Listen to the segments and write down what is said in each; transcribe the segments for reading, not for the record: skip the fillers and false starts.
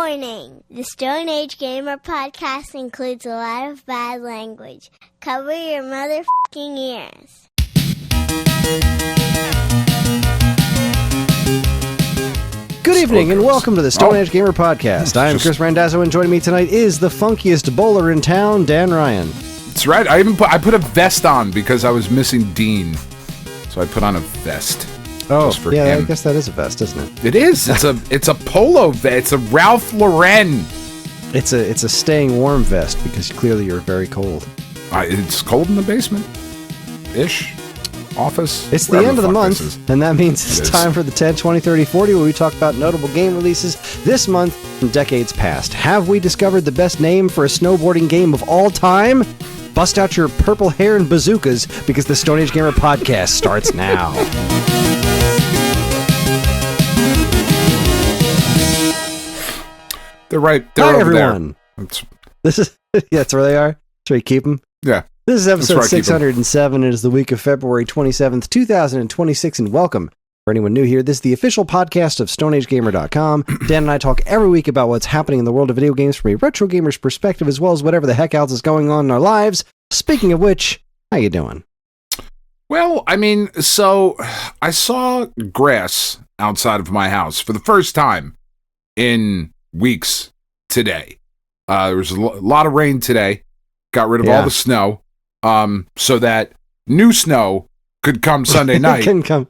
Warning! The Stone Age Gamer podcast includes a lot of bad language. Cover your motherfucking ears. Good evening and welcome to the Stone Age Gamer podcast. I am Kris Randazzo and joining me tonight is the funkiest bowler in town, Dan Ryan. That's right. I put a vest on because I was missing Dean. So I put on a vest. Oh, yeah, him. I guess that is a vest, isn't it? It is. It's a polo vest. It's a Ralph Lauren. It's a staying warm vest because clearly you're very cold. It's cold in the basement. Ish. Office. It's the end of the month, and that means it's time for the 10, 20, 30, 40, where we talk about notable game releases this month from decades past. Have we discovered the best name for a snowboarding game of all time? Bust out your purple hair and bazookas because the Stone Age Gamer podcast starts now. They're right. Hi, everyone. This is that's where they are. That's where you keep them. Yeah. This is episode 607. It is the week of February 27th, 2026, and welcome. For anyone new here, this is the official podcast of StoneAgeGamer.com. Dan and I talk every week about what's happening in the world of video games from a retro gamer's perspective, as well as whatever the heck else is going on in our lives. Speaking of which, how you doing? Well, I mean, so I saw grass outside of my house for the first time in weeks today. There was a lot of rain today. Got rid of all the snow, so that new snow could come Sunday night. Can come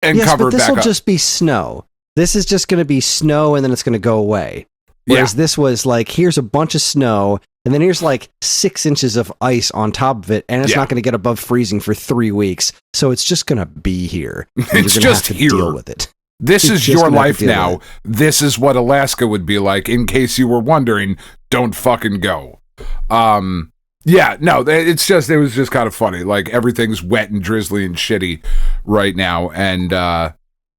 and yes, cover but this back will up. just be snow. This is just going to be snow, and then it's going to go away. Whereas this was like, here's a bunch of snow, and then here's like 6 inches of ice on top of it, and it's not going to get above freezing for 3 weeks. So it's just going to be here. It's just have to here. Deal with it. This is your life now. This is what Alaska would be like. In case you were wondering, don't fucking go. Yeah, no, it was just kind of funny. Like, everything's wet and drizzly and shitty right now. And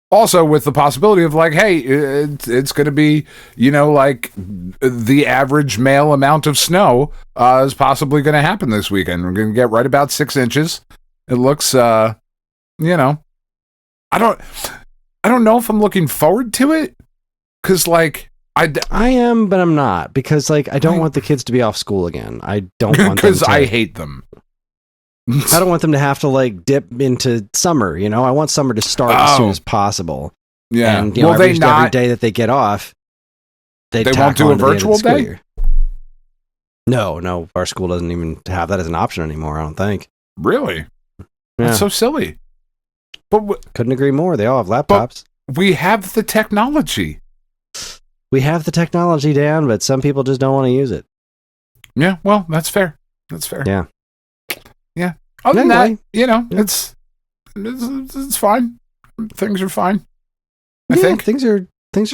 also with the possibility of, like, hey, it's going to be, like, the average male amount of snow is possibly going to happen this weekend. We're going to get right about 6 inches. It looks, I don't know if I'm looking forward to it. Because, like, I am, but I'm not, because like I don't want the kids to be off school again. I don't want them because to, I hate them. I don't want them to have to like dip into summer. I want summer to start as soon as possible. Yeah, and every day that they get off, they won't do a virtual day. No, our school doesn't even have that as an option anymore. I don't think. Really? Yeah. That's so silly. But couldn't agree more. They all have laptops. We have the technology. We have the technology, Dan, but some people just don't want to use it. Yeah, well, that's fair. That's fair. Yeah. Yeah. Other than that, it's fine. Things are fine. I think things are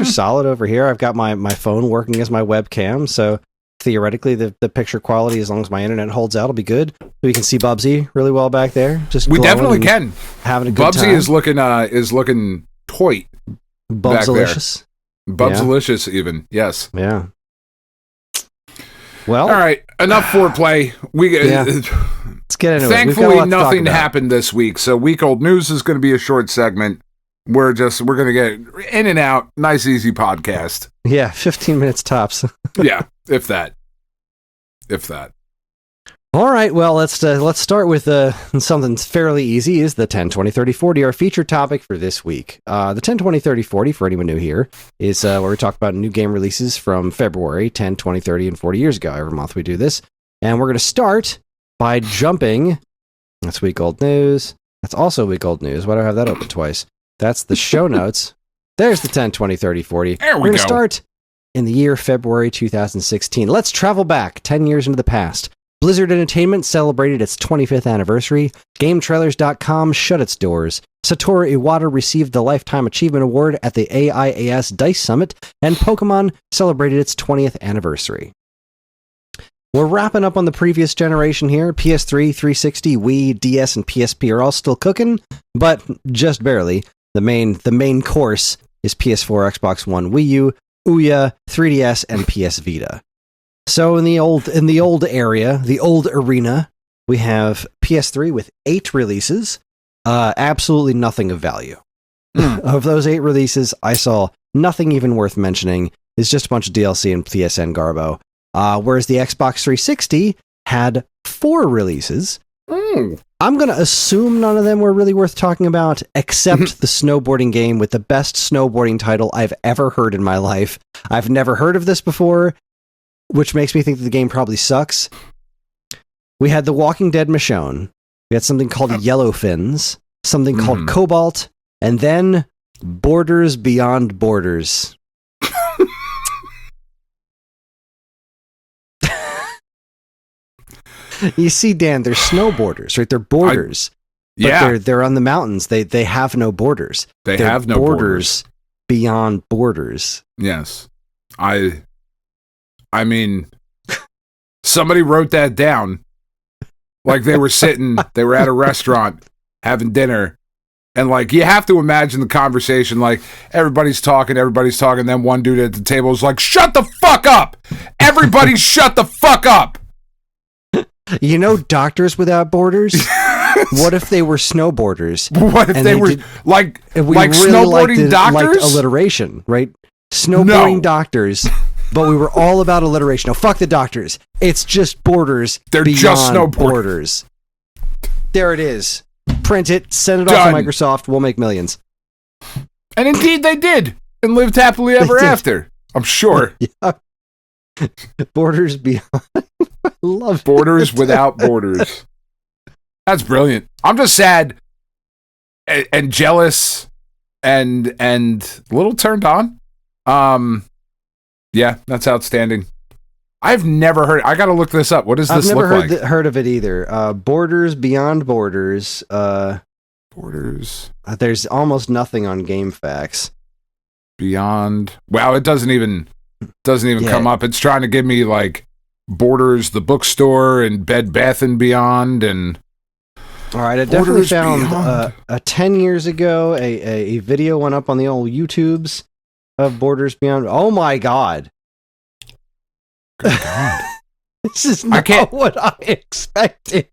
solid over here. I've got my phone working as my webcam, so theoretically the picture quality, as long as my internet holds out, will be good. We can see Bubsy really well back there. We definitely can. Having a good time. Bubsy is looking toy. Bubsalicious. Bubsalicious, even. Yes. Yeah. Well, all right. Enough foreplay. Let's get into it. Thankfully, nothing happened this week, so week old news is going to be a short segment. We're going to get in and out. Nice, easy podcast. Yeah, 15 minutes tops. Yeah, if that. All right, well, let's start with something fairly easy. Is the 10, 20, 30, 40, our feature topic for this week. The 10, 20, 30, 40, for anyone new here, is where we talk about new game releases from February, 10, 20, 30, and 40 years ago. Every month we do this. And we're going to start by jumping. That's week old news. That's also week old news. Why do I have that open twice? That's the show notes. There's the 10, 20, 30, 40. There we go. We're going to start in the year February 2016. Let's travel back 10 years into the past. Blizzard Entertainment celebrated its 25th anniversary. GameTrailers.com shut its doors. Satoru Iwata received the Lifetime Achievement Award at the AIAS DICE Summit, and Pokemon celebrated its 20th anniversary. We're wrapping up on the previous generation here. PS3, 360, Wii, DS, and PSP are all still cooking, but just barely. The main course is PS4, Xbox One, Wii U, Ouya, 3DS, and PS Vita. So in the old area, the old arena, we have PS3 with 8 releases, absolutely nothing of value. Of those 8 releases, I saw nothing even worth mentioning. It's just a bunch of DLC and PSN garbo. Whereas the Xbox 360 had 4 releases. I'm going to assume none of them were really worth talking about, except the snowboarding game with the best snowboarding title I've ever heard in my life. I've never heard of this before, which makes me think that the game probably sucks. We had The Walking Dead Michonne. We had something called Yellowfins, something called Cobalt, and then Borders Beyond Borders. You see, Dan, they're snowboarders, right? They're borders. But they're on the mountains. They have no borders. They're have no borders beyond borders. Yes. I mean, somebody wrote that down. Like they were at a restaurant having dinner. And like, you have to imagine the conversation, like everybody's talking, then one dude at the table is like, shut the fuck up! Everybody shut the fuck up! You know Doctors Without Borders? What if they were snowboarders? What if they were like really snowboarding doctors? Like alliteration, right? Snowboarding doctors, but we were all about alliteration. No, fuck the doctors. It's just borders. They're beyond just snowboarders. Borders. There it is. Print it, send it off to Microsoft, we'll make millions. And indeed they did, and lived happily ever after. I'm sure. Yeah. Borders Beyond. I love Borders Without Borders. That's brilliant. I'm just sad and jealous and a little turned on. Yeah, that's outstanding. I've never heard. I got to look this up. What does this look like? I've never heard of it either. Borders Beyond Borders. Borders. There's almost nothing on GameFAQs. Beyond. Wow, it doesn't even come up. It's trying to give me like Borders, the bookstore, and Bed Bath and Beyond, and. All right, I definitely found 10 years ago a video went up on the old YouTubes of Borders Beyond. Oh my god. Good God. This is not what I expected.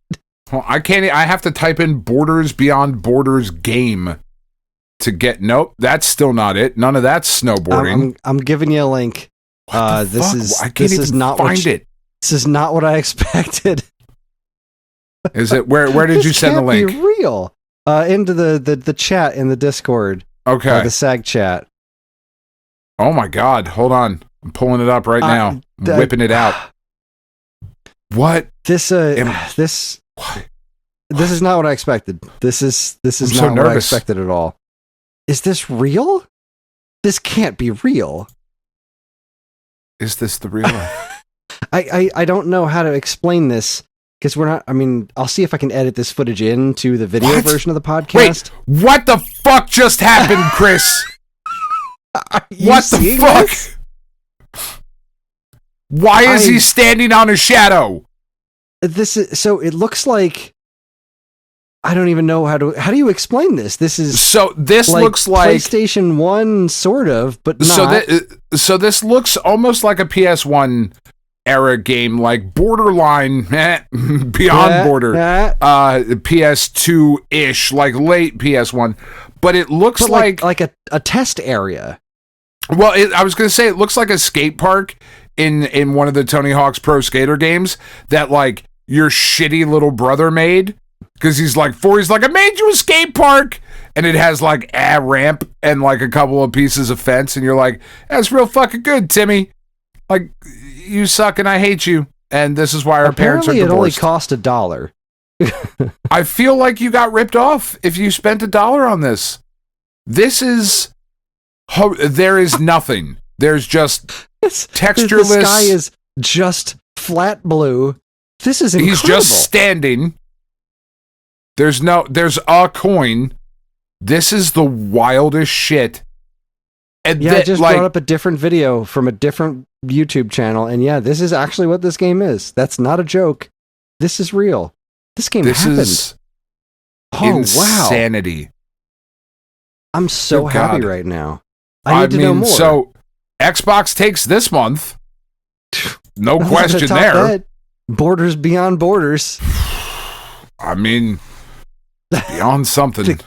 Well, I can't. I have to type in Borders Beyond Borders game to get. Nope, that's still not it. None of that's snowboarding. I'm giving you a link. This is not what I expected. Is it where did you send the link? Be real. Into the chat in the Discord. Okay. The SAG chat. Oh my god! Hold on. I'm pulling it up right now. I'm whipping it out. What? This is not what I expected. This is not what I expected at all. Is this real? This can't be real. Is this the real life? I don't know how to explain this because we're not. I mean, I'll see if I can edit this footage into the video version of the podcast. Wait, what the fuck just happened, Kris? What the fuck? This? Why is he standing on a shadow? This is so. It looks like I don't even know how do you explain this? This looks like PlayStation 1, sort of, but not. So this looks almost like a PS1 era game, like borderline Beyond Border, PS2 ish, like late PS1, but it looks like a test area. Well, I was going to say it looks like a skate park in one of the Tony Hawk's Pro Skater games that like your shitty little brother made, because he's like I made you a skate park, and it has like a ramp and like a couple of pieces of fence, and you're like, that's real fucking good, Timmy. Like, you suck and I hate you, and this is why our parents are divorced. It only cost $1. I feel like you got ripped off if you spent $1 on this. This is there is nothing. There's just textureless. The sky is just flat blue. This is incredible. He's just standing. There's a coin. This is the wildest shit. And I just brought up a different video from a different YouTube channel, and this is actually what this game is. That's not a joke. This is real. This game happened. Is insanity. Wow. I'm so happy right now. I need to know more. So Xbox takes this month. No question there. That. Borders Beyond Borders. I mean, beyond something.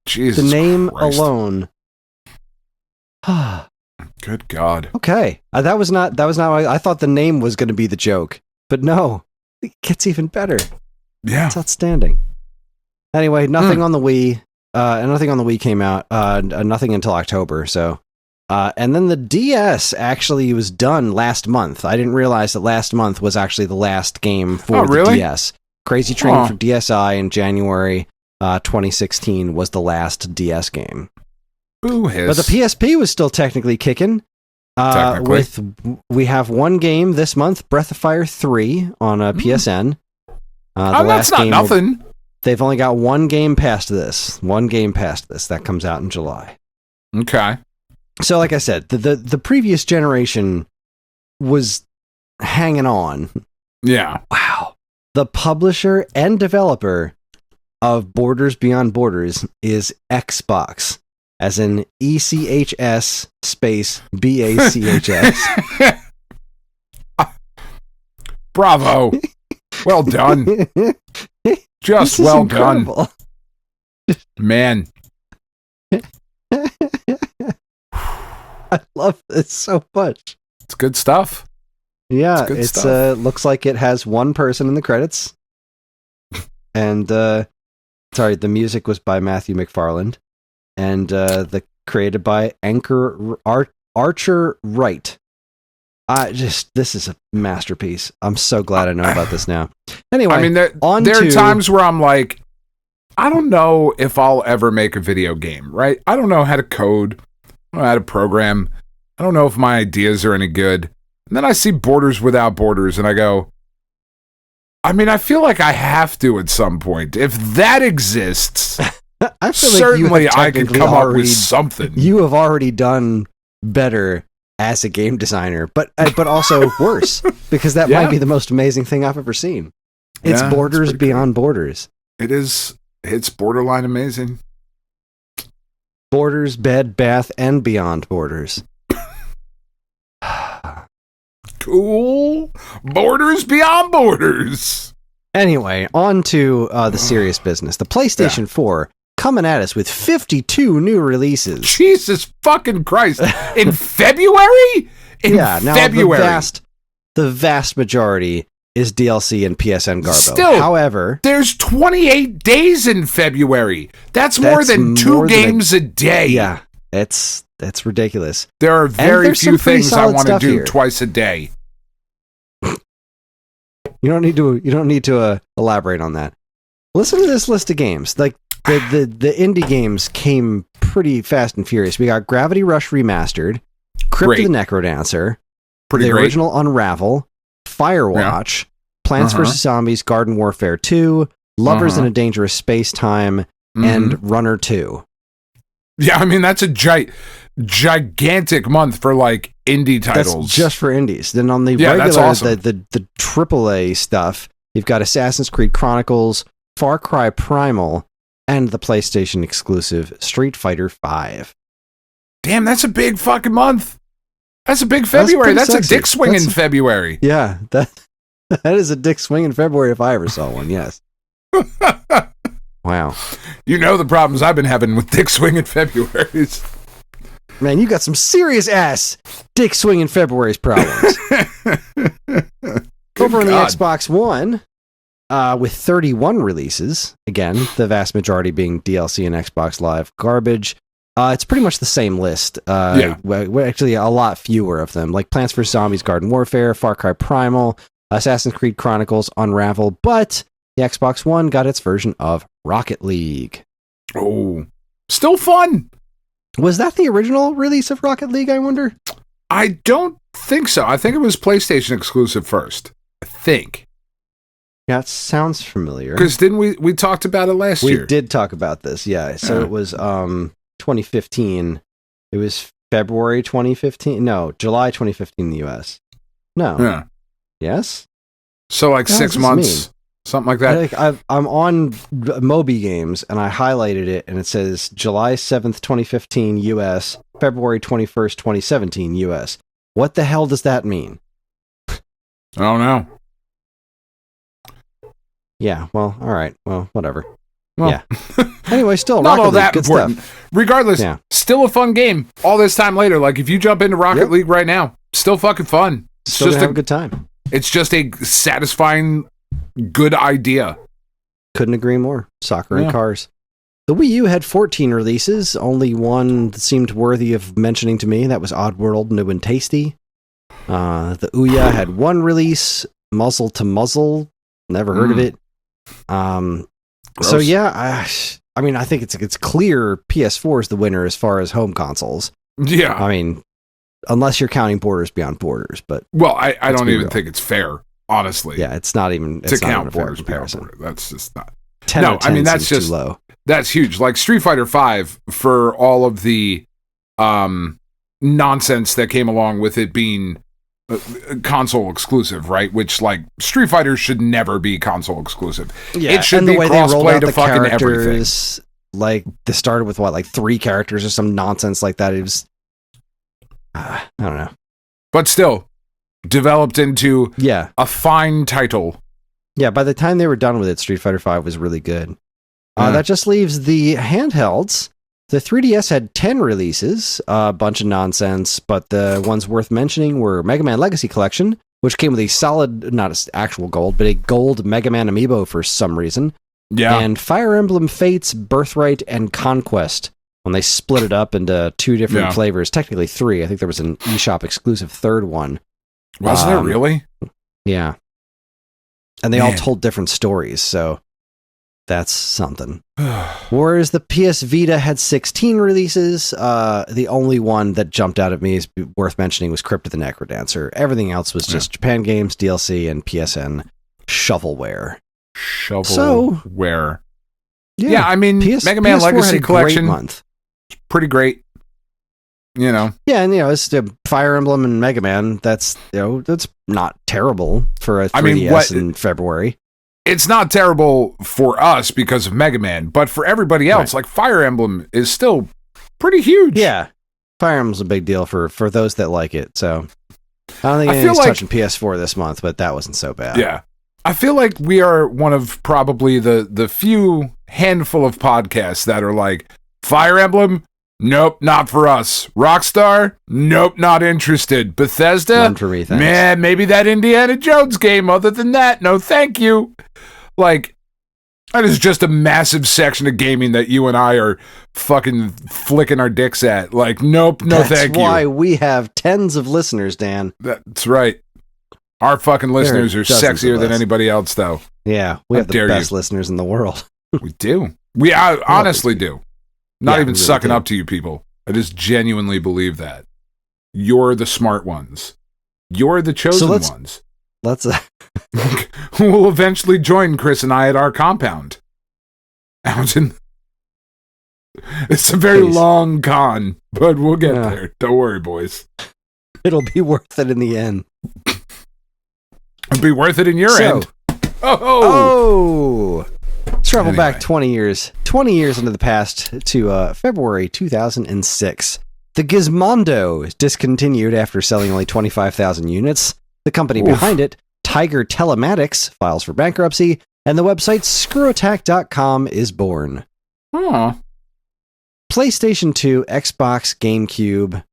Jesus the name Christ. Alone. God Good God. Okay. That was not I thought the name was going to be the joke, but no, it gets even better. Yeah. It's outstanding. Anyway, nothing on the Wii. Nothing on the Wii came out. Nothing until October. So, and then the DS actually was done last month. I didn't realize that last month was actually the last game for the DS. Crazy Train for DSi in January 2016 was the last DS game. Boo hiss. But the PSP was still technically kicking. We have one game this month, Breath of Fire 3 on PSN. That's not nothing. They've only got one game past this. That comes out in July. Okay. So, like I said, the previous generation was hanging on. Yeah. Wow. The publisher and developer of Borders Beyond Borders is Xbox, as in ECHS space BACHS. Bravo. Well done. Just well done. Man. I love this so much. It's good stuff. Yeah, it's looks like it has one person in the credits. And sorry, the music was by Matthew McFarland, and created by Archer Wright. This is a masterpiece. I'm so glad I know about this now. Anyway, I mean, there are times where I'm like, I don't know if I'll ever make a video game, right? I don't know how to code. I don't know how to program. I don't know if my ideas are any good. And then I see Borders Without Borders, and I go, I mean, I feel like I have to at some point. If that exists, I feel certainly like I could come up with something. You have already done better as a game designer, but also worse, because that might be the most amazing thing I've ever seen. It's Borders Beyond Borders. It is. It's borderline amazing. Borders, bed, bath, and beyond borders. Cool. Borders Beyond Borders. Anyway, on to the serious business. The PlayStation 4 coming at us with 52 new releases. Jesus fucking Christ. In February? February. The vast majority is DLC and PSN Garbo. Still, however, there's 28 days in February. That's more than two games a day. Yeah, that's ridiculous. There are very few things I want to do twice a day. You don't need to elaborate on that. Listen to this list of games. Like the indie games came pretty fast and furious. We got Gravity Rush Remastered, Crypt of the Necrodancer, the original Unravel, Firewatch, Plants vs. Zombies Garden Warfare 2, Lovers in a Dangerous Space-Time, and Runner 2. Yeah, I mean, that's a gigantic month for, like, indie titles. That's just for indies. Then on the regular, that's awesome. the AAA stuff, you've got Assassin's Creed Chronicles, Far Cry Primal, and the PlayStation exclusive Street Fighter V. Damn, that's a big fucking month. That's a big February. That's a dick swing in February. Yeah, that is a dick swing in February if I ever saw one, yes. Wow. You know the problems I've been having with dick swing in February's. Man, you got some serious ass dick swing in February's problems. Over on the Xbox One, with 31 releases, again, the vast majority being DLC and Xbox Live garbage, it's pretty much the same list. Actually, a lot fewer of them, like Plants vs. Zombies Garden Warfare, Far Cry Primal, Assassin's Creed Chronicles, Unravel, but the Xbox One got its version of Rocket League. Oh, still fun. Was that the original release of Rocket League, I wonder? I don't think so. I think it was PlayStation exclusive first. I think. Yeah, it sounds familiar. Because didn't we talked about it last year? We did talk about this, yeah. So it was 2015. It was February 2015. No, July 2015 in the US. No. Yeah. Yes? So like 6 months. Something like that. I'm on Moby Games, and I highlighted it, and it says July 7th, 2015 US, February 21st, 2017 US. What the hell does that mean? I don't know. Yeah, well, all right. Well, whatever. Well, yeah. Anyway, still not Rocket all League, that good important. stuff. Regardless, still a fun game. All this time later, like if you jump into Rocket League right now, still fucking fun. It's Still just have a good time. It's just a satisfying, good idea. Couldn't agree more. Soccer and cars. The Wii U had 14 releases. Only one that seemed worthy of mentioning to me. That was Oddworld, New and Tasty. The Ouya had one release, Muzzle to Muzzle. Never heard of it. So yeah, I mean, I think it's clear PS4 is the winner as far as home consoles. Yeah. I mean, unless you're counting Borders Beyond Borders, but I don't even think it's fair, honestly. Yeah, it's not even to count a fair Borders Beyond comparison. Borders. That's just not. 10 no, I mean that's just too low. That's huge. Like Street Fighter V, for all of the nonsense that came along with it being console exclusive, right? Which, like, Street Fighter should never be console exclusive. Yeah, it should and be the way they rolled crossplay out to the fucking everything. characters, like they started with like 3 characters or some nonsense like that. It was, I don't know, but still developed into a fine title. Yeah, by the time they were done with it, Street Fighter V was really good. That just leaves the handhelds. The 3DS had 10 releases, a bunch of nonsense, but the ones worth mentioning were Mega Man Legacy Collection, which came with a solid, not an actual gold, but a gold Mega Man amiibo for some reason. Yeah. And Fire Emblem Fates, Birthright, and Conquest, when they split it up into 2 different flavors, technically 3. I think there was an eShop exclusive third one. Wasn't there really? Yeah. And they all told different stories, so that's something. Whereas the PS Vita had 16 releases, the only one that jumped out at me is worth mentioning was Crypt of the Necrodancer. Everything else was just Japan games, DLC, and PSN shovelware. Shovelware. Yeah, I mean, Mega Man Legacy Collection, month. Pretty great. You know. Yeah, and it's Fire Emblem and Mega Man. That's that's not terrible for a 3DS in February. It's not terrible for us because of Mega Man, but for everybody else, like Fire Emblem is still pretty huge. Yeah, Fire Emblem's a big deal for those that like it. So I don't think anyone's touching PS4 this month, but that wasn't so bad. Yeah, I feel like we are one of probably the few handful of podcasts that are like Fire Emblem. Nope, not for us. Rockstar? Nope, not interested. Bethesda? None for me, thanks. Man, maybe that Indiana Jones game. Other than that, no thank you. Like, that is just a massive section of gaming that you and I are fucking flicking our dicks at. Like, nope, no thank you. That's why we have tens of listeners, Dan. That's right. Our fucking listeners are sexier than anybody else, though. Yeah, we have the best listeners in the world. We do. We honestly do. Not even really sucking up to you people. I just genuinely believe that. You're the smart ones. You're the chosen ones. Let's who will eventually join Kris and I at our compound. It's a very long con, but we'll get there. Don't worry, boys. It'll be worth it in the end. It'll be worth it in your end. Oh! Let's travel back 20 years into the past to February 2006. The Gizmondo is discontinued after selling only 25,000 units. The company behind it, Tiger Telematics, files for bankruptcy, and the website screwattack.com is born. Oh. PlayStation 2, Xbox, GameCube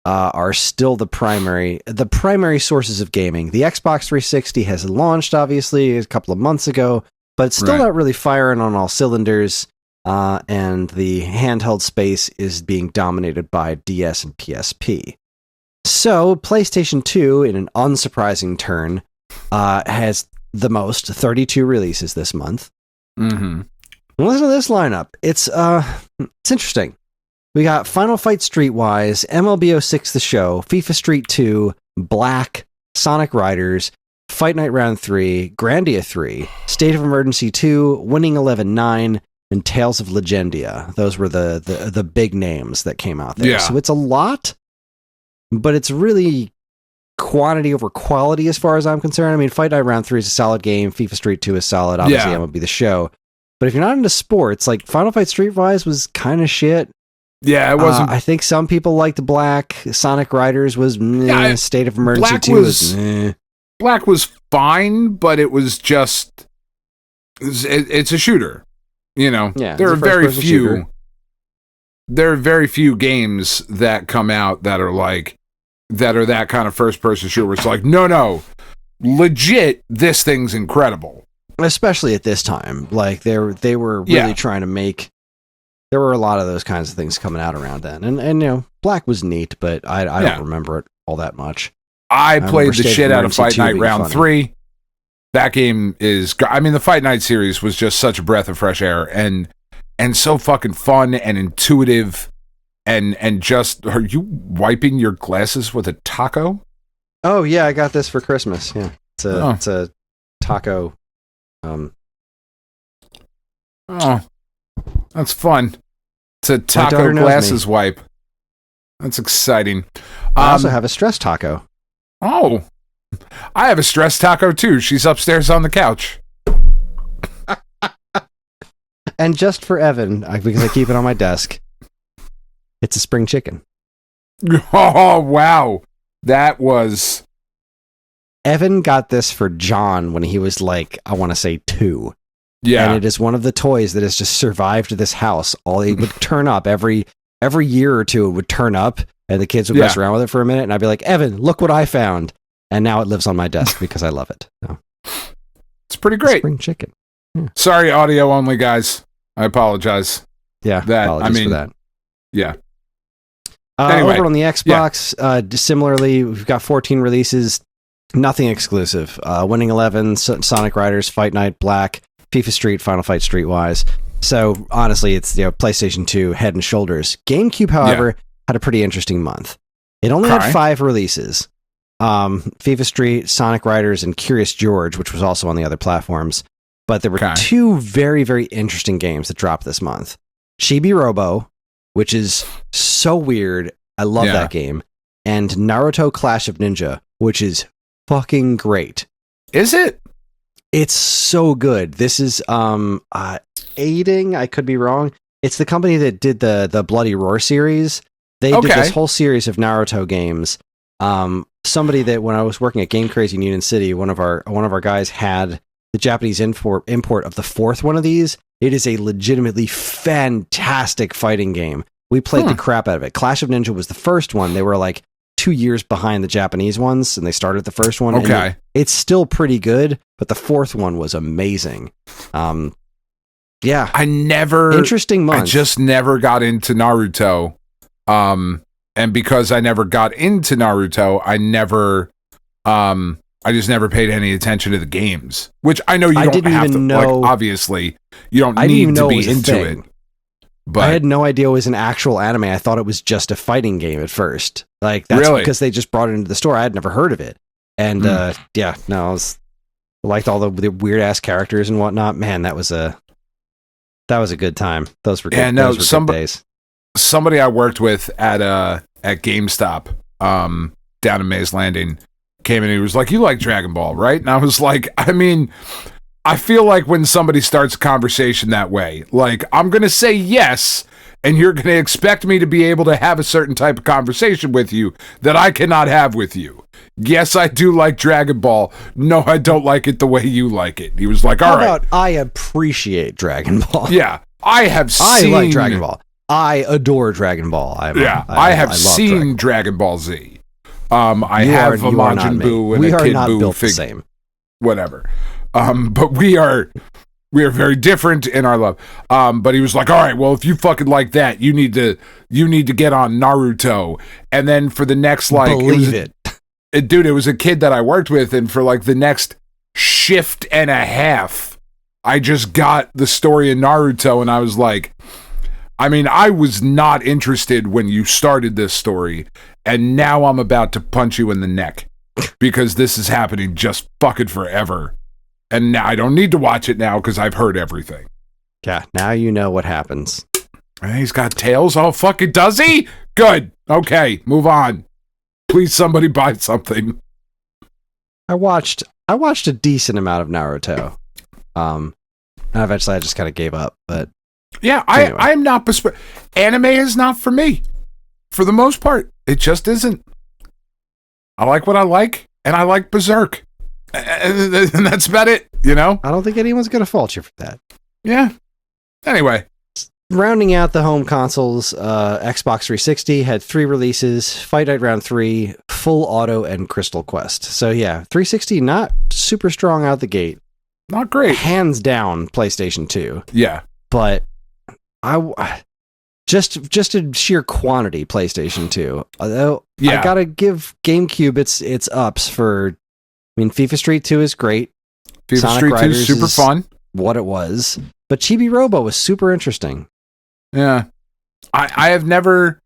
are still the primary sources of gaming. The Xbox 360 has launched, obviously, a couple of months ago, but it's still not really firing on all cylinders, and the handheld space is being dominated by DS and PSP. So, PlayStation 2, in an unsurprising turn, has the most, 32 releases this month. Mm-hmm. Listen to this lineup. It's interesting. We got Final Fight Streetwise, MLB 06 The Show, FIFA Street 2, Black, Sonic Riders, Fight Night Round 3, Grandia 3, State of Emergency 2, Winning 11-9, and Tales of Legendia. Those were the big names that came out there. Yeah. So it's a lot, but it's really quantity over quality as far as I'm concerned. I mean, Fight Night Round 3 is a solid game. FIFA Street 2 is solid. Obviously, MLB The Show. But if you're not into sports, like Final Fight Streetwise was kind of shit. Yeah, it wasn't. I think some people liked Black. Sonic Riders was meh. State of Emergency Black 2 was meh. Black was fine, but it was just... It's a shooter. You know, Yeah, there it's are a very first-person few. shooter. There are very few games that come out that are like that kind of first-person shooter. Where it's like, no, legit, this thing's incredible. Especially at this time, like they were really trying to make. There were a lot of those kinds of things coming out around then, and you know, Black was neat, but I don't remember it all that much. I played the shit out of Fight Night Round 3. That game is, I mean, the Fight Night series was just such a breath of fresh air and so fucking fun and intuitive and just, are you wiping your glasses with a taco? Oh yeah, I got this for Christmas. Yeah, it's a taco. Oh, that's fun. It's a taco glasses wipe. That's exciting. I also have a stress taco. Oh, I have a stress taco too. She's upstairs on the couch. And just for Evan, because I keep it on my desk, it's a spring chicken. Oh, wow. That was... Evan got this for John when he was like, I want to say 2. Yeah. And it is one of the toys that has just survived this house. It would turn up every year or two. It would turn up, and the kids would mess around with it for a minute, and I'd be like, Evan, look what I found. And now it lives on my desk because I love it. So, it's pretty great. Spring chicken. Yeah. Sorry, audio only, guys. I apologize. Yeah, apologies for that. Yeah. Anyway, over on the Xbox, similarly, we've got 14 releases, nothing exclusive. Winning 11, Sonic Riders, Fight Night, Black, FIFA Street, Final Fight Streetwise. So honestly, it's PlayStation 2 head and shoulders. GameCube, however, had a pretty interesting month. It only had 5 releases. FIFA Street, Sonic Riders, and Curious George, which was also on the other platforms. But there were 2 very, very interesting games that dropped this month. Chibi Robo, which is so weird. I love that game. And Naruto Clash of Ninja, which is fucking great. Is it? It's so good. This is Aiding, I could be wrong. It's the company that did the Bloody Roar series. They did this whole series of Naruto games. Somebody that when I was working at Game Crazy in Union City, one of our guys had the Japanese import of the 4th one of these. It is a legitimately fantastic fighting game. We played the crap out of it. Clash of Ninja was the first one. They were like 2 years behind the Japanese ones, and they started the first one. Okay. It's still pretty good, but the 4th one was amazing. Yeah. Interesting month. I just never got into Naruto. And because I never got into Naruto, I just never paid any attention to the games, which I know you don't have to know. Like, obviously, you don't need to be into it. But I had no idea it was an actual anime. I thought it was just a fighting game at first. Like that's because they just brought it into the store. I had never heard of it. And I liked all the weird ass characters and whatnot. Man, that was a good time. Those were good, good days. Somebody I worked with at GameStop down in Mays Landing came in and he was like, "You like Dragon Ball, right?" And I was like, I mean, I feel like when somebody starts a conversation that way, like, I'm going to say yes, and you're going to expect me to be able to have a certain type of conversation with you that I cannot have with you. Yes, I do like Dragon Ball. No, I don't like it the way you like it. He was like, all right. How about I appreciate Dragon Ball? Yeah, I like Dragon Ball. I adore Dragon Ball. I have seen Dragon Ball Z. I have a Majin Buu and a Kid Buu figure. Same. Whatever. But we are very different in our love. But he was like, all right, well, if you fucking like that, you need to get on Naruto. And then for the next, like, dude, it was a kid that I worked with, and for like the next shift and a half, I just got the story of Naruto, and I was like, I mean, I was not interested when you started this story, and now I'm about to punch you in the neck because this is happening just fucking forever. And now I don't need to watch it now because I've heard everything. Yeah, now you know what happens. And he's got tails. Oh, fucking does he? Good. Okay, move on. Please, somebody buy something. I watched a decent amount of Naruto. And eventually I just kind of gave up, but yeah, anyway. I'm not anime is not for me. For the most part, it just isn't. I like what I like, and I like Berserk. And that's about it, you know? I don't think anyone's going to fault you for that. Yeah. Anyway. Rounding out the home consoles, Xbox 360 had 3 releases, Fight Night Round 3, Full Auto, and Crystal Quest. So yeah, 360 not super strong out the gate. Not great. Hands down, PlayStation 2. Yeah. But just in sheer quantity, PlayStation 2. Although I gotta give GameCube its ups for, FIFA Street 2 is great. FIFA Sonic Street 2 Riders is super fun. What it was. But Chibi Robo was super interesting. Yeah. I've never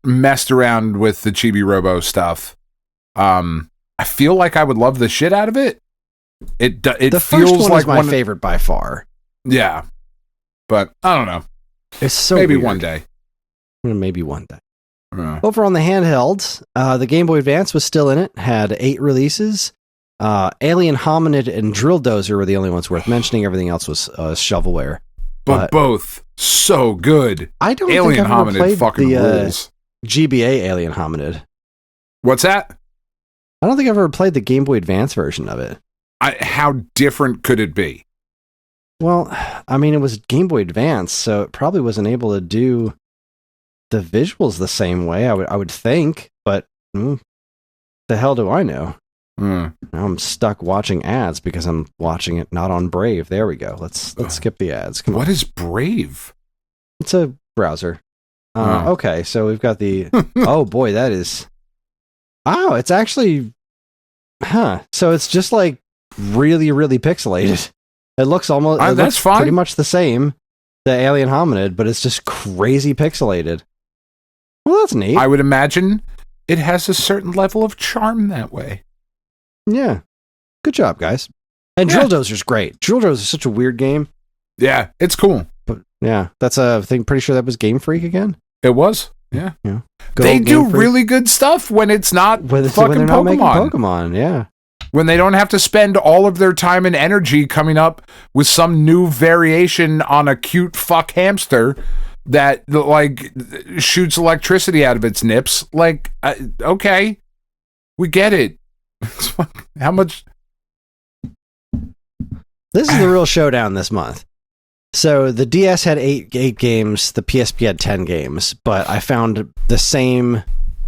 messed around with the Chibi Robo stuff. I feel like I would love the shit out of it. It the feels first one like is my favorite by far. Yeah. But I don't know. It's so maybe weird. one day. Maybe one day. Over on the handhelds, the Game Boy Advance was still in it, had 8 releases. Alien Hominid and Drill Dozer were the only ones worth mentioning. Everything else was shovelware. But both so good. I don't Alien think I've ever Hominid played fucking the rules. GBA Alien Hominid. What's that? I don't think I've ever played the Game Boy Advance version of it. How different could it be? Well, it was Game Boy Advance, so it probably wasn't able to do the visuals the same way, I would think, but the hell do I know? Now I'm stuck watching ads because I'm watching it not on Brave. There we go. Let's skip the ads. Come on. What is Brave? It's a browser. Okay, so we've got the... oh boy, that is... Oh, it's actually... So it's just like really, really pixelated. It looks almost... It that's looks fine. Pretty much the same, the Alien Hominid, but it's just crazy pixelated. Well, that's neat. I would imagine it has a certain level of charm that way. Yeah. Good job, guys. And Drill Dozer's great. Drill Dozer's such a weird game. Yeah, it's cool. But yeah, that's a thing. Pretty sure that was Game Freak again. It was. Yeah. Yeah. They do really good stuff when it's not when fucking they're not making Pokemon. Pokemon, yeah. When they don't have to spend all of their time and energy coming up with some new variation on a cute fuck hamster that like shoots electricity out of its nips. Like, okay, we get it. How much? This is the real showdown this month. So the DS had 8 games, the PSP had 10 games, but I found the same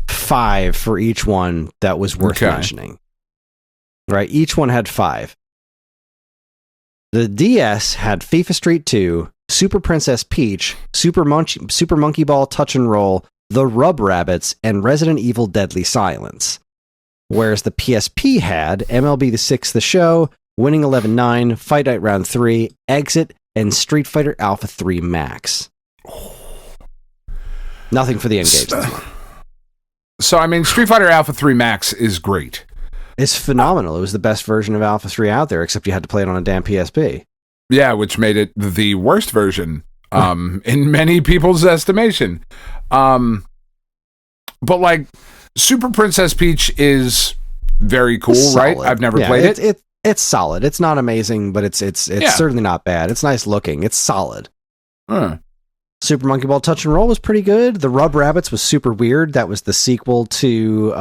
5 for each one that was worth mentioning. Right, each one had 5. The DS had FIFA Street 2, Super Princess Peach, Super Monkey Ball Touch and Roll, The Rub Rabbits, and Resident Evil Deadly Silence. Whereas the PSP had MLB The Sixth The Show, Winning 11-9, Fight Night Round 3, Exit, and Street Fighter Alpha 3 Max. Nothing for the N-Gage. So, Street Fighter Alpha 3 Max is great. It's phenomenal. It was the best version of Alpha 3 out there, except you had to play it on a damn PSP. Yeah, which made it the worst version, in many people's estimation. But like, Super Princess Peach is very cool, right? I've never played it. It's solid. It's not amazing, but it's certainly not bad. It's nice looking. It's solid. Super Monkey Ball Touch and Roll was pretty good. The Rub Rabbits was super weird. That was the sequel to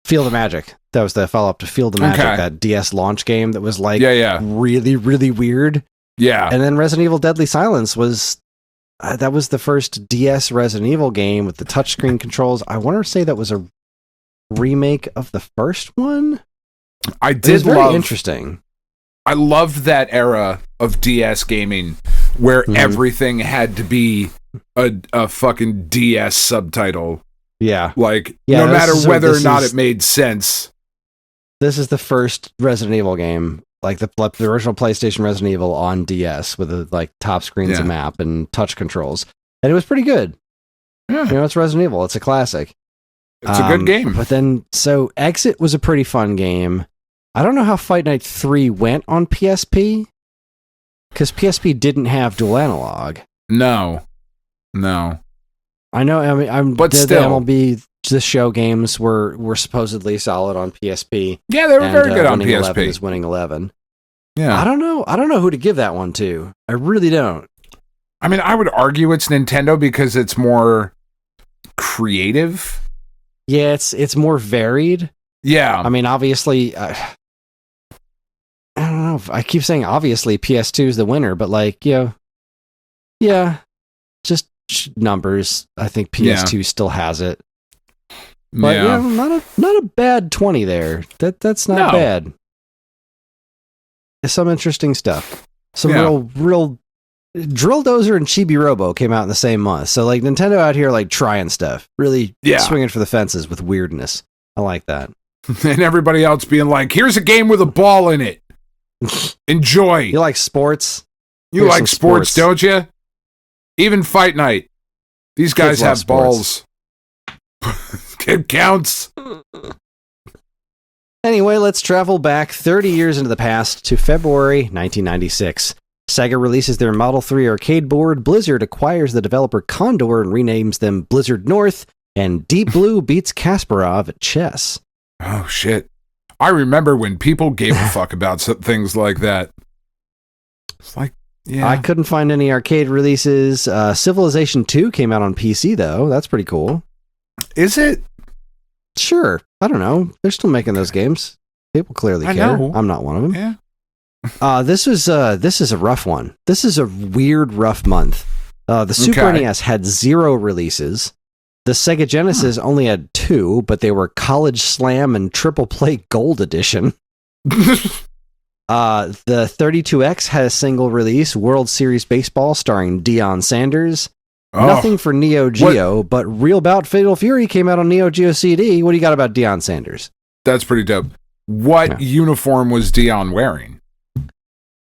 Field of Magic. That was the follow-up to Field of Magic, that DS launch game that was like really, really weird. Yeah. And then Resident Evil Deadly Silence was... that was the first DS Resident Evil game with the touchscreen controls. I want to say that was a remake of the first one. It was very interesting. I loved that era of DS gaming where everything had to be a fucking DS subtitle. Yeah. Like, no matter whether or not it made sense. This is the first Resident Evil game, like the original PlayStation Resident Evil on DS with the like top screens and map and touch controls. And it was pretty good. Yeah. It's Resident Evil. It's a classic. It's a good game. But then, so Exit was a pretty fun game. I don't know how Fight Night 3 went on PSP, because PSP didn't have dual analog. No. I know, but the still. MLB The Show games were supposedly solid on PSP. Yeah, they were very good on Winning PSP. 11 is Winning 11. Yeah. I don't know who to give that one to. I really don't. I would argue it's Nintendo because it's more creative. Yeah, it's more varied. Yeah. Obviously, I don't know. know. I keep saying obviously PS2 is the winner, but like, yeah, just numbers. I think PS2 still has it. But not a bad 20 there. That's not bad. It's some interesting stuff. Some real Drill Dozer and Chibi Robo came out in the same month. So like Nintendo out here like trying stuff. Really swinging for the fences with weirdness. I like that. And everybody else being like, here's a game with a ball in it. Enjoy. You like sports? You like sports, don't you? Even Fight Night. These guys have balls. It counts. Anyway, let's travel back 30 years into the past to February 1996. Sega releases their Model 3 arcade board, Blizzard acquires the developer Condor and renames them Blizzard North, and Deep Blue beats Kasparov at chess. Oh, shit. I remember when people gave a fuck about things like that. It's like, yeah. I couldn't find any arcade releases. Civilization 2 came out on PC, though. That's pretty cool. Is it? Sure. I don't know. They're still making those games. People clearly care. I'm not one of them. Yeah. This is a rough one. This is a weird, rough month. The Super NES had 0 releases. The Sega Genesis only had 2, but they were College Slam and Triple Play Gold Edition. The 32X had a single release, World Series Baseball starring Deion Sanders. Nothing for Neo Geo, but Real Bout Fatal Fury came out on Neo Geo CD. What do you got about Deion Sanders? That's pretty dope. What uniform was Deion wearing?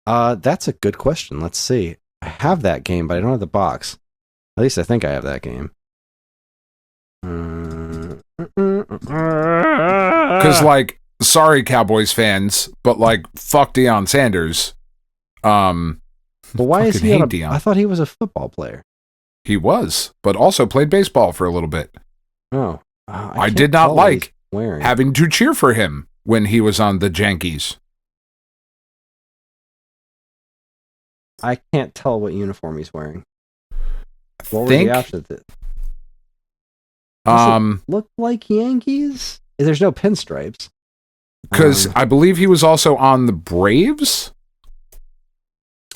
That's a good question. Let's see. I have that game, but I don't have the box. At least I think I have that game. Because, like, sorry, Cowboys fans, but, like, fuck Deion Sanders. But why is he on Deion? I thought he was a football player. He was, but also played baseball for a little bit. Oh. I did not like having to cheer for him when he was on the Yankees. I can't tell what uniform he's wearing. What were the outfits? Look like Yankees? There's no pinstripes. Because I believe he was also on the Braves.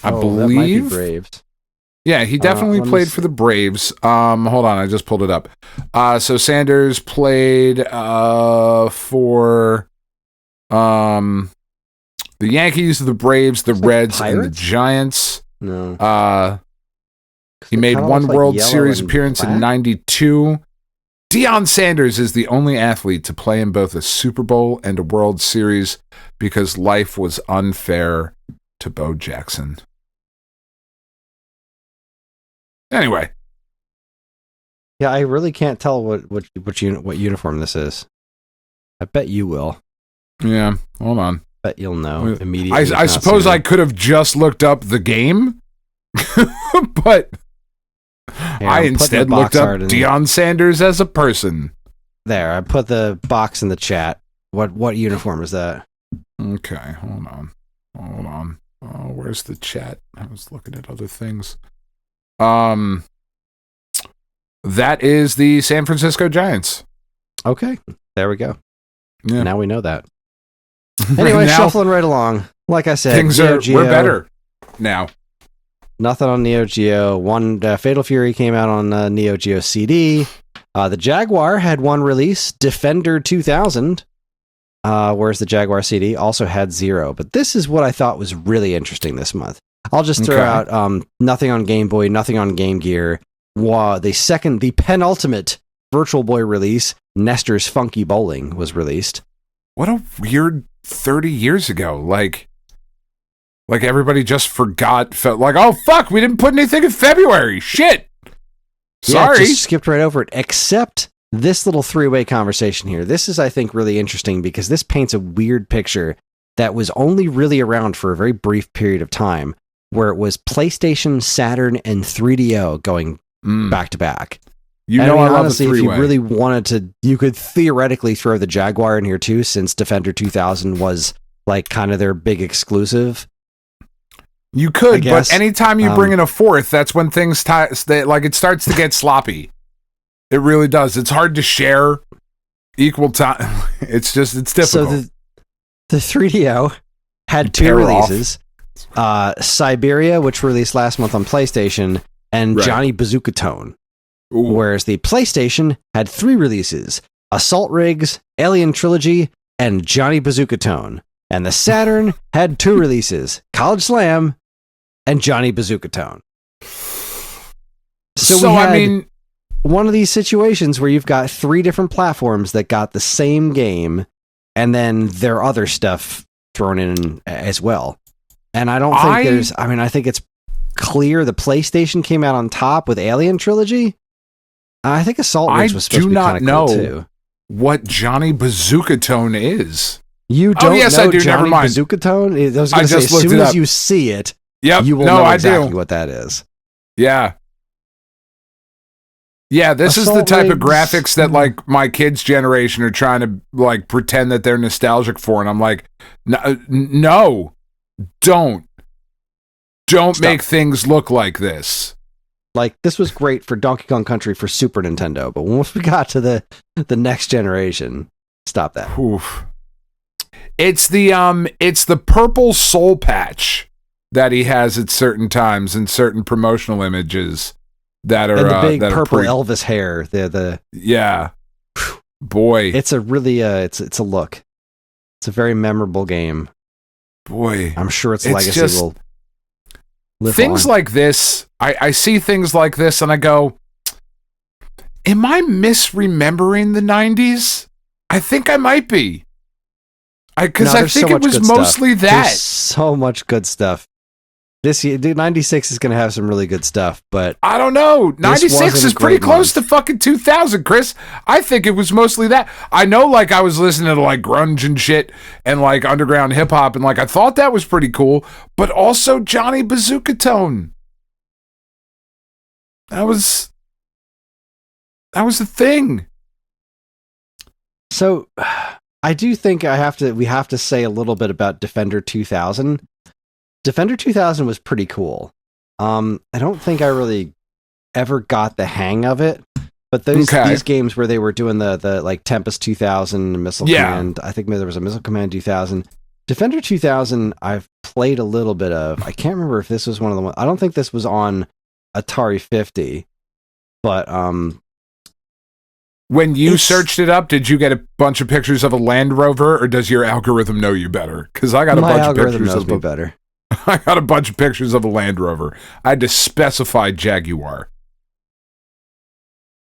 I believe that might be Braves. Yeah, he definitely played for the Braves. Hold on, I just pulled it up. So Sanders played for the Yankees, the Braves, the Reds, and the Giants. No. He made one World Series appearance in '92. Deion Sanders is the only athlete to play in both a Super Bowl and a World Series because life was unfair to Bo Jackson. Anyway. Yeah, I really can't tell what uniform this is. I bet you will. Yeah, hold on. Bet you'll know immediately. I suppose I could have just looked up the game, but I instead looked up Deion Sanders as a person. There, I put the box in the chat. What uniform is that? Okay, hold on. Oh, where's the chat? I was looking at other things. That is the San Francisco Giants. Okay, there we go. Yeah. Now we know that. Anyway, shuffling right along. Like I said, we're better now. Nothing on Neo Geo. One Fatal Fury came out on Neo Geo CD. The Jaguar had one release, Defender 2000. Whereas the Jaguar CD also had 0. But this is what I thought was really interesting this month. I'll just throw out nothing on Game Boy, nothing on Game Gear. The penultimate Virtual Boy release, Nestor's Funky Bowling, was released. What a weird 30 years ago. Like everybody just felt like, oh fuck, we didn't put anything in February. Shit. Sorry. Yeah, just skipped right over it, except this little three-way conversation here. This is, I think, really interesting because this paints a weird picture that was only really around for a very brief period of time, where it was PlayStation, Saturn, and 3DO going back to back. Honestly, if you really wanted to, you could theoretically throw the Jaguar in here too, since Defender 2000 was like kind of their big exclusive. You could, but anytime you bring in a fourth, that's when things it starts to get sloppy. It really does. It's hard to share equal time. It's difficult. So the 3DO had two releases. Siberia, which released last month on PlayStation, and Johnny Bazooka-Tone. Whereas the PlayStation had 3 releases: Assault Rigs, Alien Trilogy, and Johnny Bazooka-Tone. And the Saturn had 2 releases: College Slam and Johnny Bazooka-Tone. So we had, I mean, one of these situations where you've got 3 different platforms that got the same game, and then their other stuff thrown in as well. And I don't think I think it's clear the PlayStation came out on top with Alien Trilogy. I think Assault Rigs was supposed to be kind of cool too. I do not know what Johnny Bazooka-Tone is. You don't know I do. Johnny Bazooka-Tone? I was going to say, as soon as you see it, you will know exactly what that is. Yeah. Yeah, this is the type of graphics that, like, my kids' generation are trying to, like, pretend that they're nostalgic for, and I'm like, no, don't make things look like this. Like, this was great for Donkey Kong Country for Super Nintendo, but once we got to the next generation, stop that. Oof. It's the purple soul patch that he has at certain times in certain promotional images that are, and the big purple Elvis hair. Yeah. Boy. It's a really it's a look. It's a very memorable game. Boy. I'm sure its legacy will live things on. Like this, I see things like this and I go, am I misremembering the 90s? I think I might be. Because I think it was mostly that. There's so much good stuff. This year, 96 is going to have some really good stuff, but I don't know. 96 is pretty close to fucking 2000, Chris. I think it was mostly that. I know, like, I was listening to, like, grunge and shit and, like, underground hip-hop, and, like, I thought that was pretty cool, but also Johnny Bazooka-Tone. That was the thing. So, I do think we have to say a little bit about Defender 2000. Defender 2000 was pretty cool. I don't think I really ever got the hang of it, but these games where they were doing the like Tempest 2000, Missile Command, I think there was a Missile Command 2000. Defender 2000 I've played a little bit of. I can't remember if this was one of the ones. I don't think this was on Atari 50, but when you searched it up, did you get a bunch of pictures of a Land Rover, or does your algorithm know you better? Because I got a bunch of pictures of better. I got a bunch of pictures of a Land Rover. I had to specify Jaguar.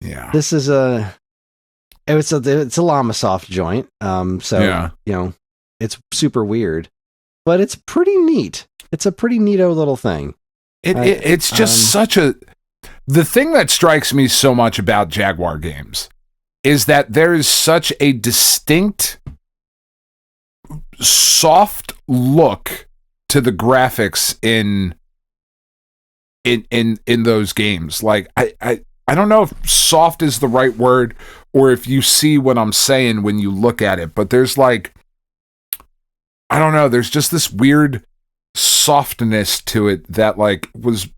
Yeah. This is it's a Llamasoft joint. So you know, it's super weird, but it's pretty neat. It's a pretty neato little thing. It's just the thing that strikes me so much about Jaguar games is that there is such a distinct soft look to the graphics in those games. Like I don't know if soft is the right word or if you see what I'm saying when you look at it, but there's like, I don't know, there's just this weird softness to it that like was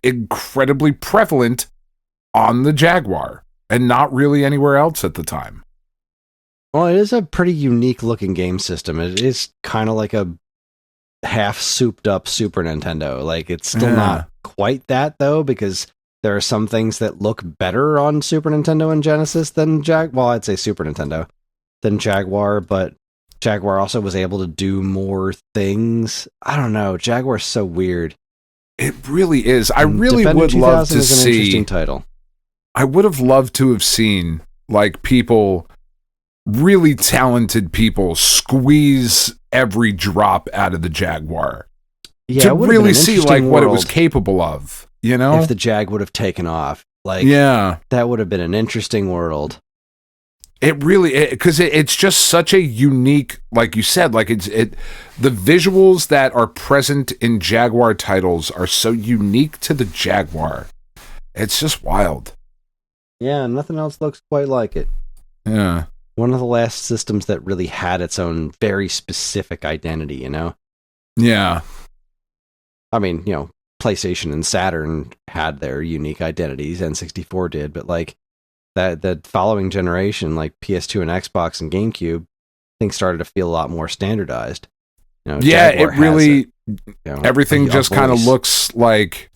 incredibly prevalent on the Jaguar and not really anywhere else at the time. Well, it is a pretty unique looking game system. It is kind of like a half souped up Super Nintendo. Like, it's still not quite that though, because there are some things that look better on Super Nintendo and Genesis than I'd say Super Nintendo than Jaguar, but Jaguar also was able to do more things. I don't know. Jaguar's so weird. It really is. I really would love to see an interesting title. I would have loved to have seen like people, really talented people, squeeze every drop out of the Jaguar. Yeah, to really see like what it was capable of. You know, if the Jag would have taken off, like, that would have been an interesting world. It really, because it's just such a unique, like you said, like the visuals that are present in Jaguar titles are so unique to the Jaguar. It's just wild. Yeah, nothing else looks quite like it. Yeah. One of the last systems that really had its own very specific identity, you know? Yeah. I mean, you know, PlayStation and Saturn had their unique identities, N64 did, but like that following generation, like PS2 and Xbox and GameCube, things started to feel a lot more standardized. it really, everything just kind of looks like,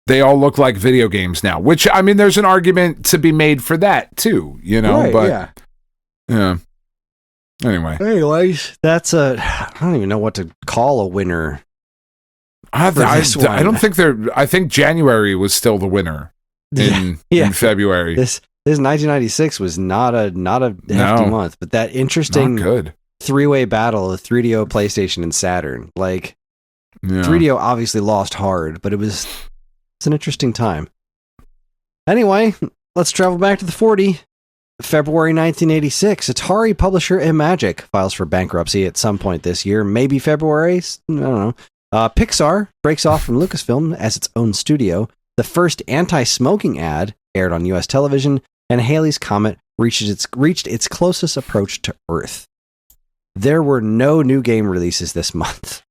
they all look like video games now, which, I mean, there's an argument to be made for that too, right, but yeah. Anyways, that's I don't even know what to call a winner. I don't think I think January was still the winner in February. This 1996 was not a hefty month, but that interesting three-way battle of 3DO, PlayStation, and Saturn. 3DO obviously lost hard, but it's an interesting time. Anyway, let's travel back to the 40. February 1986, Atari publisher Imagic files for bankruptcy at some point this year, maybe February, I don't know. Pixar breaks off from Lucasfilm as its own studio. The first anti-smoking ad aired on U.S. television, and Halley's Comet reached its closest approach to Earth. There were no new game releases this month.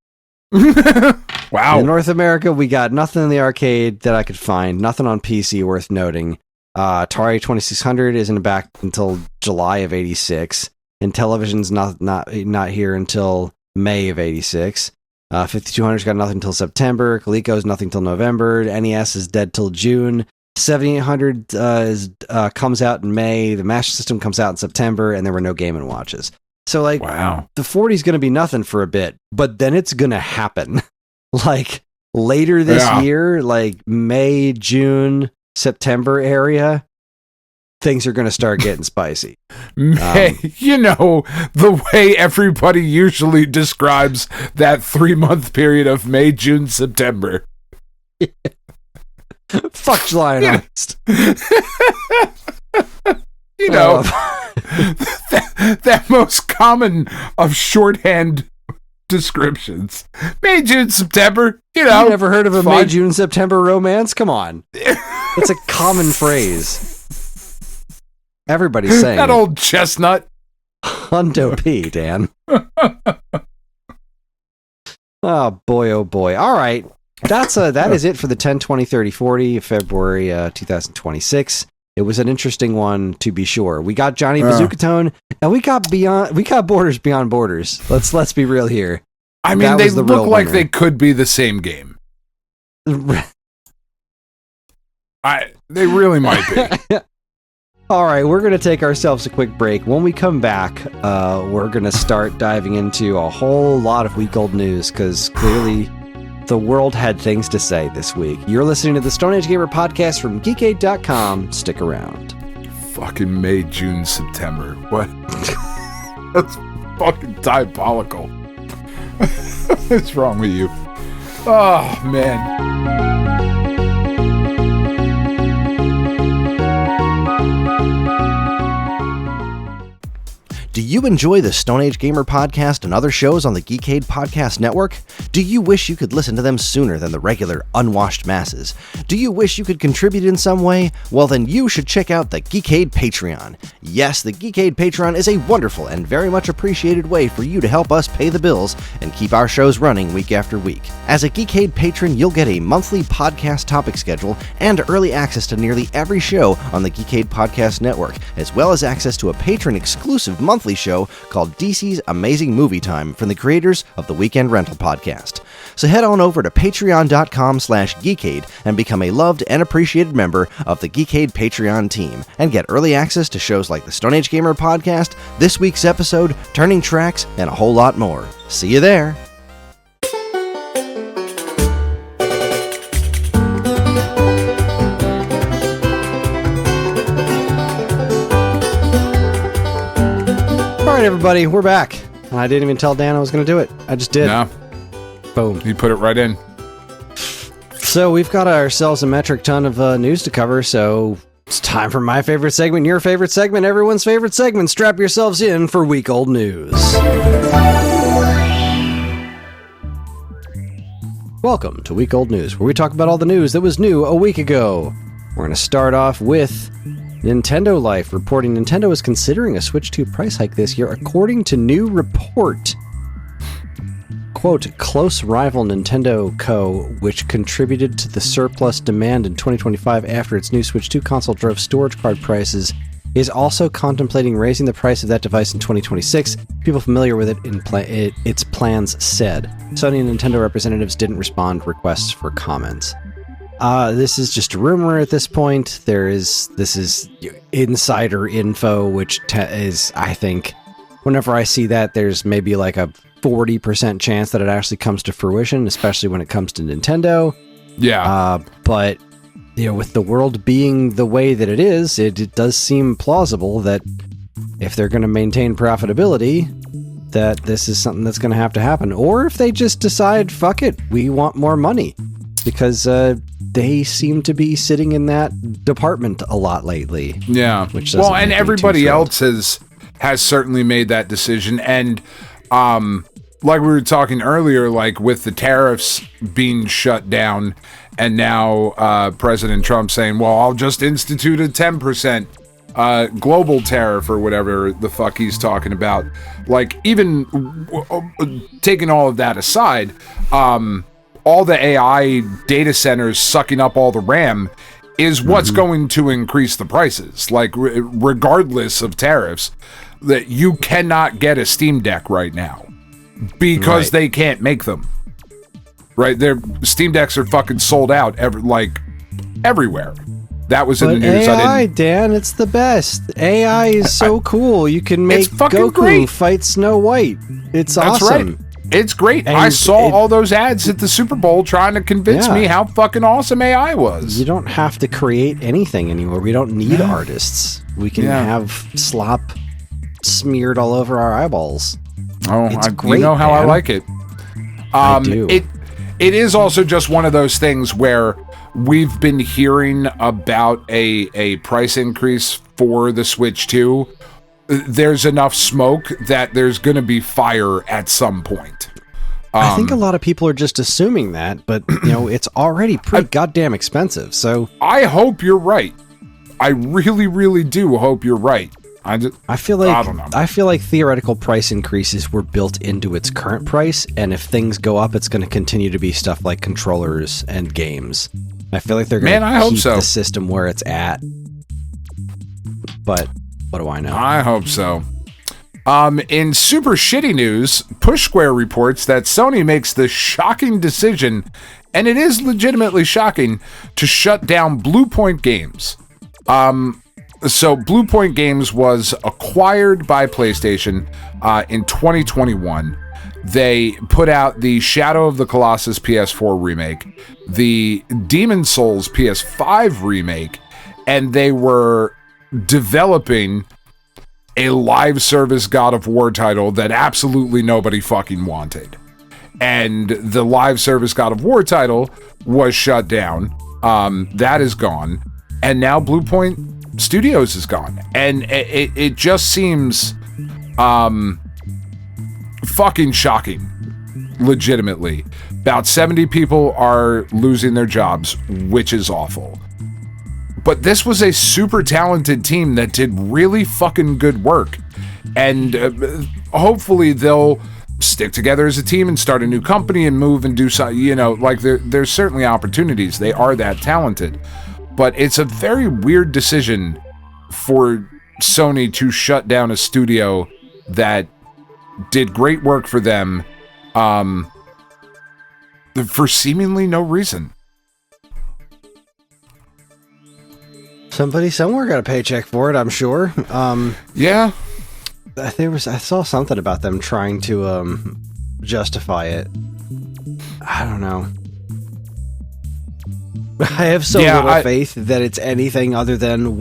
Wow. In North America, we got nothing in the arcade that I could find, nothing on PC worth noting. Atari 2600 isn't back until July of 86, and television's not here until May of 86. 5200's got nothing until September. Coleco's nothing until November. NES is dead till June. 7800 comes out in May. The Master System comes out in September, and there were no Game & Watches. So, wow. The 40's going to be nothing for a bit, but then it's going to happen. Later this year, May, June, September area, things are going to start getting spicy. The way everybody usually describes that 3-month period of May, June, September. Fuck July and August. That most common of shorthand descriptions. May, June, September. You never heard of a May, June, September romance? Come on. It's a common phrase. Everybody's saying that old chestnut. Hundo P, Dan. Oh boy. All right. That is it for the 10, 20, 30, 40 February 2026. It was an interesting one, to be sure. We got Johnny Bazooka-Tone, and we got Borders Beyond Borders. Let's be real here. I mean, they look like they could be the same game. They really might be. All right, we're going to take ourselves a quick break. When we come back, we're going to start diving into a whole lot of week-old news, because clearly the world had things to say this week. You're listening to the Stone Age Gamer podcast from Geekade.com. Stick around. Fucking May, June, September. What? That's fucking diabolical. What's wrong with you? Oh, man. Do you enjoy the Stone Age Gamer podcast and other shows on the Geekade Podcast Network? Do you wish you could listen to them sooner than the regular unwashed masses? Do you wish you could contribute in some way? Well, then you should check out the Geekade Patreon. Yes, the Geekade Patreon is a wonderful and very much appreciated way for you to help us pay the bills and keep our shows running week after week. As a Geekade patron, you'll get a monthly podcast topic schedule and early access to nearly every show on the Geekade Podcast Network, as well as access to a patron-exclusive monthly show called DC's Amazing Movie Time from the creators of the Weekend Rental podcast. So head on over to patreon.com/Geekade and become a loved and appreciated member of the Geekade Patreon team and get early access to shows like the Stone Age Gamer podcast, this week's episode, Turning Tracks, and a whole lot more. See you there. All right, everybody, we're back. I didn't even tell Dan I was going to do it. I just did. No. Boom. You put it right in. So we've got ourselves a metric ton of news to cover, so it's time for my favorite segment, your favorite segment, everyone's favorite segment. Strap yourselves in for week old news. Welcome to Week Old News, where we talk about all the news that was new a week ago. We're going to start off with Nintendo Life reporting Nintendo is considering a Switch 2 price hike this year, according to new report. Quote, close rival Nintendo Co., which contributed to the surplus demand in 2025 after its new Switch 2 console drove storage card prices He's also contemplating raising the price of that device in 2026. People familiar with its plans said. Sony and Nintendo representatives didn't respond to requests for comments. This is just a rumor at this point. This is insider info, which is, I think, whenever I see that, there's maybe like a 40% chance that it actually comes to fruition, especially when it comes to Nintendo. Yeah. But with the world being the way that it is, it does seem plausible that if they're going to maintain profitability, that this is something that's going to happen. Or if they just decide, fuck it, we want more money. Because they seem to be sitting in that department a lot lately. Yeah. Which and everybody else has certainly made that decision. And like we were talking earlier, like with the tariffs being shut down, and now President Trump saying, well, I'll just institute a 10% global tariff or whatever the fuck he's talking about. Like, even taking all of that aside, all the AI data centers sucking up all the RAM is what's going to increase the prices. Like, regardless of tariffs, that you cannot get a Steam Deck right now because they can't make them. Right? Their Steam Decks are fucking sold out everywhere. That was in the news. AI, Dan, it's the best. AI is so cool. You can make Goku great. Fight Snow White. It's awesome. Right. It's great. And I saw all those ads at the Super Bowl trying to convince me how fucking awesome AI was. You don't have to create anything anymore. We don't need artists. We can have slop smeared all over our eyeballs. Oh, it's great, you know how I like it. I do. It is also just one of those things where we've been hearing about a price increase for the Switch 2. There's enough smoke that there's going to be fire at some point. I think a lot of people are just assuming that, but it's already pretty goddamn expensive. So I hope you're right. I really, really do hope you're right. I feel like I don't know. I feel like theoretical price increases were built into its current price, and if things go up, it's going to continue to be stuff like controllers and games. I feel like they're going to keep the system where it's at. But what do I know? I hope so. In super shitty news, Push Square reports that Sony makes the shocking decision, and it is legitimately shocking, to shut down Bluepoint Games. So Bluepoint Games was acquired by PlayStation in 2021. They put out the Shadow of the Colossus PS4 remake, the Demon's Souls PS5 remake, and they were developing a live service God of War title that absolutely nobody fucking wanted. And the live service God of War title was shut down. That is gone. And now Bluepoint Studios is gone. And it just seems fucking shocking. Legitimately. About 70 people are losing their jobs, which is awful. But this was a super talented team that did really fucking good work. And hopefully they'll stick together as a team and start a new company and move and do something, like there's certainly opportunities. They are that talented. But it's a very weird decision for Sony to shut down a studio that did great work for them for seemingly no reason. Somebody somewhere got a paycheck for it, I'm sure. Yeah. I saw something about them trying to justify it. I don't know. I have so little faith that it's anything other than,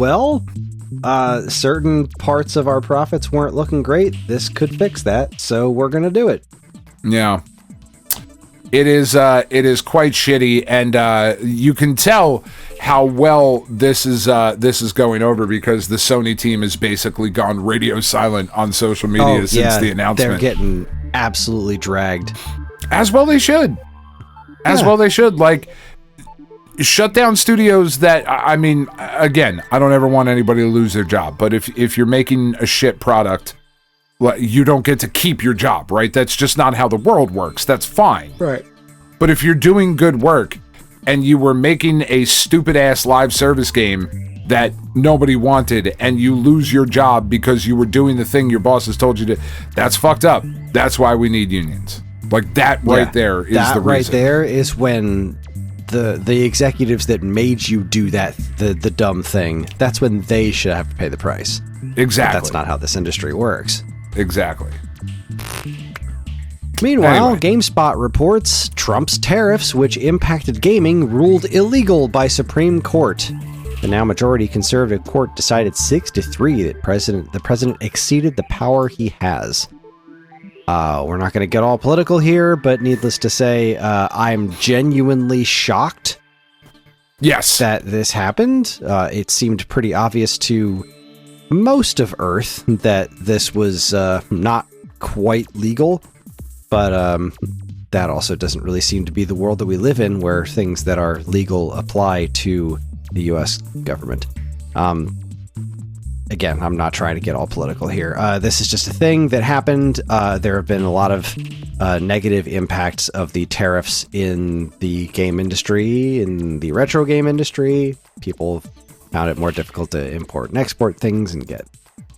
certain parts of our profits weren't looking great. This could fix that, so we're going to do it. Yeah. It is quite shitty, and you can tell how well this is going over because the Sony team has basically gone radio silent on social media since the announcement. They're getting absolutely dragged. As well they should. Like, shut down studios that, again, I don't ever want anybody to lose their job, but if you're making a shit product, you don't get to keep your job, right? That's just not how the world works. That's fine. Right. But if you're doing good work and you were making a stupid ass live service game that nobody wanted, and you lose your job because you were doing the thing your bosses told you to. That's fucked up. That's why we need unions. Like that right there is that the reason. Right there is when the executives that made you do that, the dumb thing, that's when they should have to pay the price. Exactly. But that's not how this industry works. Exactly. Meanwhile, GameSpot reports Trump's tariffs, which impacted gaming, ruled illegal by Supreme Court. The now majority conservative court decided 6-3 that the president exceeded the power he has. We're not going to get all political here, but needless to say, I'm genuinely shocked. Yes, that this happened. It seemed pretty obvious to most of Earth that this was not quite legal, but that also doesn't really seem to be the world that we live in, where things that are legal apply to the U.S. government. Again, I'm not trying to get all political here. This is just a thing that happened. There have been a lot of negative impacts of the tariffs in the game industry, in the retro game industry. People found it more difficult to import and export things and get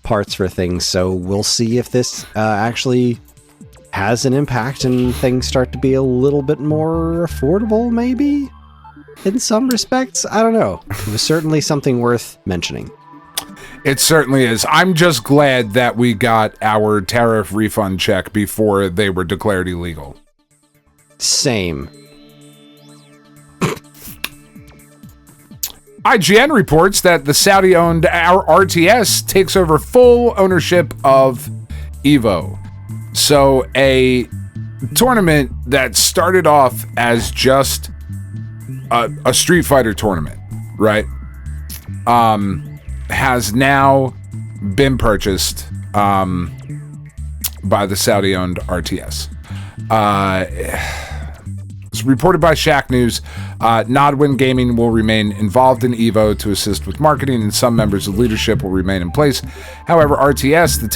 parts for things. So we'll see if this actually has an impact and things start to be a little bit more affordable, maybe? In some respects, I don't know. It was certainly something worth mentioning. It certainly is. I'm just glad that we got our tariff refund check before they were declared illegal. Same. IGN reports that the Saudi-owned RTS takes over full ownership of EVO. So a tournament that started off as just a Street Fighter tournament, right? Has now been purchased by the Saudi-owned RTS. It's reported by Shack News. Nodwin Gaming will remain involved in EVO to assist with marketing, and some members of leadership will remain in place. However, RTS, the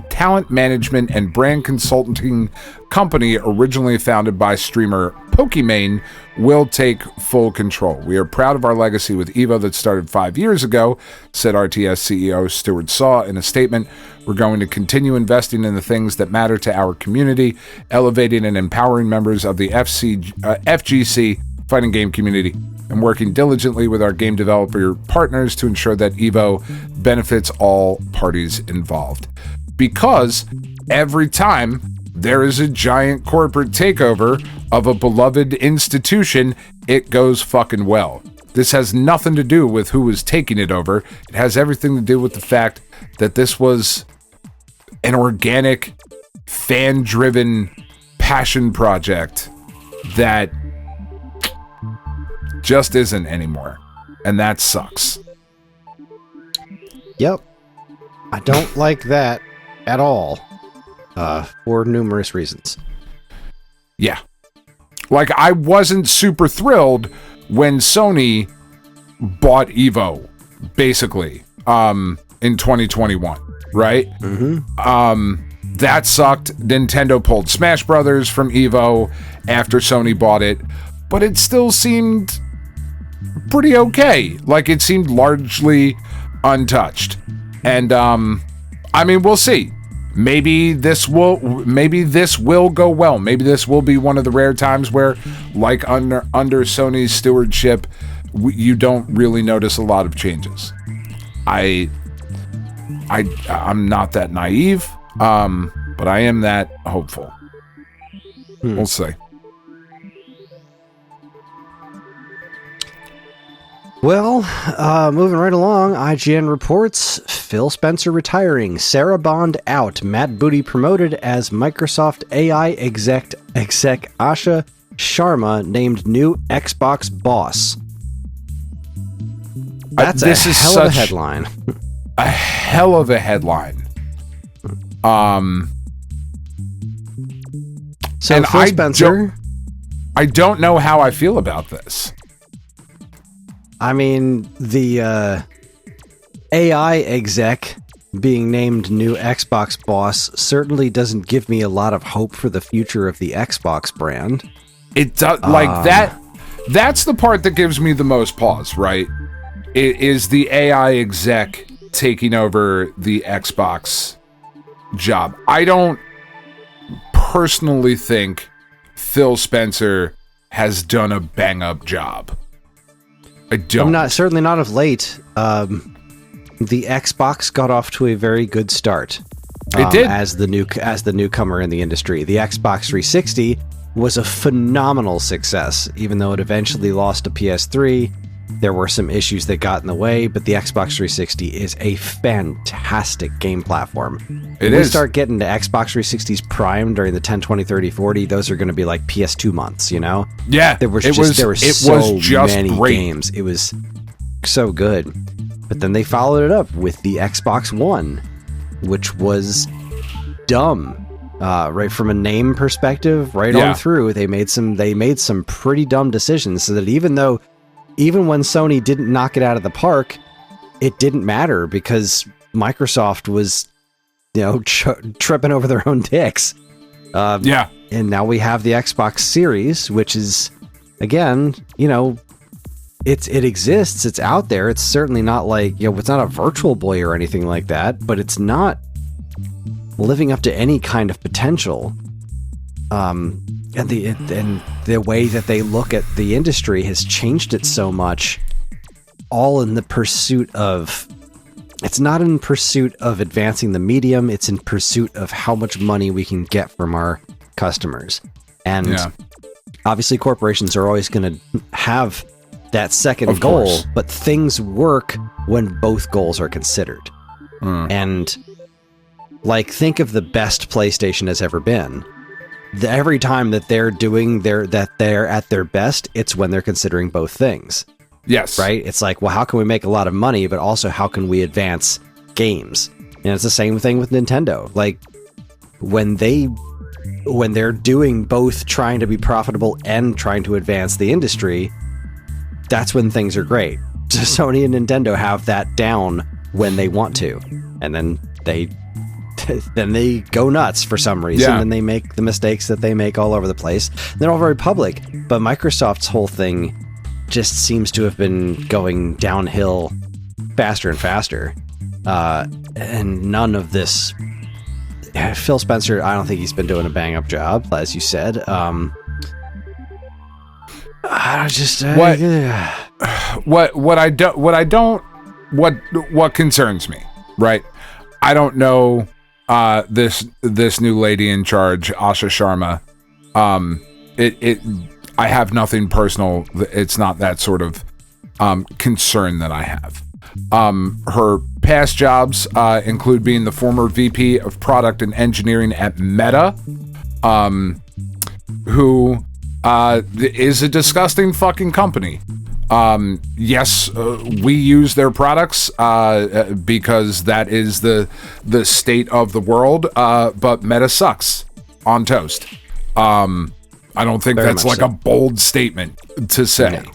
talent management and brand consulting company originally founded by streamer Pokimane, will take full control. We are proud of our legacy with EVO that started 5 years ago, said RTS CEO Stuart Saw in a statement. We're going to continue investing in the things that matter to our community, elevating and empowering members of the FGC fighting game community, and working diligently with our game developer partners to ensure that EVO benefits all parties involved. Because every time there is a giant corporate takeover of a beloved institution, it goes fucking well. This has nothing to do with who was taking it over. It has everything to do with the fact that this was an organic, fan-driven passion project that just isn't anymore. And that sucks. Yep. I don't like that at all. For numerous reasons. Yeah. Like, I wasn't super thrilled when Sony bought EVO, basically, in 2021, right? Mm-hmm. That sucked. Nintendo pulled Smash Brothers from EVO after Sony bought it, but it still seemed pretty okay. Like, it seemed largely untouched. And, I mean, we'll see. Maybe this will go well. Maybe this will be one of the rare times where, like under Sony's stewardship, you don't really notice a lot of changes. I'm not that naive, but I am that hopeful. We'll see. Well, moving right along, IGN reports Phil Spencer retiring, Sarah Bond out, Matt Booty promoted as Microsoft AI exec Asha Sharma named new Xbox boss. That's a hell of a headline. A hell of a headline. So Phil Spencer, I don't know how I feel about this. I mean, the AI exec being named new Xbox boss certainly doesn't give me a lot of hope for the future of the Xbox brand. It does, like that. That's the part that gives me the most pause, right? is the AI exec taking over the Xbox job. I don't personally think Phil Spencer has done a bang-up job. I don't. Certainly not of late. The Xbox got off to a very good start. It did. As the newcomer in the industry. The Xbox 360 was a phenomenal success, even though it eventually lost to PS3. There were some issues that got in the way, but the Xbox 360 is a fantastic game platform. When we start getting to Xbox 360's prime during the 10, 20, 30, 40, those are going to be like PS2 months, you know? Yeah. There were so many games. It was so good. But then they followed it up with the Xbox One, which was dumb. Right from a name perspective, on through, they made some pretty dumb decisions, so that even when Sony didn't knock it out of the park, it didn't matter because Microsoft was, tripping over their own dicks. And now we have the Xbox Series, which is, again, it exists. It's out there. It's certainly not like, it's not a Virtual Boy or anything like that, but it's not living up to any kind of potential. And the way that they look at the industry has changed it so much, all in the pursuit of, it's not in pursuit of advancing the medium, it's in pursuit of how much money we can get from our customers. And obviously corporations are always going to have that second goal, but things work when both goals are considered. And think of the best PlayStation has ever been. Every time that they're at their best, it's when they're considering both things. Yes. Right? It's like, well, how can we make a lot of money, but also how can we advance games? And it's the same thing with Nintendo. Like, when they're doing both trying to be profitable and trying to advance the industry, that's when things are great. So Sony and Nintendo have that down when they want to. And then they go nuts for some reason, and they make the mistakes that they make all over the place. They're all very public, but Microsoft's whole thing just seems to have been going downhill faster and faster. And none of this... Phil Spencer, I don't think he's been doing a bang-up job, as you said. What concerns me, right? I don't know this new lady in charge, Asha Sharma. I have nothing personal. It's not that sort of concern that I have. Her past jobs include being the former VP of Product and Engineering at Meta, who is a disgusting fucking company. Yes, we use their products because that is the state of the world, but Meta sucks on toast. I don't think Very that's like so. a bold statement to say. No.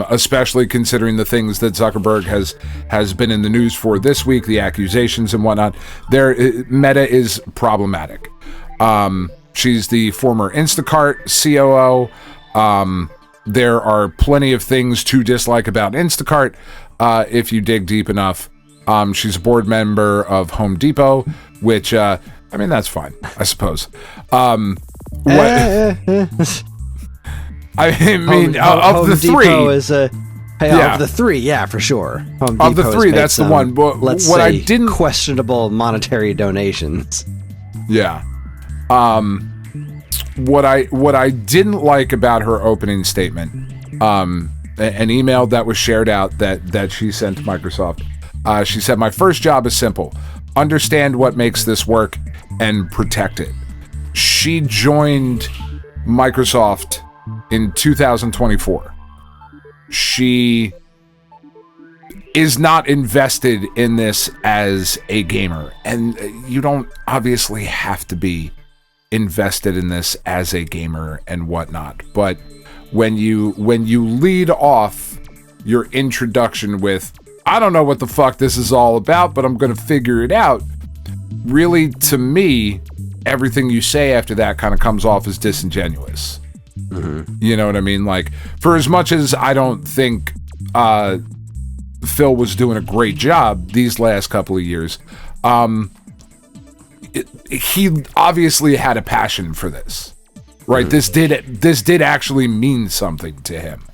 Especially considering the things that Zuckerberg has been in the news for this week, the accusations and whatnot. Meta is problematic. She's the former Instacart COO. There are plenty of things to dislike about Instacart if you dig deep enough. She's a board member of Home Depot, which, that's fine, I suppose. Of the three... Of the three, yeah, for sure. Home of the three, that's the one. But I didn't questionable monetary donations. Yeah. What I didn't like about her opening statement, an email that was shared out that she sent to Microsoft. She said, "My first job is simple: understand what makes this work and protect it." She joined Microsoft in 2024. She is not invested in this as a gamer, and you don't obviously have to be invested in this as a gamer and whatnot. But when you lead off your introduction with, "I don't know what the fuck this is all about, but I'm going to figure it out," really, to me, everything you say after that kind of comes off as disingenuous. Mm-hmm. You know what I mean? Like, for as much as I don't think Phil was doing a great job these last couple of years. He obviously had a passion for this, right? This did actually mean something to him.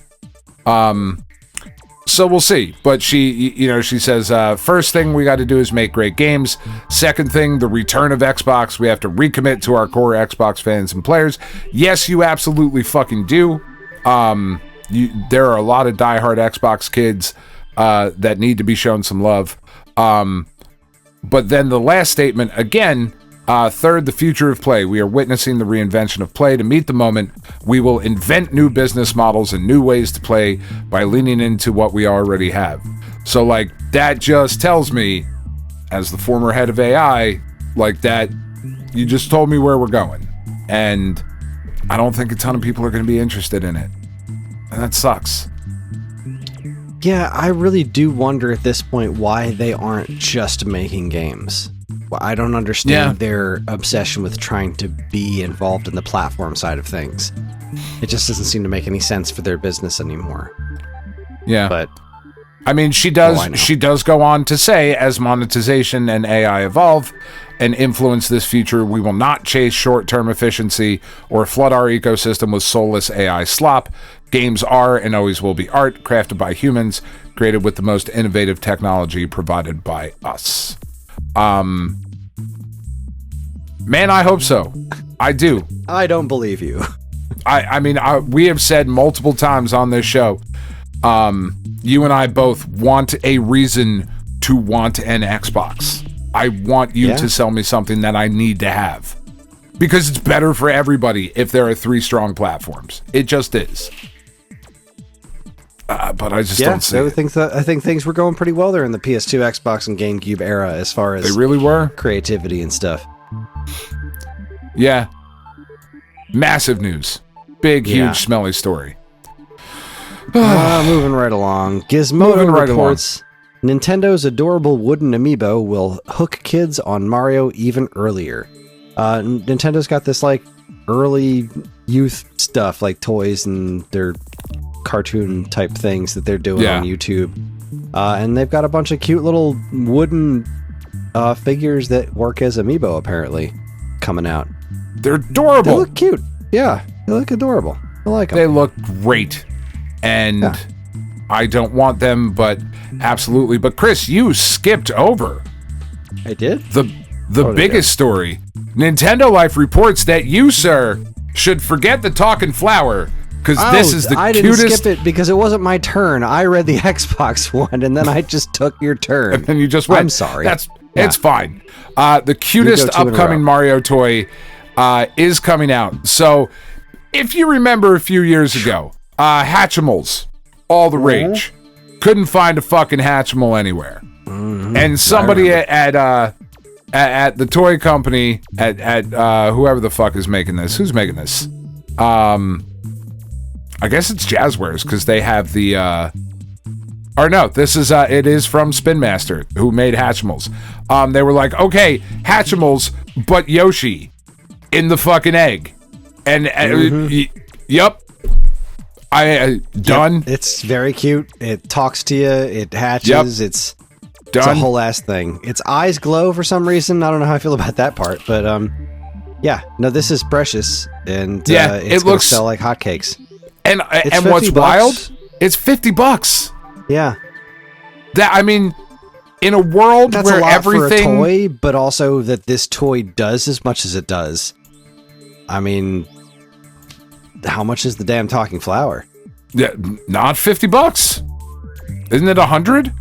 So we'll see. But she says, first thing we got to do is make great games. Second thing, the return of Xbox. We have to recommit to our core Xbox fans and players. Yes, you absolutely fucking do. There are a lot of diehard Xbox kids that need to be shown some love. But then the last statement, again, third, the future of play. We are witnessing the reinvention of play. To meet the moment, we will invent new business models and new ways to play by leaning into what we already have. So, like, that just tells me, as the former head of AI, like that, you just told me where we're going. And I don't think a ton of people are going to be interested in it. And that sucks. Yeah, I really do wonder at this point why they aren't just making games. I don't understand their obsession with trying to be involved in the platform side of things. It just doesn't seem to make any sense for their business anymore. Yeah. But I mean, she does go on to say, as monetization and AI evolve and influence this future, we will not chase short-term efficiency or flood our ecosystem with soulless AI slop. Games are and always will be art, crafted by humans, created with the most innovative technology provided by us. Man, I hope so. I do. I don't believe you. I mean, we have said multiple times on this show, you and I both want a reason to want an Xbox. I want you to sell me something that I need to have. Because it's better for everybody if there are 3 strong platforms. It just is. But I just don't see it. I think things were going pretty well there in the PS2, Xbox, and GameCube era as far as they really were creativity and stuff. Yeah. Massive news. Big, huge, smelly story. Moving right along. Gizmodo reports Nintendo's adorable wooden amiibo will hook kids on Mario even earlier. Nintendo's got this like early youth stuff like toys and their cartoon type things that they're doing on YouTube. And they've got a bunch of cute little wooden figures that work as amiibo apparently coming out. They're adorable. They look cute. Yeah, they look adorable. I like them. They look great. And I don't want them, but absolutely. But Kris, you skipped over. I did? The biggest story. Nintendo Life reports that you, sir, should forget the talking flower, because this is the I cutest... didn't skip it because it wasn't my turn. I read the Xbox one, and then I just took your turn. And then you just went. I'm sorry. It's fine. The cutest upcoming Mario toy is coming out. So, if you remember a few years ago, Hatchimals, all the rage. Couldn't find a fucking Hatchimal anywhere. And somebody at the toy company, at whoever the fuck is making this. Who's making this? I guess it's Jazzwares, because they have the... or no, this is it is from Spin Master, who made Hatchimals. They were like, okay, Hatchimals, but Yoshi in the fucking egg. And yep. Done. Yep, it's very cute. It talks to you. It hatches. Yep. It's a whole ass thing. Its eyes glow for some reason. I don't know how I feel about that part, but yeah. No, this is precious, and it's gonna sell like hotcakes. And what's wild? It's $50. Yeah. That, I mean, in a world that's where a lot everything for a toy, but also that this toy does as much as it does. I mean, how much is the damn talking flower? Yeah, not $50. Isn't it 100?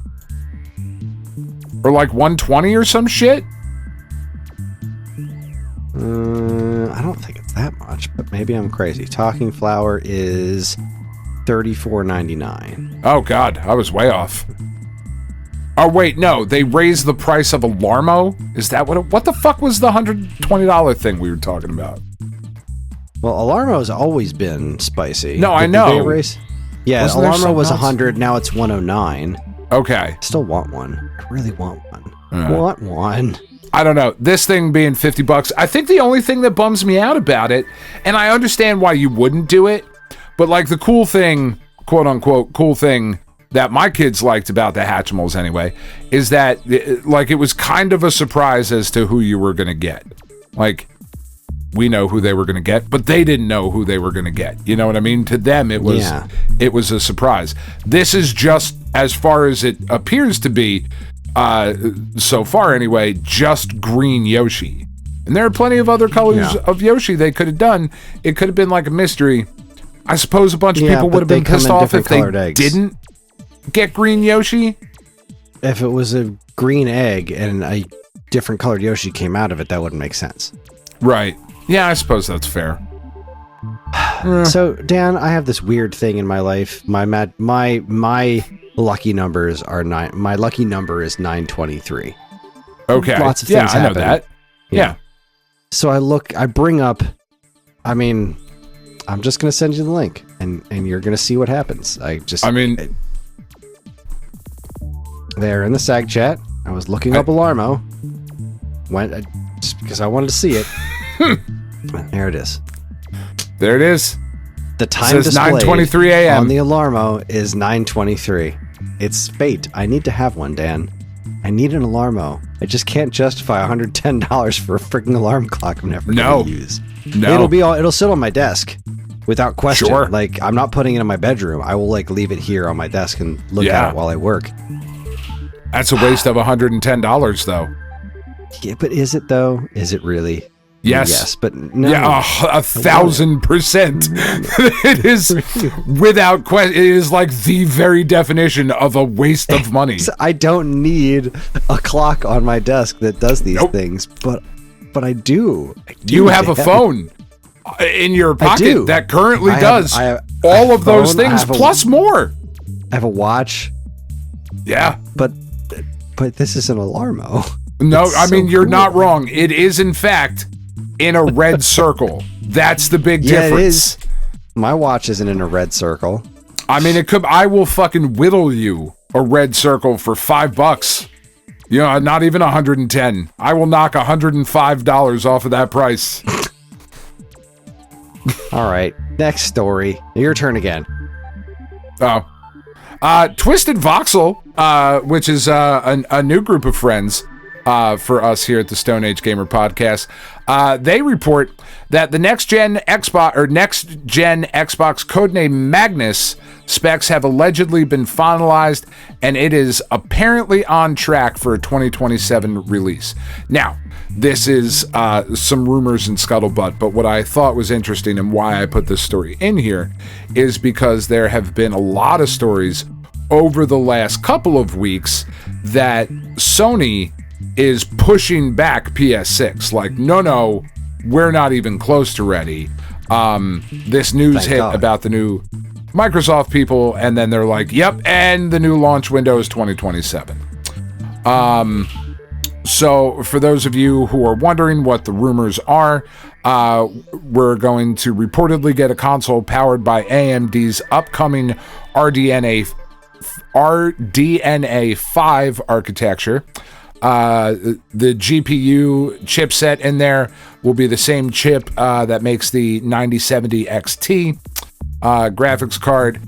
Or like 120 or some shit? I don't think it's that much, but maybe I'm crazy. Talking flower is $34.99. Oh god, I was way off. Oh wait, no, they raised the price of Alarmo? Is that what the fuck was the $120 thing we were talking about? Well, Alarmo's always been spicy. No, I know. Did they raise? Yeah, Alarmo was 100, now it's 109. Okay. Still want one. I really want one. Want one. I don't know. This thing being $50, I think the only thing that bums me out about it, and I understand why you wouldn't do it, but like the cool thing, quote unquote, cool thing that my kids liked about the Hatchimals anyway, is that it was kind of a surprise as to who you were going to get. Like, we know who they were going to get, but they didn't know who they were going to get. You know what I mean? To them, it was a surprise. This is just, as far as it appears to be, so far anyway, just green Yoshi. And there are plenty of other colors of Yoshi they could have done. It could have been like a mystery. I suppose a bunch of people would have been pissed off if they didn't get green Yoshi. If it was a green egg and a different colored Yoshi came out of it, that wouldn't make sense. Right. Yeah, I suppose that's fair. So, Dan, I have this weird thing in my life. My lucky numbers are 9. My lucky number is 923. Okay. Lots of things happen. I know that. Yeah. So I bring up, I mean, I'm just going to send you the link and you're going to see what happens. There in the SAG chat, I was looking up Alarmo. Just because I wanted to see it. There it is. There it is. The time displayed 9:23 a.m. on the Alarmo is 9:23. It's fate. I need to have one, Dan. I need an Alarmo. I just can't justify $110 for a freaking alarm clock I'm never going to use. No. It'll sit on my desk without question. Sure. Like, I'm not putting it in my bedroom. I will leave it here on my desk and look at it while I work. That's a waste of $110 though. Yeah, but is it though? Is it really? Yes. Yes, but no. Yeah, 1,000%. It is without question. It is like the very definition of a waste of money. I don't need a clock on my desk that does these things, but I do. You have a phone in your pocket that currently does all of those things plus more. I have a watch. Yeah. But this is an Alarmo. No, I mean, you're not wrong. It is, in fact, in a red circle. That's the big difference. It is. My watch isn't in a red circle. I mean, I will fucking whittle you a red circle for $5. You know, not even 110. I will knock $105 off of that price. All right, next story. Your turn again. Oh. Twisted Voxel, which is a new group of friends for us here at the Stone Age Gamer Podcast, they report that the next gen Xbox codename Magnus specs have allegedly been finalized, and it is apparently on track for a 2027 release. Now, this is some rumors and scuttlebutt, but what I thought was interesting and why I put this story in here is because there have been a lot of stories over the last couple of weeks that Sony is pushing back PS6. Like, no, we're not even close to ready. This news hit about the new Microsoft people, and then they're like, yep, and the new launch window is 2027. So for those of you who are wondering what the rumors are, we're going to reportedly get a console powered by AMD's upcoming RDNA 5 architecture. The GPU chipset in there will be the same chip that makes the 9070 XT graphics card.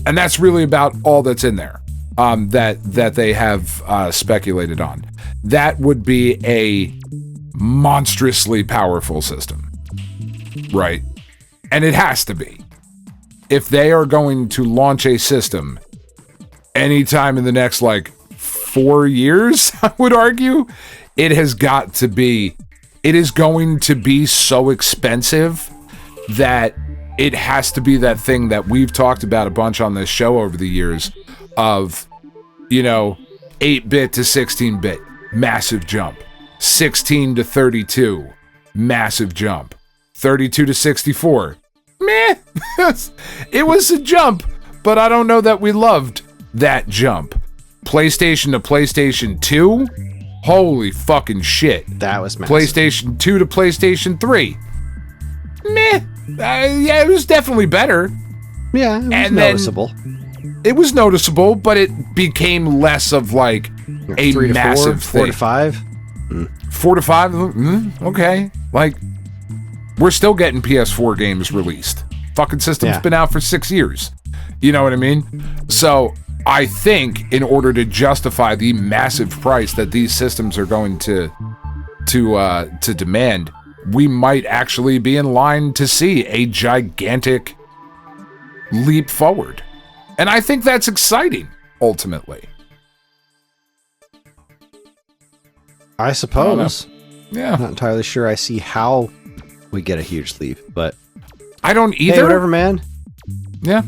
And that's really about all that's in there that they have speculated on. That would be a monstrously powerful system, right? And it has to be. If they are going to launch a system anytime in the next, 4 years, I would argue, it is going to be so expensive that it has to be that thing that we've talked about a bunch on this show over the years of, 8-bit to 16-bit, massive jump. 16 to 32, massive jump. 32 to 64, meh. It was a jump, but I don't know that we loved that jump. PlayStation to PlayStation 2, holy fucking shit. That was massive. PlayStation 2 to PlayStation 3, meh. Yeah, it was definitely better. Yeah, it was noticeable. It was noticeable, but it became less of a 3 to massive 4, 4 to thing. 5. 4 to 5, okay. We're still getting PS4 games released. Fucking system's been out for 6 years. You know what I mean? So I think in order to justify the massive price that these systems are going to demand, we might actually be in line to see a gigantic leap forward. And I think that's exciting, ultimately. I suppose. Yeah. I'm not entirely sure I see how we get a huge leap, but I don't either. hey, whatever, man. Yeah.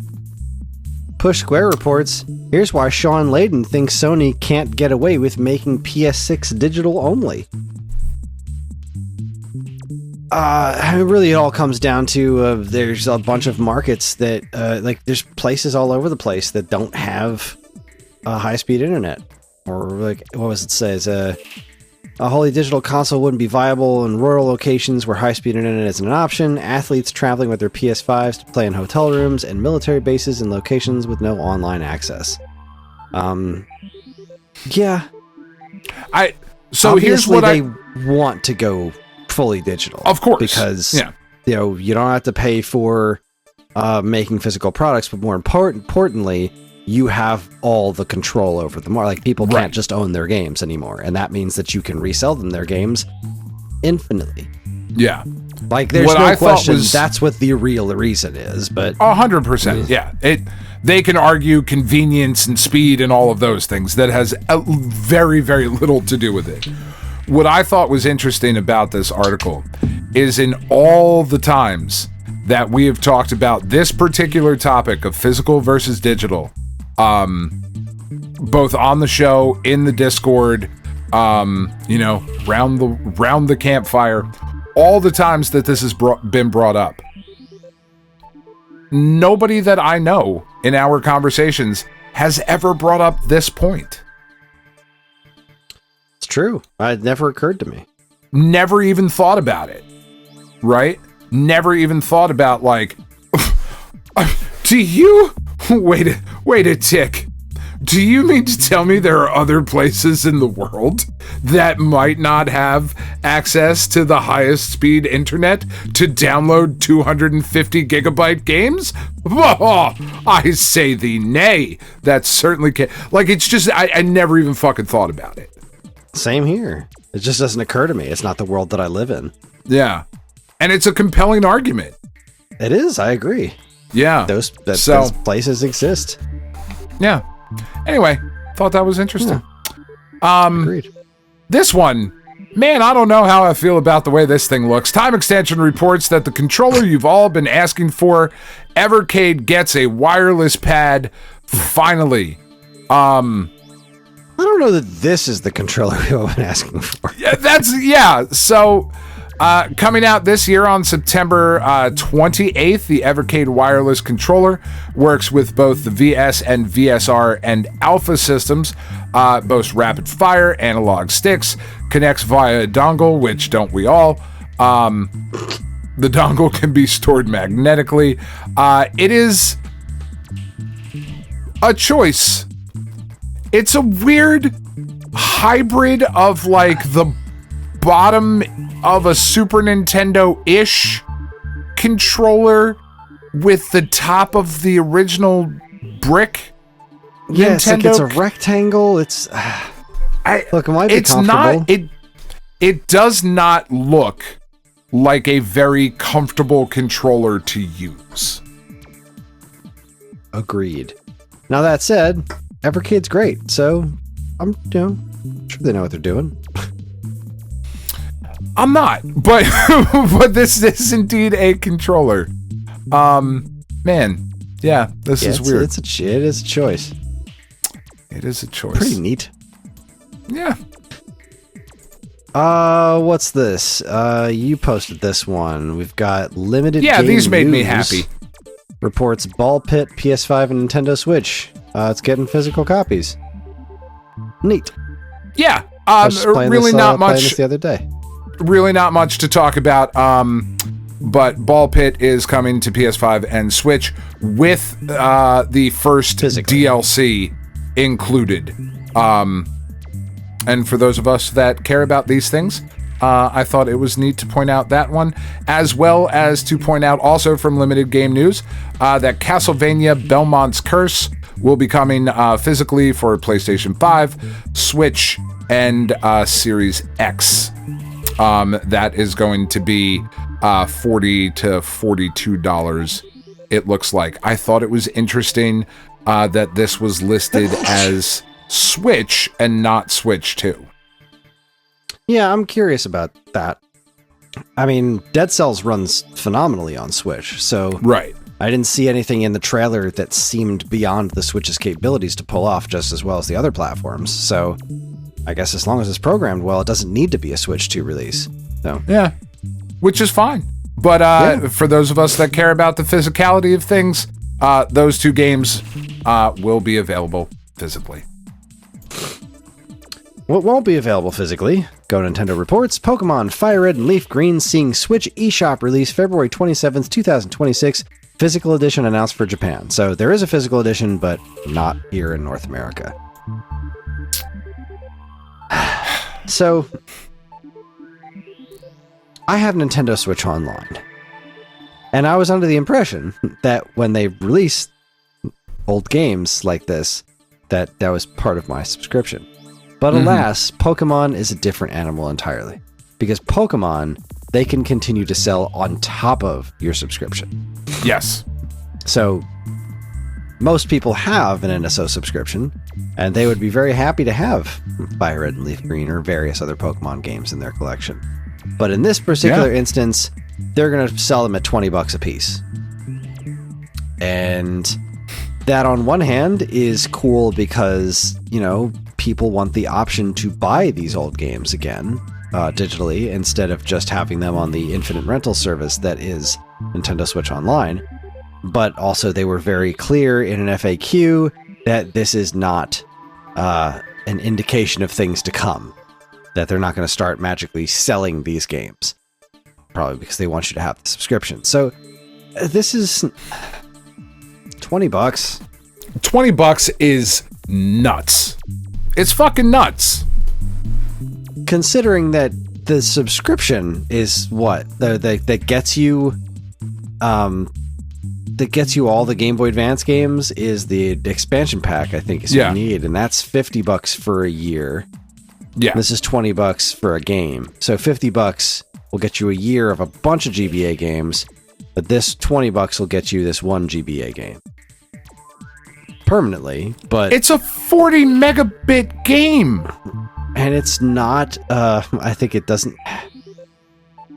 Push Square reports, here's why Sean Layden thinks Sony can't get away with making PS6 digital only. Really, it all comes down to there's a bunch of markets that, there's places all over the place that don't have high-speed internet. Or, like, what was it says? A wholly digital console wouldn't be viable in rural locations where high-speed internet isn't an option, athletes traveling with their PS5s to play in hotel rooms, and military bases in locations with no online access. Yeah. So obviously here's what they want to go fully digital. Of course. Because, you don't have to pay for making physical products, but more importantly, you have all the control over them. Like, people can't just own their games anymore, and that means that you can resell them their games infinitely. Yeah. Like, there's no question that's what the real reason is, but 100%. Yeah. They can argue convenience and speed and all of those things. That has very, very little to do with it. What I thought was interesting about this article is in all the times that we have talked about this particular topic of physical versus digital, both on the show, in the Discord, round the campfire, all the times that this has been brought up, nobody that I know in our conversations has ever brought up this point. it's true. It never occurred to me. Never even thought about it, right? Never even thought about, like, do you... Wait a tick. Do you mean to tell me there are other places in the world that might not have access to the highest speed internet to download 250 gigabyte games? Oh, I say thee nay. That certainly can't. Like, it's just, I never even fucking thought about it. Same here. It just doesn't occur to me. It's not the world that I live in. Yeah. And it's a compelling argument. It is. I agree. Yeah. Those places exist. Yeah. Anyway, thought that was interesting. Yeah. Agreed. This one, man, I don't know how I feel about the way this thing looks. Time Extension reports that the controller you've all been asking for, Evercade, gets a wireless pad finally. I don't know that this is the controller we've all been asking for. So, coming out this year on September 28th, the Evercade wireless controller works with both the VS and VSR and Alpha systems, boasts rapid fire analog sticks, connects via a dongle, which don't we all. The dongle can be stored magnetically. It is a choice. It's a weird hybrid of, like, the bottom of a Super Nintendo-ish controller with the top of the original brick. Yeah, Nintendo. it's a rectangle. It's look, it might be comfortable. It does not look like a very comfortable controller to use. Agreed. Now that said, Evercade's great, so I'm sure they know what they're doing. I'm not, but but this is indeed a controller. Man, yeah, this is weird. It is a choice. It is a choice. Pretty neat. Yeah. What's this? You posted this one. We've got limited. Yeah, game these made me news. happy. Reports Ball Pit, PS5, and Nintendo Switch. It's getting physical copies. Neat. Yeah. I was just playing Really this, not playing much. this the other day. Really not much to talk about. But Ball Pit is coming to PS5 and Switch with the first Physically. DLC included. And for those of us that care about these things, I thought it was neat to point out that one, as well as to point out also from Limited Game News that Castlevania Belmont's Curse will be coming physically for PlayStation 5, Switch, and Series X. That is going to be $40 to $42, it looks like. I thought it was interesting that this was listed as Switch and not Switch 2. Yeah, I'm curious about that. I mean, Dead Cells runs phenomenally on Switch, so right. I didn't see anything in the trailer that seemed beyond the Switch's capabilities to pull off just as well as the other platforms. So I guess as long as it's programmed well, it doesn't need to be a Switch 2 release. So yeah, which is fine. But for those of us that care about the physicality of things, those two games will be available physically. What won't be available physically? Go Nintendo reports, Pokemon Fire Red and Leaf Green seeing Switch eShop release February 27th, 2026. Physical edition announced for Japan. So there is a physical edition, but not here in North America. So I have Nintendo Switch Online. And I was under the impression that when they release old games like this, that was part of my subscription. But alas, Pokemon is a different animal entirely. Because Pokemon, they can continue to sell on top of your subscription. Yes. So most people have an NSO subscription, and they would be very happy to have Fire Red and Leaf Green or various other Pokemon games in their collection. But in this particular instance, they're going to sell them at $20 a piece. And that on one hand is cool because, you know, people want the option to buy these old games again digitally instead of just having them on the infinite rental service that is Nintendo Switch Online. But also they were very clear in an FAQ that this is not an indication of things to come, that they're not going to start magically selling these games, probably because they want you to have the subscription. So this is $20. $20 is nuts. It's fucking nuts. Considering that the subscription is what that gets you all the Game Boy Advance games is the expansion pack, I think is what you need, and that's $50 for a year. Yeah. This is $20 for a game. So $50 will get you a year of a bunch of GBA games, but this $20 will get you this one GBA game. Permanently, but it's a 40 megabit game. And it's not, I think it doesn't, I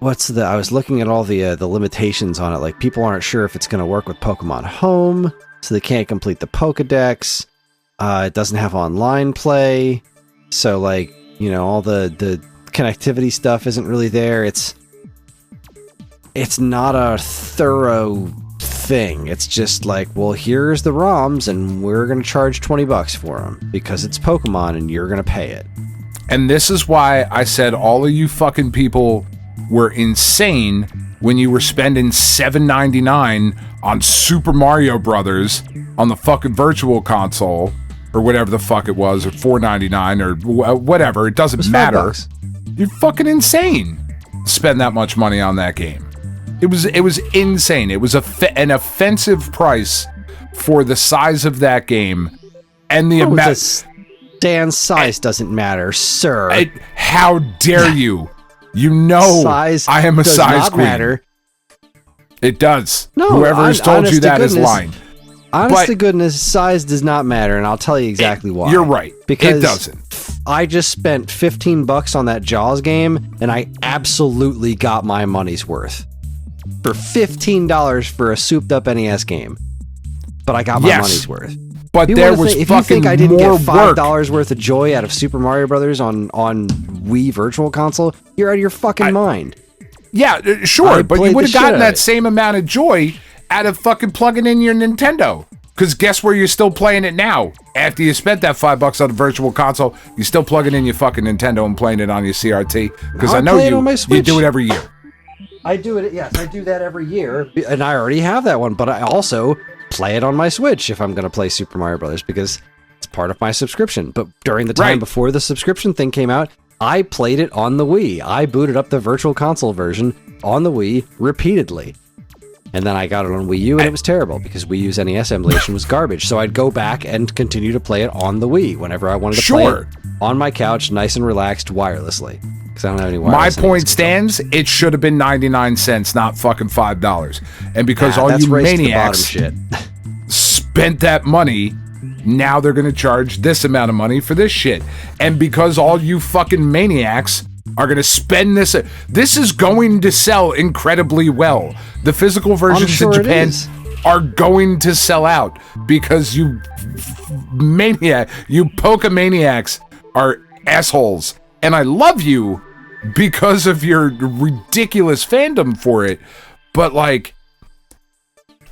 was looking at all the limitations on it. Like, people aren't sure if it's going to work with Pokemon Home, so they can't complete the Pokedex. It doesn't have online play. So, like, you know, all the connectivity stuff isn't really there. It's not a thorough thing. It's just like, well, here's the ROMs and we're going to charge $20 for them because it's Pokemon and you're going to pay it. And this is why I said all of you fucking people were insane when you were spending $7.99 on Super Mario Brothers on the fucking virtual console or whatever the fuck it was, or $4.99 or whatever. It doesn't matter. $5. You're fucking insane. Spend that much money on that game. It was insane. It was an offensive price for the size of that game and the amount. Dan's size doesn't matter, sir. How dare you? You know, size I am a does size not queen. Matter. It does. No, whoever has told you that is lying. Honest to goodness, size does not matter, and I'll tell you exactly why. You're right. Because it doesn't. I just spent $15 on that Jaws game, and I absolutely got my money's worth. For $15 for a souped-up NES game. But I got my money's worth. But there was if fucking you think I didn't more get $5 worth of joy out of Super Mario Brothers on Wii Virtual Console, you're out of your fucking mind. Yeah, sure, but you would have gotten that same amount of joy out of fucking plugging in your Nintendo. Because guess where you're still playing it now? After you spent that $5 on the Virtual Console, you're still plugging in your fucking Nintendo and playing it on your CRT. Because I know you do it every year. I do it, yes, I do that every year. And I already have that one, but I also play it on my Switch if I'm going to play Super Mario Brothers because it's part of my subscription. But during the time before the subscription thing came out, I played it on the Wii. I booted up the Virtual Console version on the Wii repeatedly. And then I got it on Wii U, and it was terrible because Wii U's NES emulation was garbage. So I'd go back and continue to play it on the Wii whenever I wanted to play it on my couch, nice and relaxed, wirelessly. Because I don't have any wireless. My point stands, it should have been 99 cents, not fucking $5. And because all you maniacs spent that money, now they're going to charge this amount of money for this shit. And because all you fucking maniacs are going to spend this is going to sell incredibly well. The physical versions in Japan are going to sell out because you Pokemaniacs are assholes. And I love you because of your ridiculous fandom for it. But like,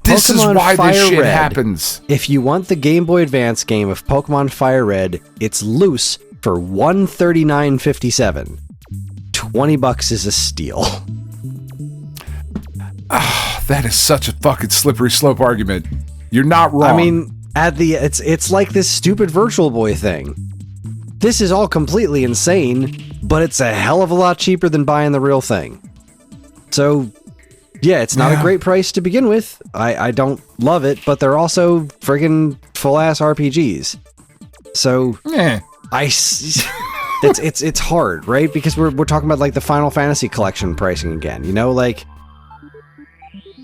this is why this shit happens. If you want the Game Boy Advance game of Pokemon Fire Red, it's loose for $139.57. $20 is a steal. That is such a fucking slippery slope argument. You're not wrong. I mean, it's like this stupid Virtual Boy thing. This is all completely insane, but it's a hell of a lot cheaper than buying the real thing. So, yeah, it's not a great price to begin with. I don't love it, but they're also friggin' full-ass RPGs. So, it's hard, right? Because we're talking about like the Final Fantasy collection pricing again, you know, like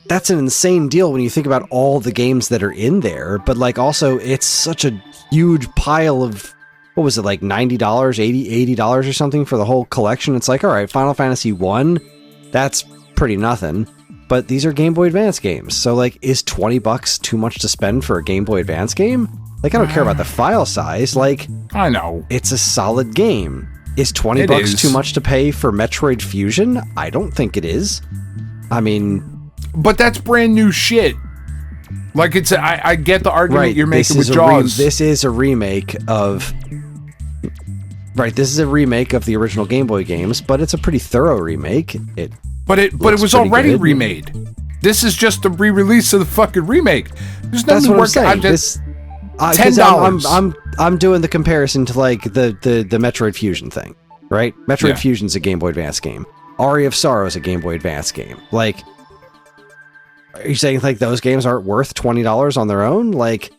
that's an insane deal when you think about all the games that are in there, but like also it's such a huge pile of, what was it, like $90, $80 or something for the whole collection. It's like, all right, Final Fantasy 1, that's pretty nothing, but these are Game Boy Advance games. So like, is $20 too much to spend for a Game Boy Advance game? Like, I don't care about the file size. Like, I know. It's a solid game. Is $20 too much to pay for Metroid Fusion? I don't think it is. I mean... But that's brand new shit. Like, it's... I get the argument you're making with Jaws. This is a remake of... Right, this is a remake of the original Game Boy games, but it's a pretty thorough remake. But it was already remade. This is just the re-release of the fucking remake. There's nothing to work out. $10. I'm doing the comparison to like the Metroid Fusion thing, right? Metroid Fusion's a Game Boy Advance game. Aria of Sorrow is a Game Boy Advance game. Like, are you saying like those games aren't worth $20 on their own? Like,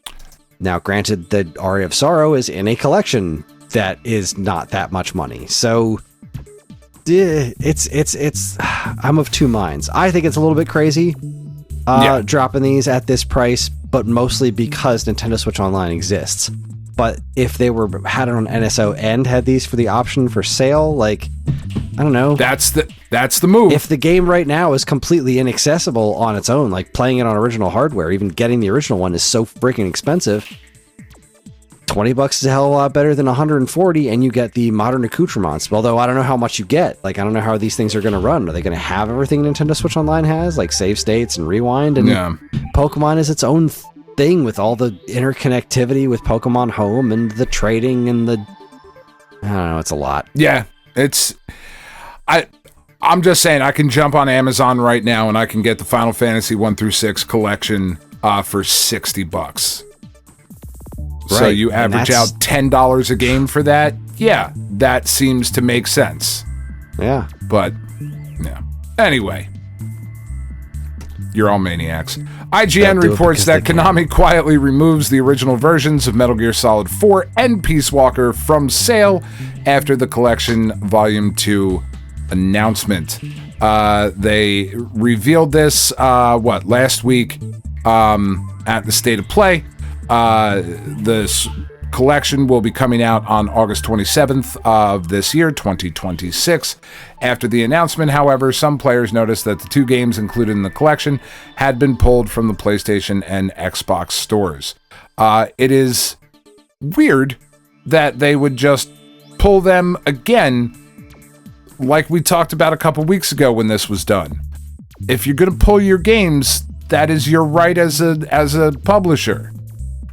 now granted, the Aria of Sorrow is in a collection that is not that much money, so it's I'm of two minds. I think it's a little bit crazy dropping these at this price, but mostly because Nintendo Switch Online exists. But if they had it on NSO and had these for the option for sale, like, I don't know. That's the move. If the game right now is completely inaccessible on its own, like playing it on original hardware, even getting the original one is so freaking expensive, $20 is a hell of a lot better than $140, and you get the modern accoutrements. Although I don't know how much you get. Like, I don't know how these things are going to run. Are they going to have everything Nintendo Switch Online has, like save states and rewind? And Pokemon is its own thing with all the interconnectivity with Pokemon Home and the trading and the... I don't know, it's a lot. Yeah, I'm just saying, I can jump on Amazon right now and I can get the Final Fantasy 1 through 6 collection for $60. Right. So you average out $10 a game for that. Yeah, that seems to make sense. Yeah. But, yeah. Anyway. You're all maniacs. IGN reports that Konami quietly removes the original versions of Metal Gear Solid 4 and Peace Walker from sale after the collection Volume 2 announcement. They revealed this, last week at the State of Play. This collection will be coming out on August 27th of this year, 2026. After the announcement, however, some players noticed that the two games included in the collection had been pulled from the PlayStation and Xbox stores. It is weird that they would just pull them again, like we talked about a couple weeks ago when this was done. If you're going to pull your games, that is your right as a publisher.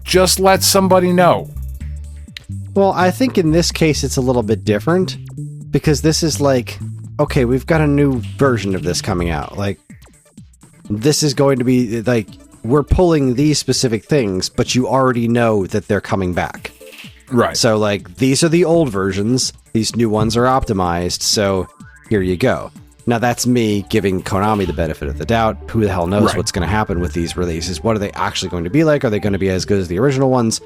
Just let somebody know. Well, I think in this case it's a little bit different, because this is like, okay, we've got a new version of this coming out. Like, this is going to be like, we're pulling these specific things, but you already know that they're coming back. Right. So, like, these are the old versions. These new ones are optimized. So, here you go. Now, that's me giving Konami the benefit of the doubt. Who the hell knows what's going to happen with these releases? What are they actually going to be like? Are they going to be as good as the original ones?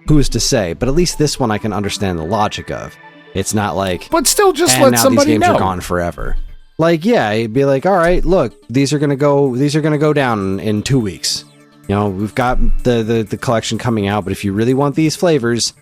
Who's to say? But at least this one I can understand the logic of. It's not like... But still, just and let now somebody these games know. are gone forever. Like, yeah, you'd be like, all right, look, these are gonna go down in 2 weeks. You know, we've got the collection coming out, but if you really want these flavors,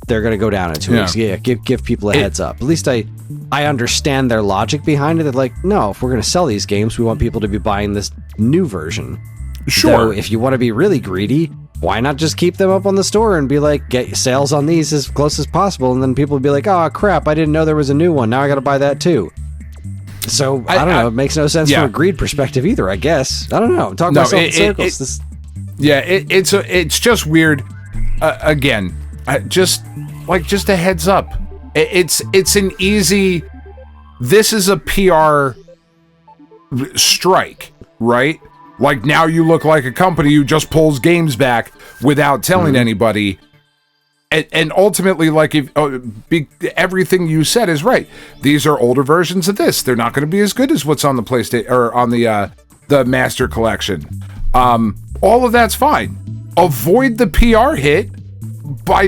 they're gonna go down in 2 weeks. Yeah, give people a heads up. At least I understand their logic behind it. They're like, no, if we're gonna sell these games, we want people to be buying this new version. Sure. So if you want to be really greedy, why not just keep them up on the store and be like, get sales on these as close as possible, and then people will be like, oh crap, I didn't know there was a new one. Now I gotta buy that too. So, I don't know. It makes no sense from a greed perspective either, I guess. I don't know. I'm talking myself in circles. It's just weird. Again, just a heads up. It's an easy... This is a PR strike, right? Like, now you look like a company who just pulls games back without telling anybody. And ultimately, like, if everything you said is right. These are older versions of this. They're not going to be as good as what's on the PlayStation or on the Master Collection. All of that's fine. Avoid the PR hit by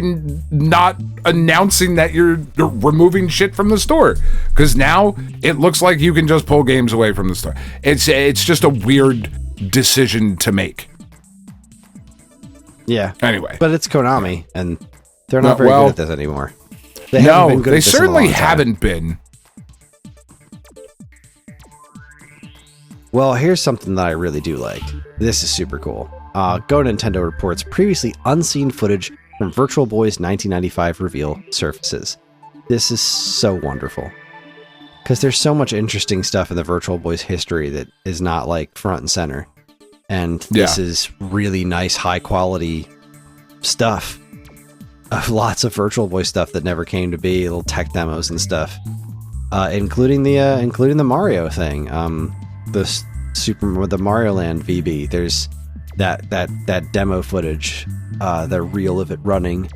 not announcing that you're removing shit from the store, because now it looks like you can just pull games away from the store. It's just a weird decision to make. Yeah. Anyway, but it's Konami, and they're not very good at this anymore. They certainly haven't been. Well, here's something that I really do like. This is super cool. Go Nintendo reports previously unseen footage from Virtual Boy's 1995 reveal surfaces. This is so wonderful. Because there's so much interesting stuff in the Virtual Boy's history that is not, like, front and center. And this is really nice, high-quality stuff. Lots of Virtual Boy stuff that never came to be, little tech demos and stuff. Including the Mario thing. The Mario Land VB. There's that demo footage, the reel of it running.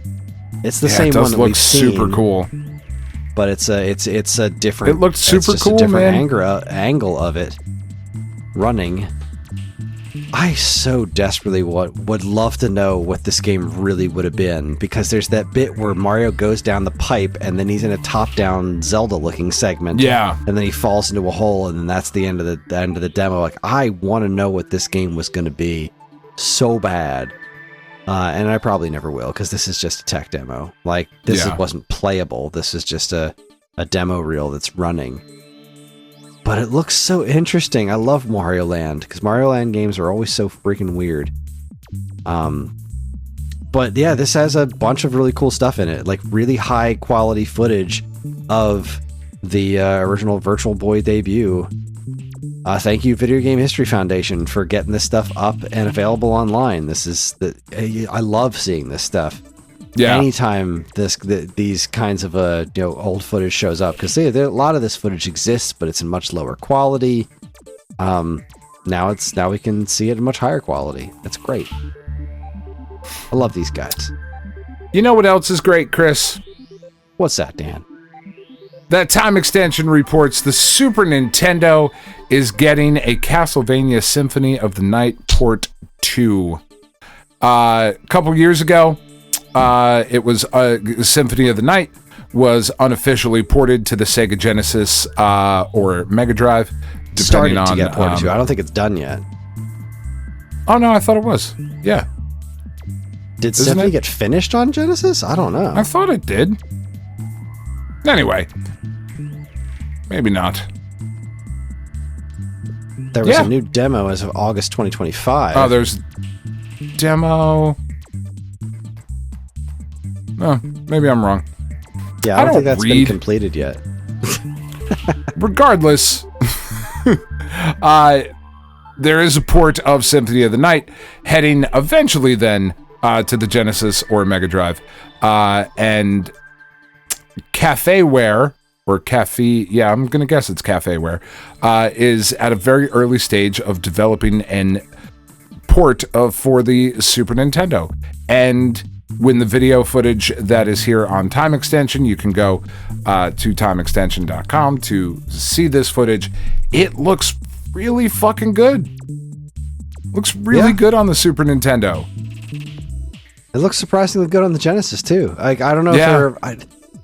It's the same one that we've seen. Super cool. But it's a different. It looked super cool, a different man. Angle of it running. I so desperately would love to know what this game really would have been, because there's that bit where Mario goes down the pipe and then he's in a top-down Zelda-looking segment. Yeah. And then he falls into a hole, and then that's the end of the demo. Like, I want to know what this game was going to be so bad. And I probably never will, because this is just a tech demo. Like, this wasn't playable. This is just a demo reel that's running. But it looks so interesting. I love Mario Land, because Mario Land games are always so freaking weird. But yeah, this has a bunch of really cool stuff in it. Like, really high quality footage of the original Virtual Boy debut. Thank you, Video Game History Foundation, for getting this stuff up and available online. I love seeing this stuff. Yeah. Anytime these kinds of old footage shows up, because a lot of this footage exists, but it's in much lower quality. Now we can see it in much higher quality. It's great. I love these guys. You know what else is great, Kris? What's that, Dan? That Time Extension reports the Super Nintendo is getting a Castlevania Symphony of the Night Port 2. A couple years ago, it was Symphony of the Night was unofficially ported to the Sega Genesis or Mega Drive, depending on. To get ported to. I don't think it's done yet. Oh no, I thought it was. Yeah. Did Symphony get finished on Genesis? I don't know. I thought it did. Anyway, maybe not. There was a new demo as of August 2025. Oh, there's demo. Oh, maybe I'm wrong. Yeah, I don't think that's been completed yet. Regardless, there is a port of Symphony of the Night heading eventually then to the Genesis or Mega Drive. And Cafeware, or Cafe, yeah, I'm going to guess it's Cafeware, is at a very early stage of developing an port for the Super Nintendo. And win the video footage that is here on Time Extension. You can go to timeextension.com to see this footage. It looks really fucking good. Looks really good on the Super Nintendo. It looks surprisingly good on the Genesis too. Like, I don't know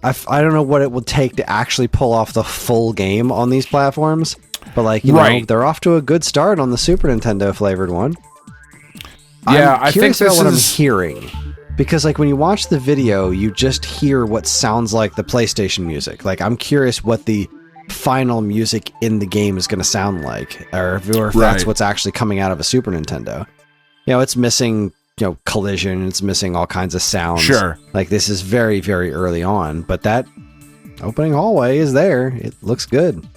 if I don't know what it will take to actually pull off the full game on these platforms, but like, you know, they're off to a good start on the Super Nintendo flavored one. Yeah, I think this what is I'm hearing, because like when you watch the video, you just hear what sounds like the PlayStation music. Like, I'm curious what the final music in the game is going to sound like, or if that's what's actually coming out of a Super Nintendo. You know, it's missing, you know, collision, it's missing all kinds of sounds. Sure. Like, this is very, very early on, but that opening hallway is there. It looks good.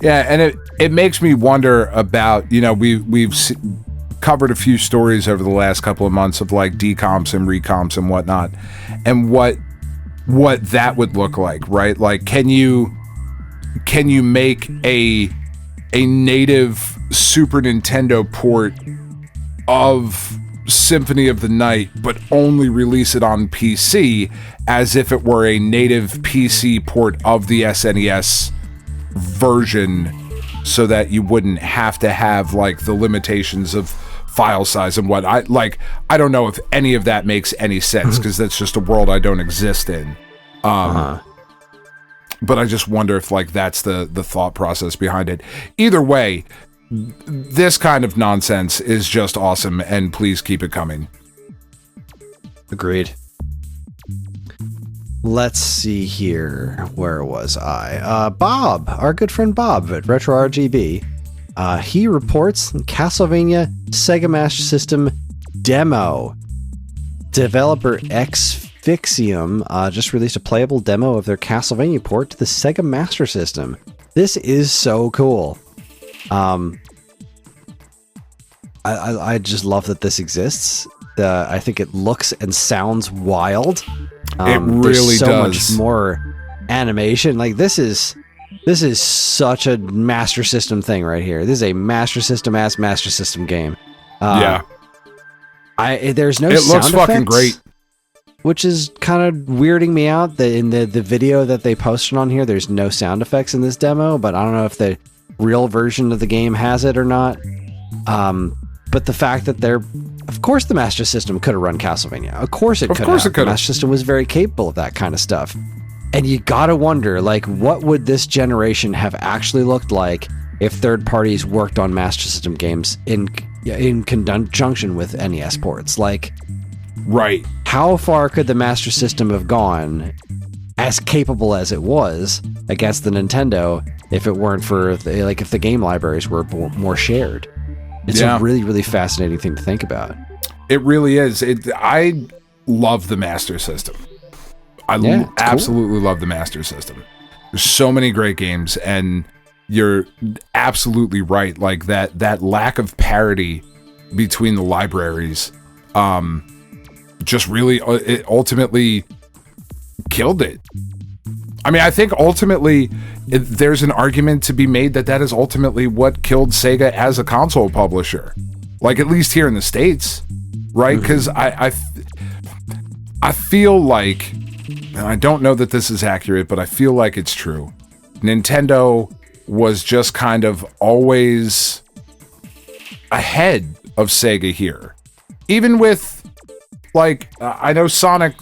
Yeah, and it makes me wonder about, you know, we've covered a few stories over the last couple of months of like decomps and recomps and whatnot, and what that would look like, right? Like, can you make a native Super Nintendo port of Symphony of the Night, but only release it on PC as if it were a native PC port of the SNES version, so that you wouldn't have to have like the limitations of file size and what I don't know if any of that makes any sense, because that's just a world I don't exist in. But I just wonder if like that's the thought process behind it. Either way, this kind of nonsense is just awesome, and please keep it coming. Agreed. Let's see here. Where was I? Bob, our good friend Bob at Retro RGB. He reports Castlevania Sega Master System demo. Developer Xfixium just released a playable demo of their Castlevania port to the Sega Master System. This is so cool. I just love that this exists. I think it looks and sounds wild. It really so does. Much more animation. Like, this is such a Master System thing right here. This is a Master System Master System game. Yeah. There's no it sound looks fucking effects, great, which is kind of weirding me out. That in the video that they posted on here, there's no sound effects in this demo, but I don't know if the real version of the game has it or not. But the fact that of course the Master System could have run Castlevania. Of course it could have. The Master System was very capable of that kind of stuff. And you gotta wonder, like, what would this generation have actually looked like if third parties worked on Master System games in conjunction with NES ports? Like, right? How far could the Master System have gone, as capable as it was, against the Nintendo, if it weren't for if the game libraries were more shared? It's a really, really fascinating thing to think about. It really is. I love the Master System. I absolutely love the Master System. There's so many great games, and you're absolutely right. Like that lack of parity between the libraries, just really it ultimately killed it. I mean, I think ultimately there's an argument to be made that is ultimately what killed Sega as a console publisher, like at least here in the States, right? Because I feel like, and I don't know that this is accurate, but I feel like it's true. Nintendo was just kind of always ahead of Sega here. Even with, like, I know Sonic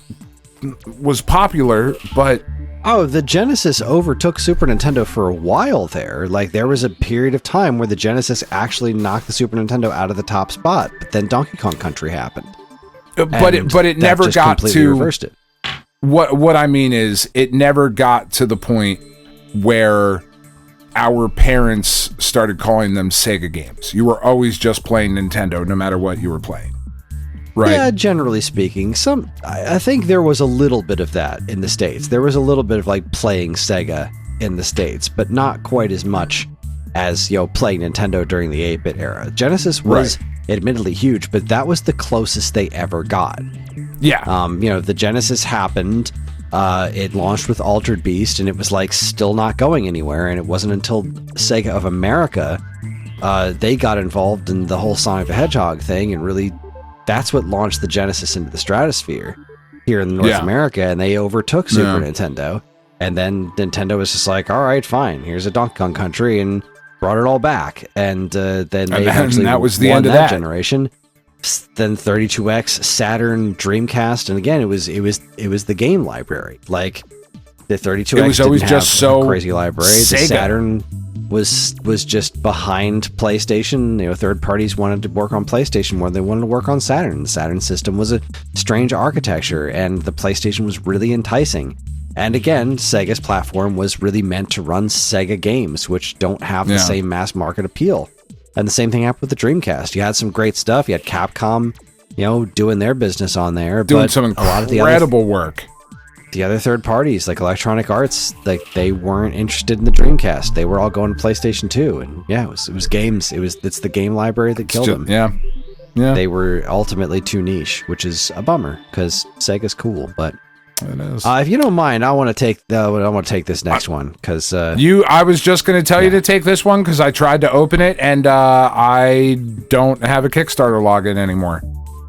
was popular, but... Oh, the Genesis overtook Super Nintendo for a while there. Like, there was a period of time where the Genesis actually knocked the Super Nintendo out of the top spot, but then Donkey Kong Country happened. But it never got to... reversed it. What I mean is, it never got to the point where our parents started calling them Sega games. You were always just playing Nintendo, no matter what you were playing. Right. Yeah, generally speaking. I think there was a little bit of that in the States. There was a little bit of like playing Sega in the States, but not quite as much as, you know, playing Nintendo during the 8-bit era. Genesis was admittedly huge, but that was the closest they ever got. Yeah. You know, the Genesis happened, it launched with Altered Beast, and it was like still not going anywhere, and it wasn't until Sega of America they got involved in the whole Sonic the Hedgehog thing, and really that's what launched the Genesis into the stratosphere. here in North America, and they overtook Super Nintendo. And then Nintendo was just like, all right, fine, here's a Donkey Kong Country, and brought it all back. And then they actually that was the won end of that that generation. Then 32X, Saturn, Dreamcast, and again, it was the game library. Like the 32X it was always didn't just have so a crazy library. Sega. The Saturn was just behind PlayStation. You know, third parties wanted to work on PlayStation more than they wanted to work on Saturn. The Saturn system was a strange architecture, and the PlayStation was really enticing. And again, Sega's platform was really meant to run Sega games, which don't have the same mass market appeal. And the same thing happened with the Dreamcast. You had some great stuff. You had Capcom, you know, doing their business on there, doing but some incredible work. The other third parties, like Electronic Arts, like they weren't interested in the Dreamcast. They were all going to PlayStation 2, and it was games. It's the game library that killed them. Yeah. They were ultimately too niche, which is a bummer because Sega's cool. But it is. If you don't mind, I want to take this next one because I was just going to tell you to take this one because I tried to open it and I don't have a Kickstarter login anymore.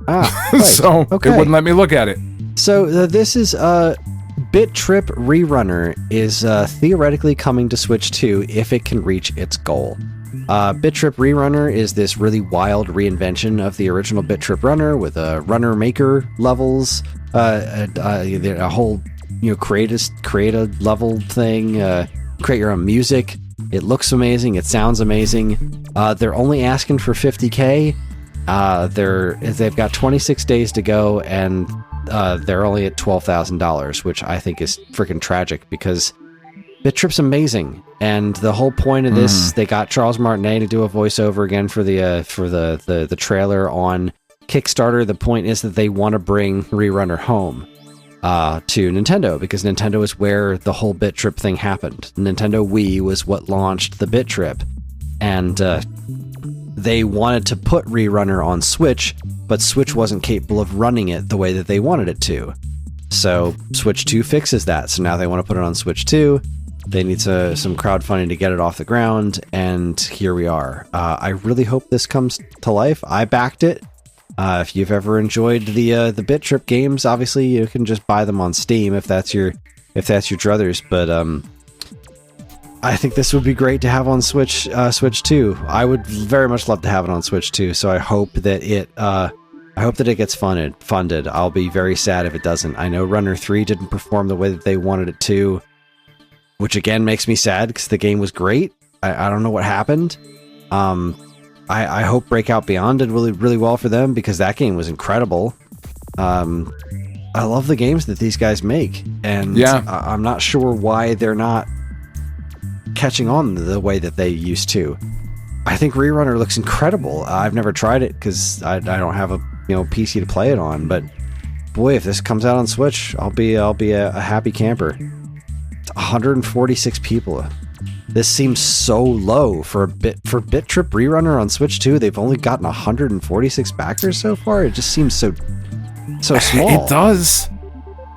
Right. So it wouldn't let me look at it. So this is Bit Trip Rerunner is theoretically coming to Switch 2 if it can reach its goal. Bit Trip Rerunner is this really wild reinvention of the original Bit Trip Runner with runner maker levels, a whole create a level thing, create your own music. It looks amazing. It sounds amazing. They're only asking for $50K. They've got 26 days to go, and they're only at $12,000, which I think is freaking tragic because Bit Trip's amazing. And the whole point of this, they got Charles Martinet to do a voiceover again for the trailer on Kickstarter. The point is that they want to bring Rerunner home to Nintendo because Nintendo is where the whole Bit Trip thing happened. Nintendo Wii was what launched the Bit Trip, and they wanted to put Rerunner on Switch, but Switch wasn't capable of running it the way that they wanted it to. So Switch 2 fixes that. So now they want to put it on Switch 2. They need some crowdfunding to get it off the ground, and here we are. I really hope this comes to life. I backed it. If you've ever enjoyed the Bit Trip games, obviously you can just buy them on Steam if that's your druthers. But I think this would be great to have on Switch 2. I would very much love to have it on Switch 2. So I hope that it gets funded. I'll be very sad if it doesn't. I know Runner 3 didn't perform the way that they wanted it to, which again makes me sad because the game was great. I don't know what happened. I hope Breakout Beyond did really, really well for them because that game was incredible. I love the games that these guys make, and I'm not sure why they're not catching on the way that they used to. I think Rerunner looks incredible. I've never tried it because I don't have a PC to play it on, but boy, if this comes out on Switch, I'll be a happy camper. It's 146 people. This seems so low for Bit Trip Rerunner on Switch 2. They've only gotten 146 backers so far. It just seems so small. It does.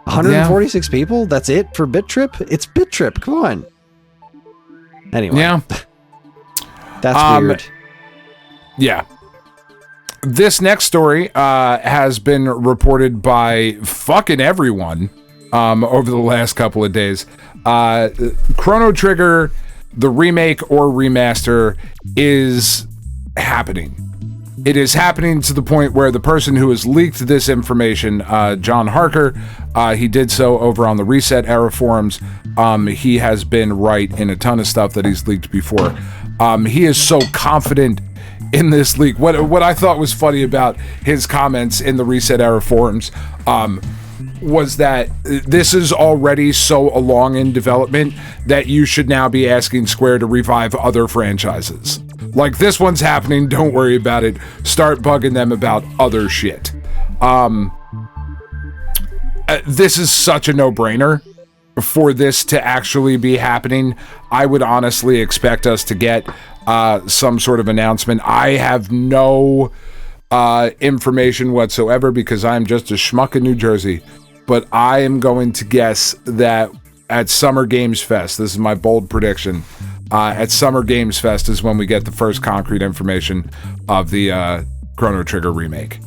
146 people? That's it for Bit Trip? It's Bit Trip. Come on. Anyway. Yeah. That's weird. Yeah. This next story has been reported by fucking everyone over the last couple of days. Chrono Trigger, the remake or remaster, is happening. It is happening to the point where the person who has leaked this information, John Harker, he did so over on the Reset Era forums. He has been right in a ton of stuff that he's leaked before. He is so confident in this leak. What I thought was funny about his comments in the Reset Era forums was that this is already so along in development that you should now be asking Square to revive other franchises. Like, this one's happening, don't worry about it. Start bugging them about other shit. This is such a no-brainer for this to actually be happening. I would honestly expect us to get some sort of announcement. I have no information whatsoever because I'm just a schmuck in New Jersey. But I am going to guess that at Summer Games Fest, this is my bold prediction, at Summer Games Fest is when we get the first concrete information of the Chrono Trigger remake.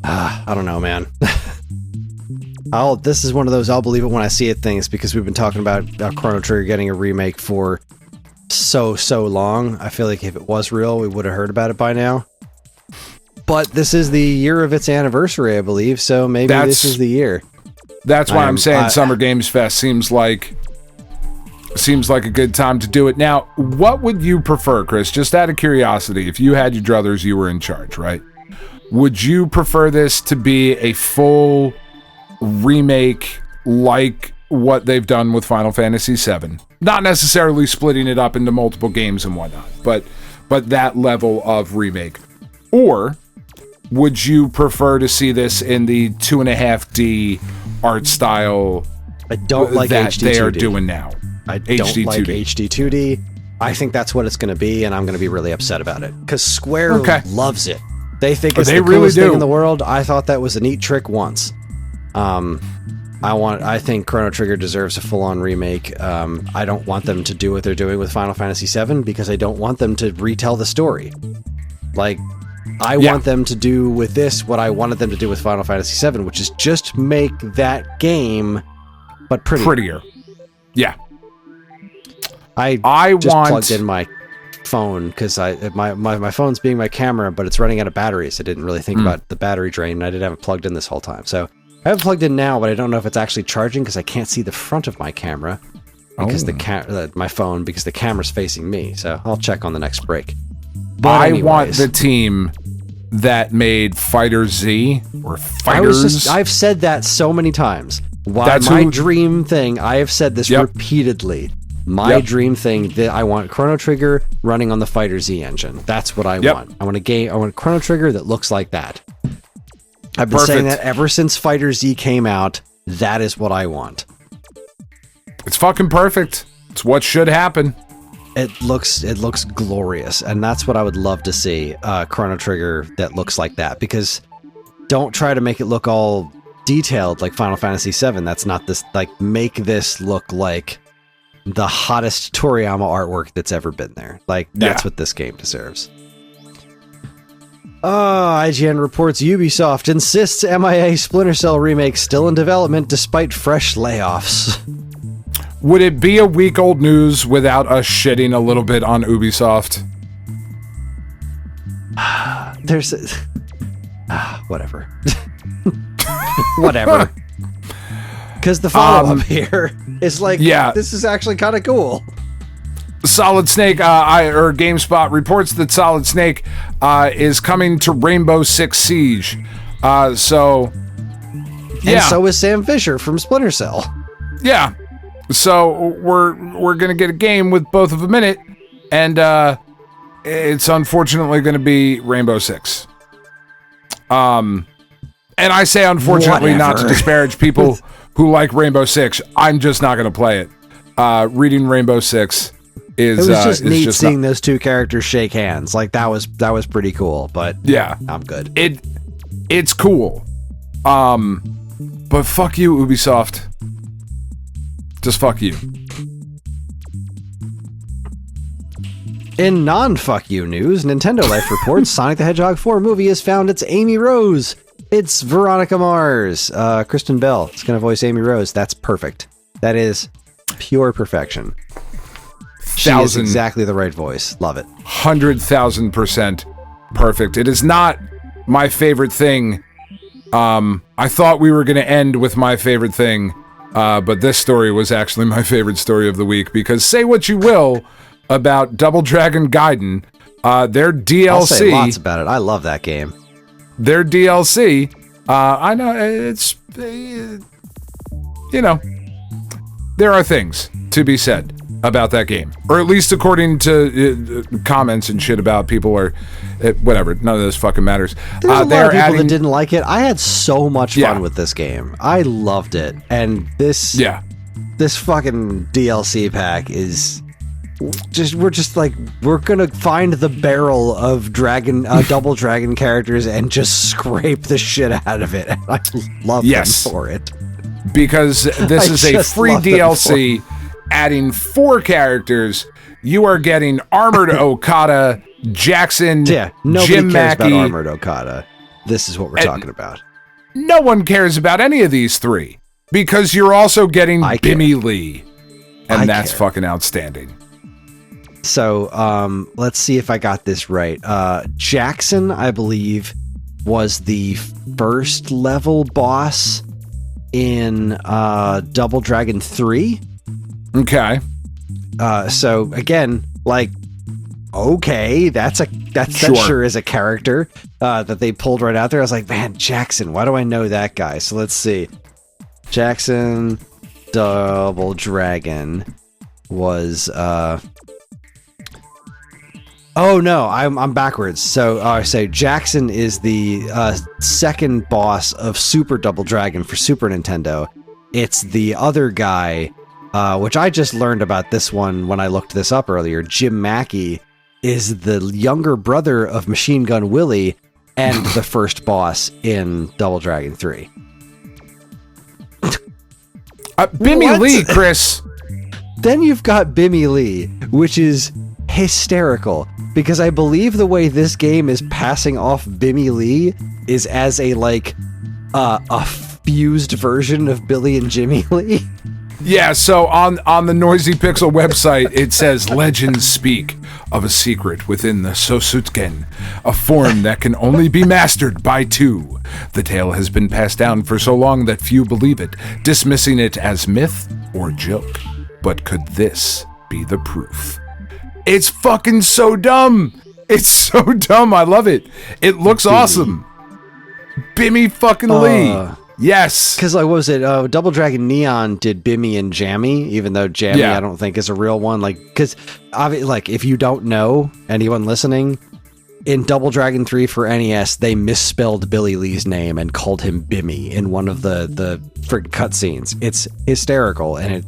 I don't know, man. This is one of those I'll believe it when I see it things, because we've been talking about Chrono Trigger getting a remake for so long. I feel like if it was real, we would have heard about it by now. But this is the year of its anniversary, I believe, so maybe this is the year. That's why I'm saying Summer Games Fest seems like a good time to do it. Now, what would you prefer, Kris? Just out of curiosity, if you had your druthers, you were in charge, right? Would you prefer this to be a full remake like what they've done with Final Fantasy VII? Not necessarily splitting it up into multiple games and whatnot, but that level of remake. Or would you prefer to see this in the 2.5D art style I don't like that HD2D. they are doing now? I don't like HD2D. I think that's what it's going to be, and I'm going to be really upset about it. Because Square loves it. They think it's the coolest thing in the world. I thought that was a neat trick once. I think Chrono Trigger deserves a full-on remake. I don't want them to do what they're doing with Final Fantasy VII, because I don't want them to retell the story. Like, I want them to do with this what I wanted them to do with Final Fantasy VII, which is just make that game, but prettier. Yeah. I just plugged in my phone because my phone's being my camera, but it's running out of batteries. I didn't really think about the battery drain, and I didn't have it plugged in this whole time. So I have it plugged in now, but I don't know if it's actually charging because I can't see the front of my camera because my phone, because the camera's facing me. So I'll check on the next break. But I want the team that made Fighter Z or Fighters. I've said that so many times. My dream thing, I have said this repeatedly. My dream thing, that I want Chrono Trigger running on the Fighter Z engine. That's what I want. I want a Chrono Trigger that looks like that. I've been saying that ever since Fighter Z came out. That is what I want. It's fucking perfect. It's what should happen. It looks glorious, and that's what I would love to see, Chrono Trigger that looks like that, because don't try to make it look all detailed like Final Fantasy VII. That's not this, like, make this look like the hottest Toriyama artwork that's ever been there. Like, that's what this game deserves. IGN reports Ubisoft insists MIA Splinter Cell remake still in development despite fresh layoffs. Would it be a week old news without us shitting a little bit on Ubisoft? There's whatever. Whatever. Because the follow-up here is like, this is actually kind of cool. Solid Snake, or GameSpot reports that Solid Snake is coming to Rainbow Six Siege. And so is Sam Fisher from Splinter Cell. Yeah. So we're gonna get a game with both of them in it, and it's unfortunately gonna be Rainbow Six. And I say unfortunately not to disparage people who like Rainbow Six. I'm just not gonna play it. Reading Rainbow Six is it was just neat seeing those two characters shake hands. Like that was pretty cool. But I'm good. It's cool. But fuck you, Ubisoft. Just fuck you. In non-fuck you news, Nintendo Life reports Sonic the Hedgehog 4 movie has found its Amy Rose. It's Veronica Mars. Kristen Bell is going to voice Amy Rose. That's perfect. That is pure perfection. She is exactly the right voice. Love it. 100,000% perfect. It is not my favorite thing. I thought we were going to end with my favorite thing. But this story was actually my favorite story of the week, because say what you will about Double Dragon Gaiden, their DLC... I'll say lots about it. I love that game. Their DLC, I know it's... there are things to be said about that game. Or at least according to comments and shit about people or... whatever, none of this fucking matters. There's a lot of people that didn't like it. I had so much fun with this game. I loved it. And this fucking DLC pack is we're gonna find the barrel of double dragon characters and just scrape the shit out of it. And I love them for it. Because this is a free DLC adding 4 characters. You are getting Armored Okada, Jackson, nobody Jim cares Mackey. about Armored Okada. This is what we're talking about. no one cares about any of these three because you're also getting Bimmy Lee. And that's fucking outstanding. So, let's see if I got this right. Jackson, I believe, was the first level boss in Double Dragon 3. Okay. So again, like, okay, that sure is a character that they pulled right out there. I was like, man, Jackson, why do I know that guy? So let's see. Jackson Double Dragon was oh no, I'm backwards. So Jackson is the second boss of Super Double Dragon for Super Nintendo. It's the other guy, which I just learned about this one when I looked this up earlier. Jim Mackey is the younger brother of Machine Gun Willie and the first boss in Double Dragon 3. Bimmy Lee, Chris. Then you've got Bimmy Lee, which is hysterical because I believe the way this game is passing off Bimmy Lee is as a fused version of Billy and Jimmy Lee. Yeah, so on the Noisy Pixel website, it says legends speak of a secret within the Sosutken, a form that can only be mastered by two. The tale has been passed down for so long that few believe it, dismissing it as myth or joke. But could this be the proof? It's fucking so dumb. It's so dumb. I love it. It looks awesome. Bimmy fucking Lee. Yes. Because, what was it? Double Dragon Neon did Bimmy and Jammy, even though Jammy I don't think is a real one. Because, if you don't know, anyone listening, in Double Dragon 3 for NES, they misspelled Billy Lee's name and called him Bimmy in one of the friggin' cutscenes. It's hysterical. And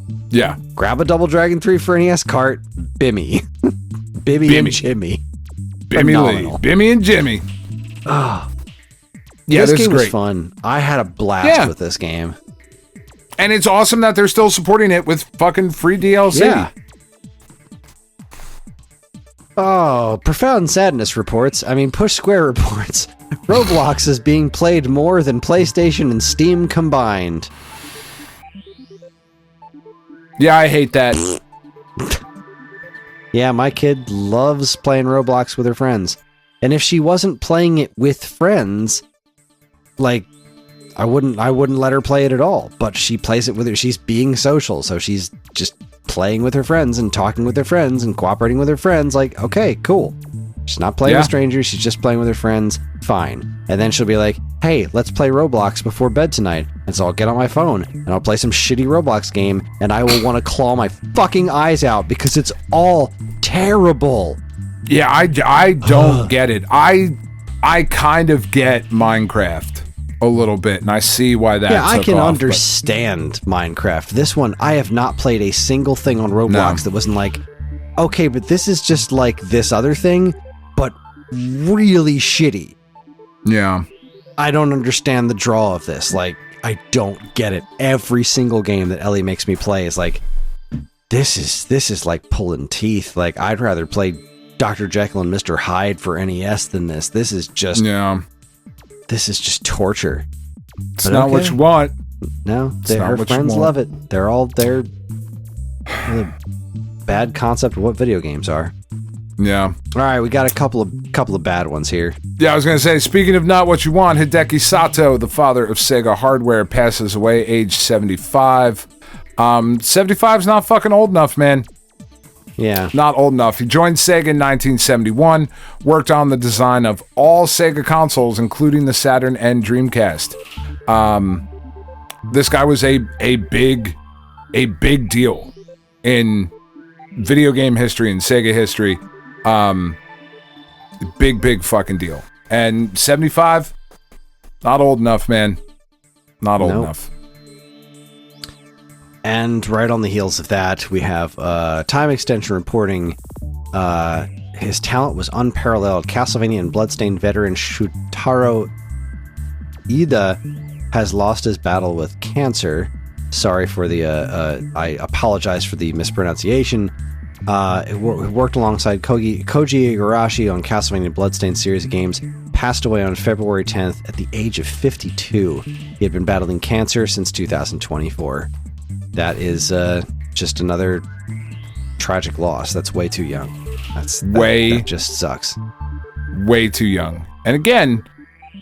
grab a Double Dragon 3 for NES cart, Bimmy. Bimmy and Jimmy. Bimmy Lee. Bimmy and Jimmy. Oh. Yeah, this game was fun. I had a blast with this game. And it's awesome that they're still supporting it with fucking free DLC. Yeah. Oh, Profound Sadness reports. Push Square reports. Roblox is being played more than PlayStation and Steam combined. Yeah, I hate that. Yeah, my kid loves playing Roblox with her friends. And if she wasn't playing it with friends, I wouldn't let her play it at all, but she plays it with her. She's being social, so she's just playing with her friends and talking with her friends and cooperating with her friends. Okay, cool. She's not playing with strangers. She's just playing with her friends. Fine. And then she'll be like, hey, let's play Roblox before bed tonight. And so I'll get on my phone and I'll play some shitty Roblox game and I will want to claw my fucking eyes out because it's all terrible. Yeah, I don't get it. I kind of get Minecraft a little bit, and I see why that. Yeah, I can understand Minecraft. This one, I have not played a single thing on Roblox that wasn't like, okay, but this is just like this other thing, but really shitty. Yeah. I don't understand the draw of this. I don't get it. Every single game that Ellie makes me play is like, this is like pulling teeth. I'd rather play Dr. Jekyll and Mr. Hyde for NES than this. This is just torture. It's not what you want. No, her friends love it. They're the bad concept of what video games are. Yeah. All right, we got a couple of bad ones here. Yeah, I was gonna say, speaking of not what you want, Hideki Sato, the father of Sega hardware, passes away age 75. 75's not fucking old enough, man. Yeah. Not old enough. He joined Sega in 1971, worked on the design of all Sega consoles, including the Saturn and Dreamcast. This guy was a big deal in video game history and Sega history. Big fucking deal. And 75, not old enough, man. Not old enough. And right on the heels of that, we have Time Extension reporting his talent was unparalleled. Castlevania and Bloodstained veteran Shutaro Ida has lost his battle with cancer. Sorry for the... I apologize for the mispronunciation. It worked alongside Koji Igarashi on Castlevania Bloodstained series of games, passed away on February 10th at the age of 52. He had been battling cancer since 2024. That is just another tragic loss. That's way too young. That just sucks. Way too young. And again,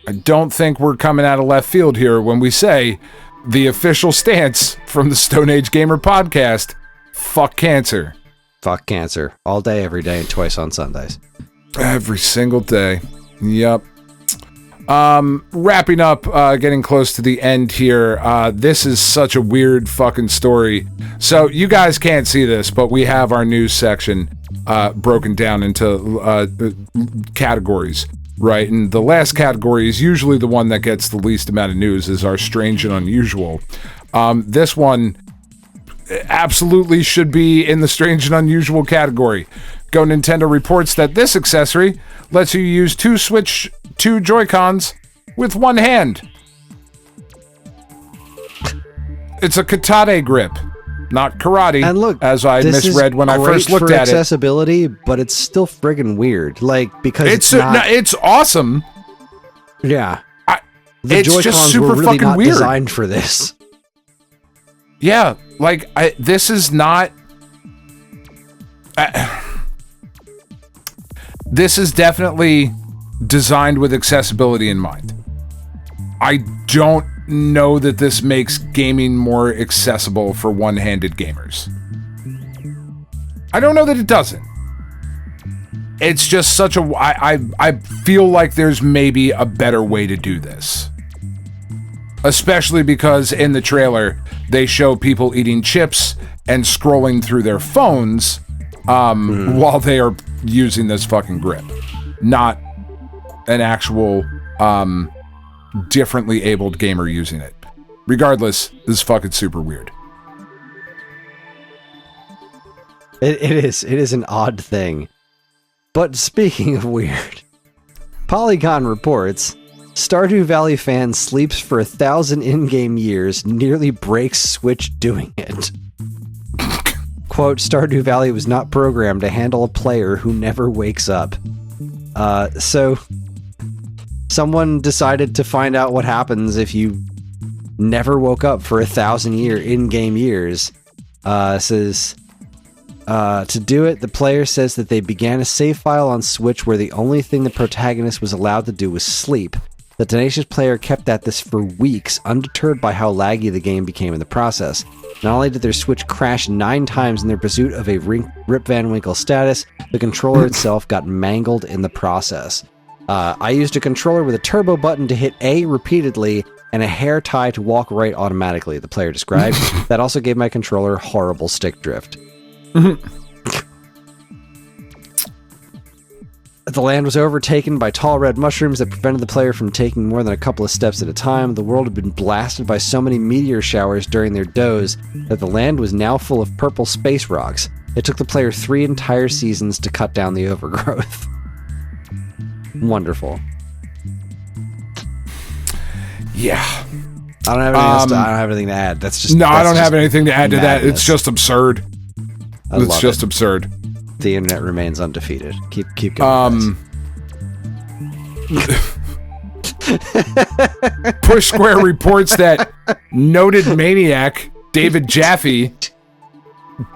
I don't think we're coming out of left field here when we say the official stance from the Stone Age Gamer podcast: fuck cancer. Fuck cancer. All day, every day, and twice on Sundays. Every single day. Yep. Wrapping up, getting close to the end here. This is such a weird fucking story. So you guys can't see this, but we have our news section broken down into categories, right? And the last category is usually the one that gets the least amount of news, is our strange and unusual. This one absolutely should be in the strange and unusual category. Go Nintendo reports that this accessory lets you use two Joy-Cons with one hand. It's a katane grip, not karate. And look, as I misread when I first looked at accessibility, but it's still friggin' weird. Like, because it's awesome. Yeah, the Joy-Cons just super were really fucking not weird. Designed for this. Yeah, like this is not. This is definitely designed with accessibility in mind. I don't know that this makes gaming more accessible for one-handed gamers. I don't know that it doesn't. It's just such a... I feel like there's maybe a better way to do this. Especially because in the trailer, they show people eating chips and scrolling through their phones while they are using this fucking grip. Not an actual differently abled gamer using it. Regardless, this is fucking super weird. It is an odd thing. But speaking of weird, Polygon reports Stardew Valley fan sleeps for 1,000 in-game years, nearly breaks Switch doing it. Quote, Stardew Valley was not programmed to handle a player who never wakes up. So someone decided to find out what happens if you never woke up for 1,000 in-game years. Says, to do it, the player says that they began a save file on Switch where the only thing the protagonist was allowed to do was sleep. The tenacious player kept at this for weeks, undeterred by how laggy the game became in the process. Not only did their Switch crash 9 times in their pursuit of a Rip Van Winkle status, the controller itself got mangled in the process. I used a controller with a turbo button to hit A repeatedly and a hair tie to walk right automatically, the player described. That also gave my controller horrible stick drift. The land was overtaken by tall red mushrooms that prevented the player from taking more than a couple of steps at a time. The world had been blasted by so many meteor showers during their doze that the land was now full of purple space rocks. It took the player 3 entire seasons to cut down the overgrowth. Wonderful. Yeah. I don't have anything else I don't have anything to add. That's just I don't have anything to add to that. It's just absurd. It's just absurd. The internet remains undefeated. Keep going. Push Square reports that noted maniac David Jaffe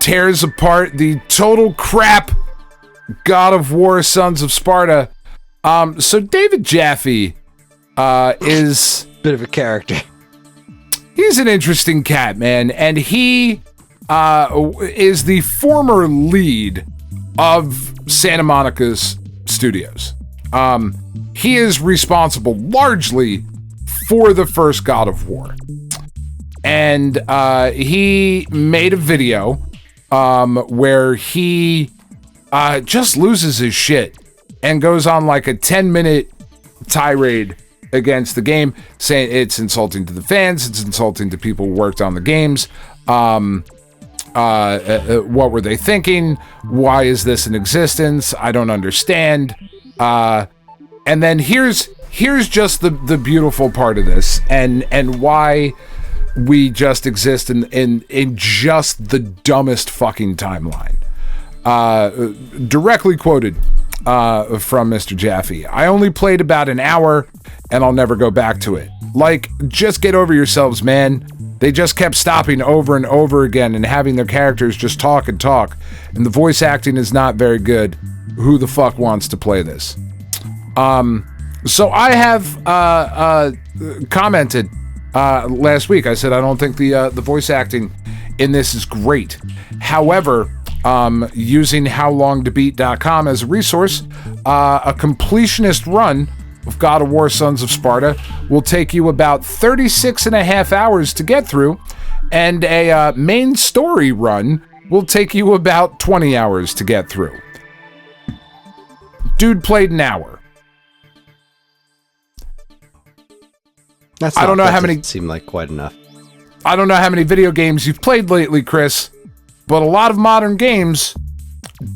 tears apart the total crap God of War Sons of Sparta. So David Jaffe is bit of a character. He's an interesting cat, man, and he is the former lead of Santa Monica's studios. He is responsible largely for the first God of War. And he made a video where he just loses his shit and goes on like a 10-minute tirade against the game, saying it's insulting to the fans, it's insulting to people who worked on the games. What were they thinking? Why is this in existence? I don't understand. And then here's just the beautiful part of this, and why we just exist in just the dumbest fucking timeline. Directly quoted from Mr. Jaffe. I only played about an hour, and I'll never go back to it. Like, just get over yourselves, man. They just kept stopping over and over again and having their characters just talk and talk, and the voice acting is not very good. Who the fuck wants to play this? So I have commented last week. I said I don't think the voice acting in this is great. However, using howlongtobeat.com as a resource, a completionist run of God of War Sons of Sparta will take you about 36 and a half hours to get through, and a main story run will take you about 20 hours to get through. Dude played an hour. I don't know how many. Seem like quite enough. I don't know how many video games you've played lately, Chris, but a lot of modern games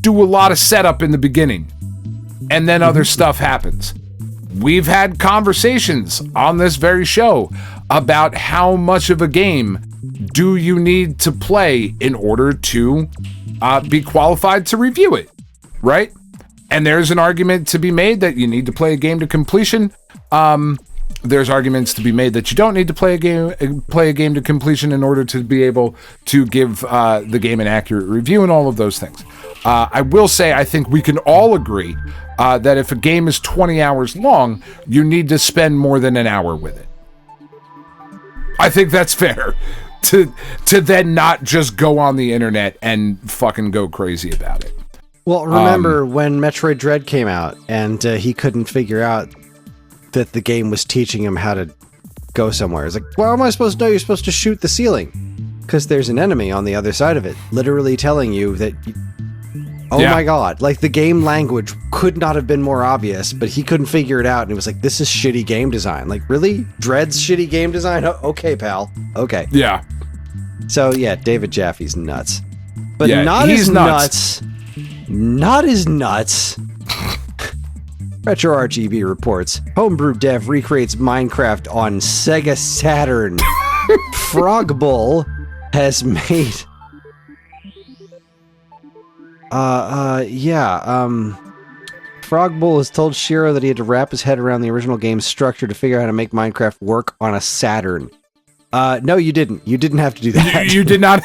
do a lot of setup in the beginning, and then other stuff happens. We've had conversations on this very show about how much of a game do you need to play in order to be qualified to review it, right? And there's an argument to be made that you need to play a game to completion. There's arguments to be made that you don't need to play a game to completion in order to be able to give the game an accurate review and all of those things. I will say I think we can all agree that if a game is 20 hours long, you need to spend more than an hour with it. I think that's fair to then not just go on the internet and fucking go crazy about it. Well, remember when Metroid Dread came out and he couldn't figure out that the game was teaching him how to go somewhere. It's like, well, how am I supposed to know you're supposed to shoot the ceiling? Because there's an enemy on the other side of it, literally telling you that... my God. Like, the game language could not have been more obvious, but he couldn't figure it out, and he was like, this is shitty game design. Like, really? Dread's shitty game design? Okay, pal. Okay. Yeah. So, yeah, David Jaffe's nuts. But yeah, not he's as nuts. Not as nuts. RetroRGB reports, Homebrew Dev recreates Minecraft on Sega Saturn. Frogbull has made... Frogbull has told Shiro that he had to wrap his head around the original game's structure to figure out how to make Minecraft work on a Saturn. No, you didn't. You didn't have to do that. You did not.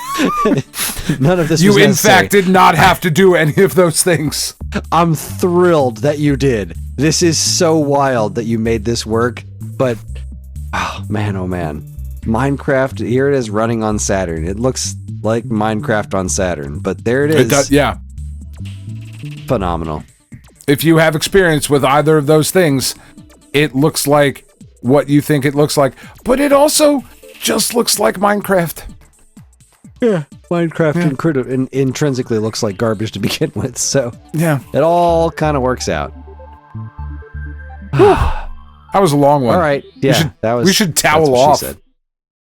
None of this you, was in necessary. fact, did not have to do any of those things. I'm thrilled that you did. This is so wild that you made this work, but... oh, man. Minecraft, here it is running on Saturn. It looks like Minecraft on Saturn, but there it is. It does, yeah. Phenomenal. If you have experience with either of those things, it looks like what you think it looks like, but it also just looks like Minecraft. Yeah, Minecraft intrinsically looks like garbage to begin with, so yeah, it all kind of works out. That was a long one. All right, yeah, we should towel off.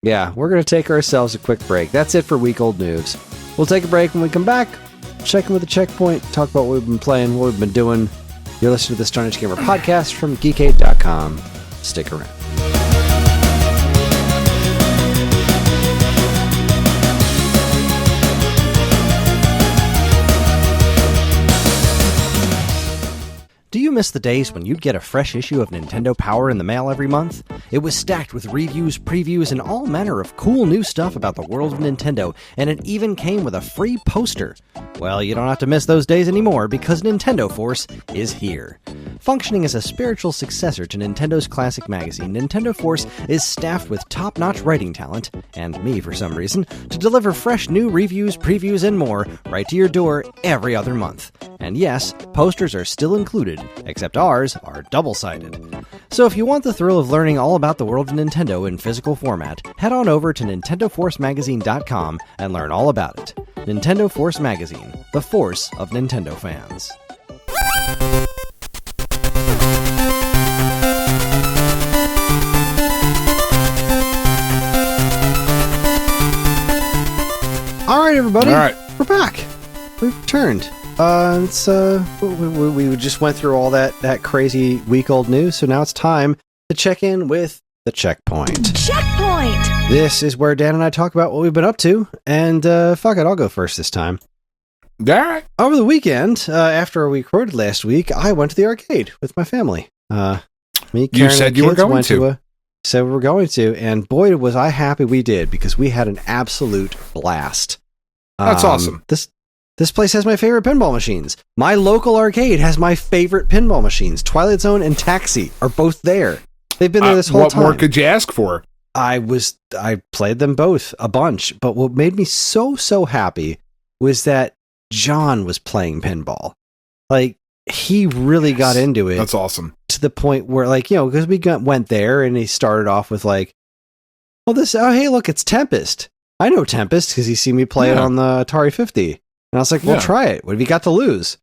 Yeah, we're going to take ourselves a quick break. That's it for Week Old News. We'll take a break when we come back, check in with the checkpoint, talk about what we've been playing, what we've been doing. You're listening to the Stone Age Gamer podcast from geekade.com. Stick around. Do you miss the days when you'd get a fresh issue of Nintendo Power in the mail every month? It was stacked with reviews, previews, and all manner of cool new stuff about the world of Nintendo, and it even came with a free poster. Well, you don't have to miss those days anymore because Nintendo Force is here. Functioning as a spiritual successor to Nintendo's classic magazine, Nintendo Force is staffed with top-notch writing talent, and me for some reason, to deliver fresh new reviews, previews, and more right to your door every other month. And yes, posters are still included, except ours are double-sided. So if you want the thrill of learning all about the world of Nintendo in physical format, head on over to NintendoForceMagazine.com and learn all about it. Nintendo Force Magazine, the force of Nintendo fans. All right, everybody. All right. We're back. We've returned. We just went through all that crazy week-old news, so now it's time to check in with the checkpoint. Checkpoint! This is where Dan and I talk about what we've been up to, and fuck it, I'll go first this time. All right. Over the weekend, after we recorded last week, I went to the arcade with my family. Me, Karen, you said you were going to. Said we were going to, and boy, was I happy we did, because we had an absolute blast. That's awesome. This place has my favorite pinball machines. My local arcade has my favorite pinball machines. Twilight Zone and Taxi are both there. They've been there this whole time. What more could you ask for? I played them both a bunch, but what made me so happy was that John was playing pinball. Like, he really got into it. That's awesome. To the point where, like, because we went there and he started off with like, hey, look, it's Tempest. I know Tempest because he's seen me play it on the Atari 50. And I was like, well, try it. What have you got to lose?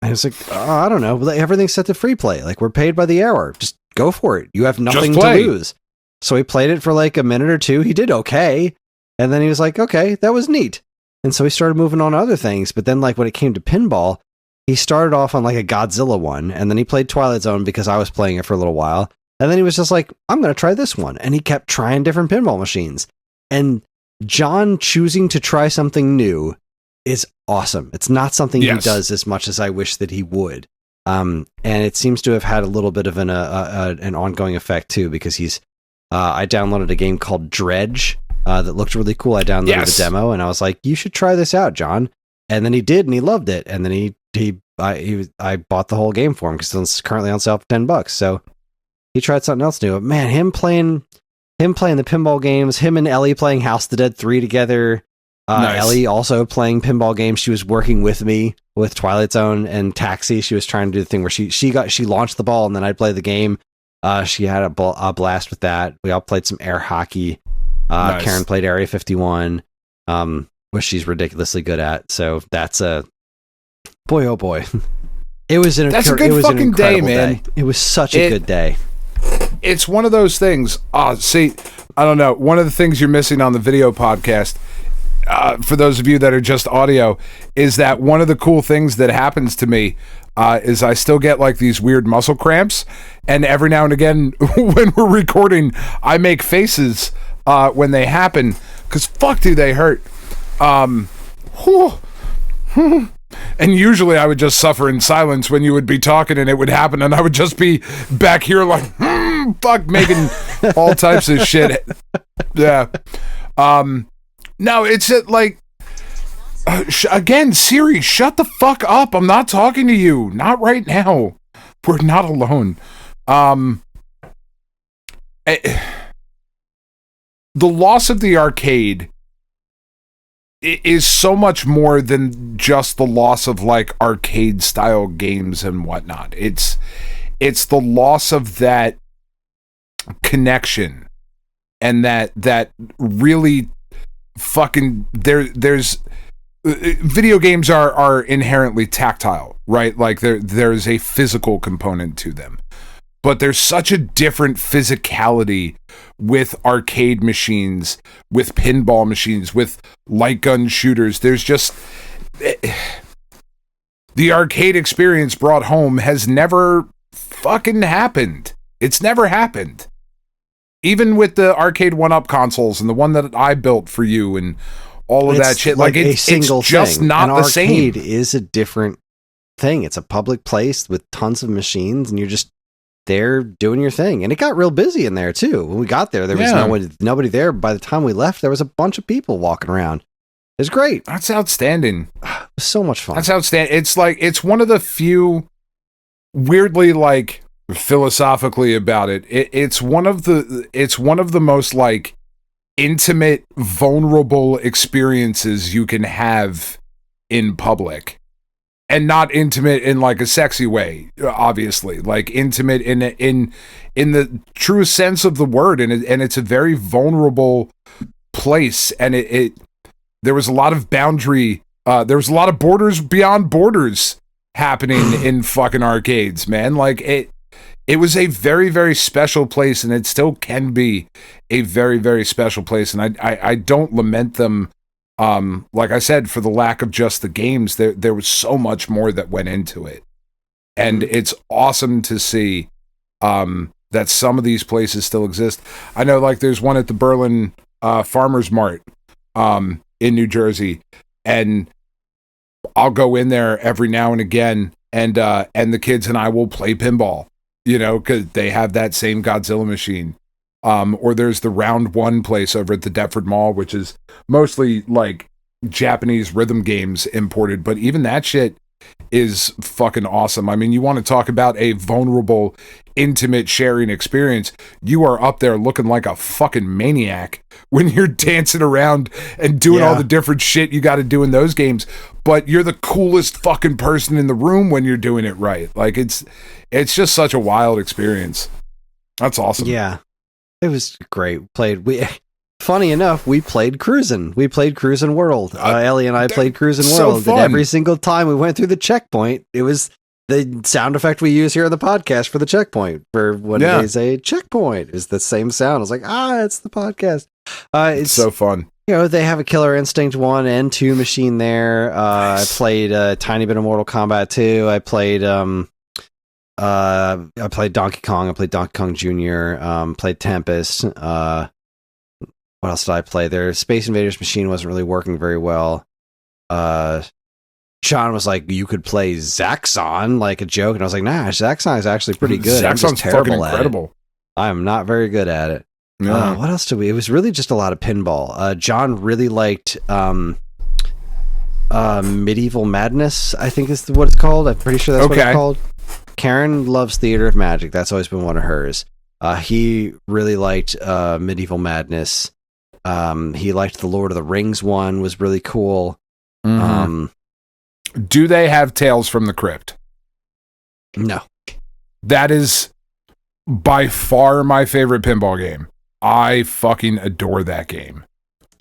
And I was like, I don't know. Everything's set to free play. Like, we're paid by the hour. Just go for it. You have nothing to lose. So he played it for like a minute or two. He did okay. And then he was like, okay, that was neat. And so he started moving on to other things. But then, like, when it came to pinball, he started off on like a Godzilla one. And then he played Twilight Zone because I was playing it for a little while. And then he was just like, I'm going to try this one. And he kept trying different pinball machines. And John choosing to try something new is awesome. It's not something he does as much as I wish that he would. And it seems to have had a little bit of an ongoing effect too, because I downloaded a game called Dredge that looked really cool. I downloaded the demo and I was like, you should try this out, John. And then he did, and he loved it. And then I bought the whole game for him because it's currently on sale for $10. So he tried something else new. But man, him playing the pinball games, him and Ellie playing House of the Dead 3 together. Nice. Ellie also playing pinball games. She was working with me with Twilight Zone and Taxi. She was trying to do the thing where she launched the ball and then I'd play the game. She had a blast with that. We all played some air hockey. Nice. Karen played Area 51, which she's ridiculously good at. So that's a boy, oh boy. It was an fucking day, man. It was such a good day. It's one of those things. See, I don't know. One of the things you're missing on the video podcast, for those of you that are just audio, is that one of the cool things that happens to me is I still get like these weird muscle cramps, and every now and again when we're recording, I make faces when they happen, because fuck do they hurt. And usually I would just suffer in silence when you would be talking and it would happen, and I would just be back here like, fuck, making all types of shit. Yeah. No, it's like, again, Siri, shut the fuck up. I'm not talking to you. Not right now. We're not alone. The loss of the arcade is so much more than just the loss of like arcade style games and whatnot. It's the loss of that connection and that really fucking there's video games are inherently tactile, right? Like there's a physical component to them. But there's such a different physicality with arcade machines, with pinball machines, with light gun shooters. There's just... the arcade experience brought home has never fucking happened. It's never happened. Even with the arcade 1-up consoles and the one that I built for you and all of that shit. Like it's just thing. not the same. An arcade is a different thing. It's a public place with tons of machines, and you're just there doing your thing. And it got real busy in there too. When we got there was nobody there. By the time we left, there was a bunch of people walking around. It was great. That's outstanding. It was so much fun. That's outstanding. It's like, it's one of the few, weirdly, like, philosophically about it, it's one of the most like intimate, vulnerable experiences you can have in public. And not intimate in like a sexy way, obviously. Like intimate in the true sense of the word, and it's a very vulnerable place. And there was a lot of boundary. There was a lot of borders beyond borders happening in fucking arcades, man. Like it was a very, very special place, and it still can be a very, very special place. And I don't lament them. Like I said, for the lack of just the games, there was so much more that went into it. And it's awesome to see that some of these places still exist. I know, like, there's one at the Berlin Farmers Mart in New Jersey, and I'll go in there every now and again, and the kids and I will play pinball, you know, because they have that same Godzilla machine. Or there's the Round One place over at the Deptford Mall, which is mostly like Japanese rhythm games imported, but even that shit is fucking awesome. I mean, you want to talk about a vulnerable, intimate sharing experience. You are up there looking like a fucking maniac when you're dancing around and doing all the different shit you got to do in those games, but you're the coolest fucking person in the room when you're doing it right. Like it's just such a wild experience. That's awesome. Yeah. It was great. Funny enough, we played Cruisin'. We played Cruisin' World. Ellie and I played Cruisin' World. And every single time we went through the checkpoint, it was the sound effect we use here on the podcast for the checkpoint. For when they say checkpoint, is the same sound. I was like, it's the podcast. It's so fun. You know, they have a Killer Instinct 1 and 2 machine there. Nice. I played a tiny bit of Mortal Kombat 2. I played Donkey Kong. I played Donkey Kong Jr. Played Tempest. What else did I play? Their Space Invaders machine wasn't really working very well. Sean was like, you could play Zaxxon, like a joke. And I was like, nah, Zaxxon is actually pretty good. Zaxxon's fucking incredible. I'm not very good at it. No. What else did we? It was really just a lot of pinball. John really liked Medieval Madness, I think is what it's called. I'm pretty sure that's what it's called. Karen loves Theater of Magic. That's always been one of hers. He really liked Medieval Madness. He liked the Lord of the Rings one, was really cool. Mm-hmm. Do they have Tales from the Crypt? No. That is by far my favorite pinball game. I fucking adore that game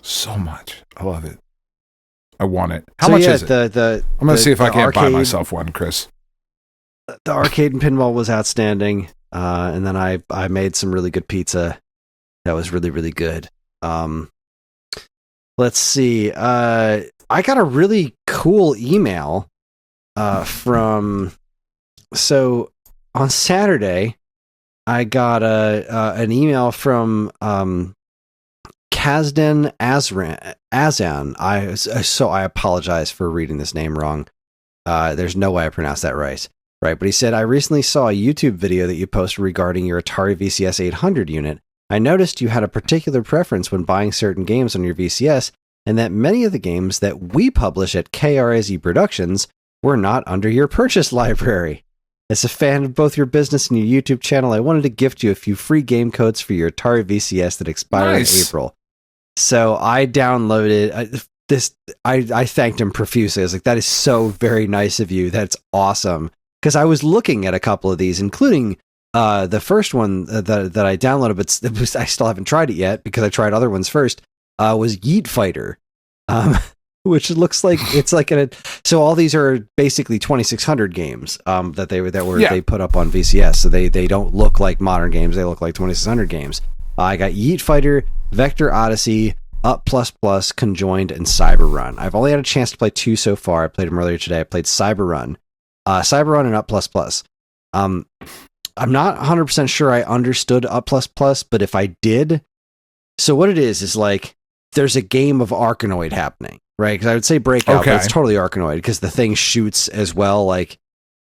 so much. I love it. I want it. How much is it? I'm going to see if I can't buy myself one, Chris. The arcade and pinball was outstanding. And then I made some really good pizza. That was really, really good. Let's see. I got a really cool email so on Saturday I got an email from Kazdan Azan. I apologize for reading this name wrong. There's no way I pronounced that right, but he said, I recently saw a YouTube video that you posted regarding your Atari VCS 800 unit. I noticed you had a particular preference when buying certain games on your VCS, and that many of the games that we publish at KRAZ Productions were not under your purchase library. As a fan of both your business and your YouTube channel, I wanted to gift you a few free game codes for your Atari VCS that expire in April. So I downloaded this. I thanked him profusely. I was like, that is so very nice of you. That's awesome. Because I was looking at a couple of these, including the first one that I downloaded, but I still haven't tried it yet because I tried other ones first, was Yeet Fighter, which looks like it's like so all these are basically 2600 games that they put up on VCS. So they don't look like modern games. They look like 2600 games. I got Yeet Fighter, Vector Odyssey, Up++, Conjoined, and Cyber Run. I've only had a chance to play 2 so far. I played them earlier today. I played Cyber Run and Up++. I'm not 100% sure I understood Up++, but if I did, so what it is like there's a game of Arkanoid happening, right? Because I would say Breakout, but it's totally Arkanoid because the thing shoots as well,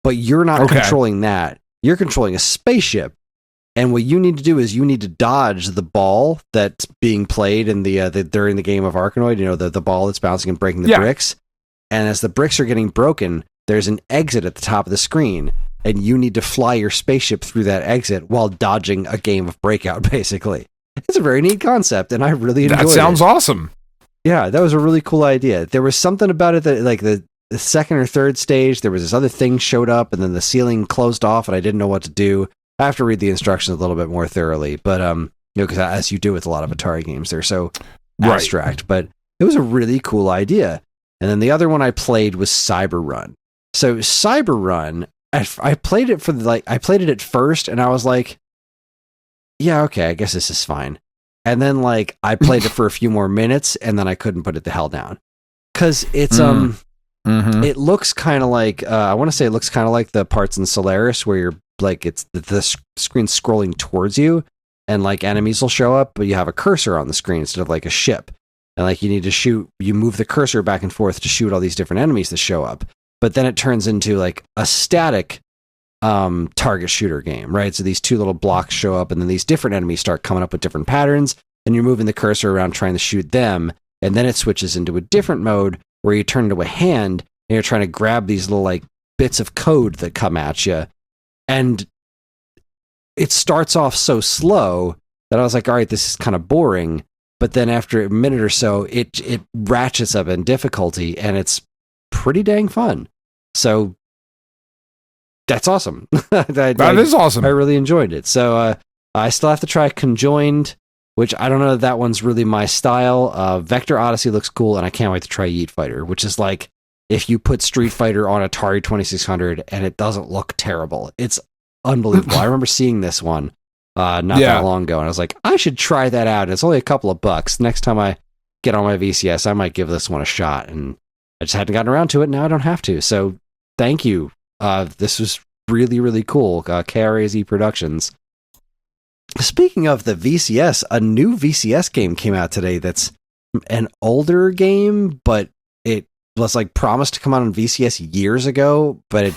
but you're not controlling that. You're controlling a spaceship. And what you need to do is you need to dodge the ball that's being played in during the game of Arkanoid, you know, the ball that's bouncing and breaking the bricks. And as the bricks are getting broken, there's an exit at the top of the screen, and you need to fly your spaceship through that exit while dodging a game of Breakout, basically. It's a very neat concept, and I really enjoyed it. That sounds awesome. Yeah, that was a really cool idea. There was something about it that, like, the second or third stage, there was this other thing showed up, and then the ceiling closed off, and I didn't know what to do. I have to read the instructions a little bit more thoroughly, but, because as you do with a lot of Atari games, they're so abstract, but it was a really cool idea. And then the other one I played was Cyber Run. So Cyber Run, I played it I played it at first, and I was like, yeah, okay, I guess this is fine. And then, I played it for a few more minutes, and then I couldn't put it the hell down. Because it's, it looks kind of like, I want to say it looks kind of like the parts in Solaris, where you're, it's the screen scrolling towards you, and, enemies will show up, but you have a cursor on the screen instead of, a ship. and like you need to shoot, you move the cursor back and forth to shoot all these different enemies that show up. But then it turns into like a static target shooter game, right? So these two little blocks show up, and then these different enemies start coming up with different patterns, and you're moving the cursor around trying to shoot them, and then it switches into a different mode where you turn into a hand, and you're trying to grab these little like bits of code that come at you. And it starts off so slow that I was like, all right, this is kind of boring. But then after a minute or so, it ratchets up in difficulty, and it's pretty dang fun. So that's awesome. That is awesome. I really enjoyed it. So I still have to try Conjoined, which I don't know if that one's really my style. Vector Odyssey looks cool, and I can't wait to try Yeet Fighter, which is like if you put Street Fighter on Atari 2600 and it doesn't look terrible. It's unbelievable. I remember seeing this one not that long ago, and I was like, I should try that out. It's only a couple of bucks. Next time I get on my VCS, I might give this one a shot, and I just hadn't gotten around to it. Now I don't have to. So thank you. This was really, really cool. KRAZ Productions. Speaking of the VCS, a new VCS game came out today that's an older game, but it was like promised to come out on VCS years ago, but it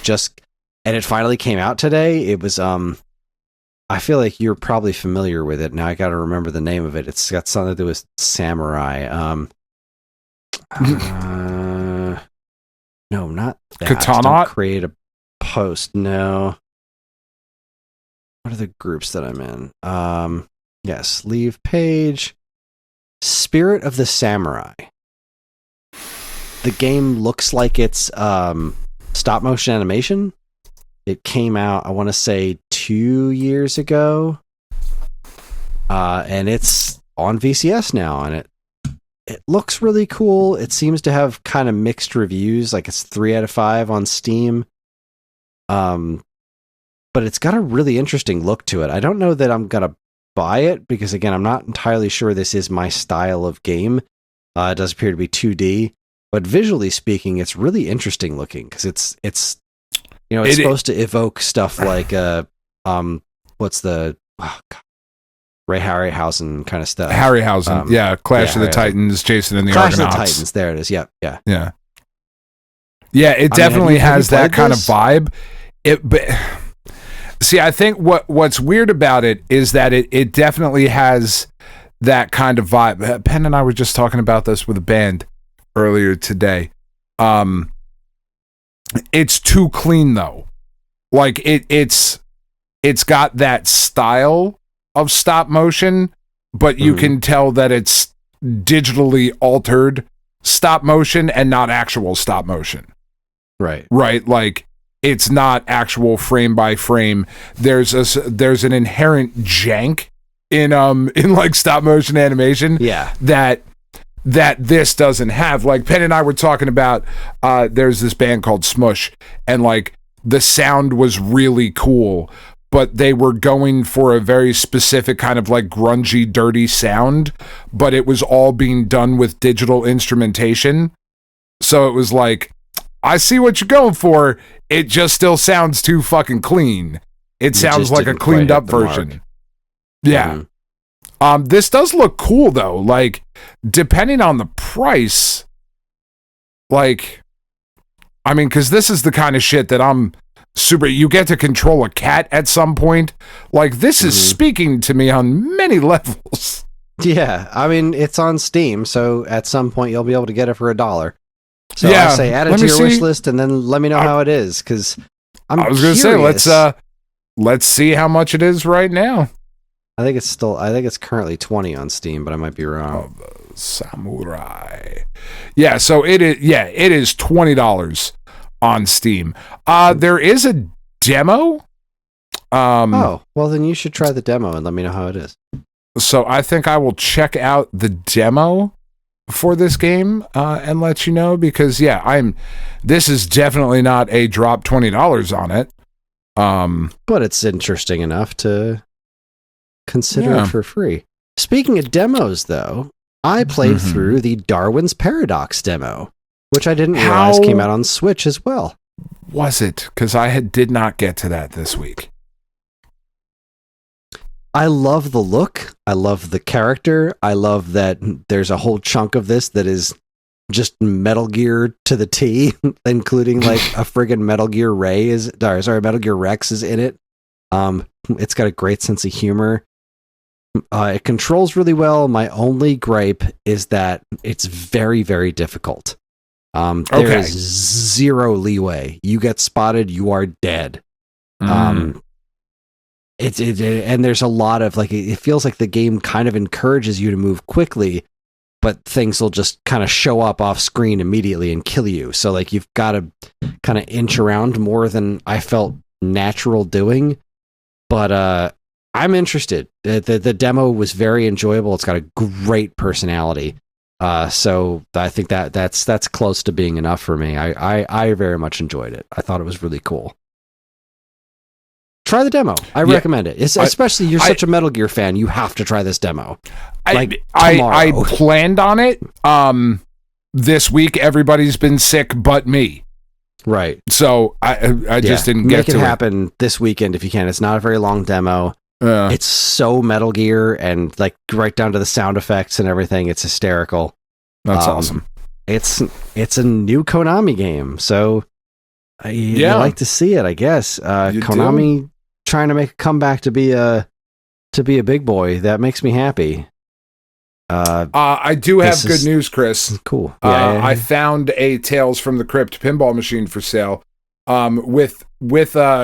finally came out today. It was, I feel like you're probably familiar with it. Now I got to remember the name of it. It's got something to do with samurai. No, not that. Katana? Don't create a post. No. What are the groups that I'm in? Yes, leave page. Spirit of the Samurai. The game looks like it's stop motion animation. It came out, I want to say, 2 years ago. And it's on VCS now, and it looks really cool. It seems to have kind of mixed reviews, like it's 3 out of 5 on Steam. But it's got a really interesting look to it. I don't know that I'm going to buy it because, again, I'm not entirely sure this is my style of game. It does appear to be 2D, but visually speaking, it's really interesting looking because it's supposed to evoke stuff like what's the Ray Harryhausen kind of stuff. Harryhausen, Clash of the Titans, Jason and the Argonauts. Argonauts. Clash of the Titans, there it is. Yeah. Yeah, it definitely has that kind of vibe. See, I think what's weird about it is that it definitely has that kind of vibe. Penn and I were just talking about this with a band earlier today. It's too clean though. Like it's got that style of stop motion, but you can tell that it's digitally altered stop motion and not actual stop motion. Right. Like it's not actual frame by frame. There's an inherent jank in like stop motion animation. Yeah. That this doesn't have. Like Penn and I were talking about, there's this band called Smush, and like the sound was really cool, but they were going for a very specific kind of like grungy, dirty sound, but it was all being done with digital instrumentation. So it was like, I see what you're going for. It just still sounds too fucking clean. It sounds like a cleaned up version. Mark. Yeah. This does look cool though. Like, depending on the price, like, I mean, because this is the kind of shit that I'm super. You get to control a cat at some point. Like, this is speaking to me on many levels. Yeah, I mean, it's on Steam, so at some point you'll be able to get it for $1. So I say add it to your wish list, and then let me know how it is, because I was going to say let's see how much it is right now. I think it's currently 20 on Steam, but I might be wrong. Oh, the samurai. Yeah, so it is $20 on Steam. There is a demo. Well then you should try the demo and let me know how it is. So I think I will check out the demo for this game and let you know, because this is definitely not a drop $20 on it. But it's interesting enough to consider it for free. Speaking of demos though, I played through the Darwin's Paradox demo, which I didn't realize came out on Switch as well. Was it? Because I did not get to that this week. I love the look. I love the character. I love that there's a whole chunk of this that is just Metal Gear to the T, including like a friggin' Metal Gear Metal Gear Rex is in it. It's got a great sense of humor. It controls really well. My only gripe is that it's very, very difficult. There is zero leeway. You get spotted, you are dead. And there's a lot of like, it feels like the game kind of encourages you to move quickly, but things will just kind of show up off screen immediately and kill you. So like you've got to kind of inch around more than I felt natural doing. But I'm interested. The demo was very enjoyable. It's got a great personality. So I think that's close to being enough for me. I very much enjoyed it. I thought it was really cool. Try the demo. I recommend it. Especially you're such a Metal Gear fan, you have to try this demo. I planned on it. This week everybody's been sick but me. Right. So I just didn't get to it. Make it happen this weekend if you can. It's not a very long demo. It's so Metal Gear and like right down to the sound effects and everything. It's hysterical. That's awesome. It's a new Konami game, so you like to see it, I guess. Konami trying to make a comeback to be a big boy. That makes me happy. I do have good news, Chris. Cool. I found a Tales from the Crypt pinball machine for sale. With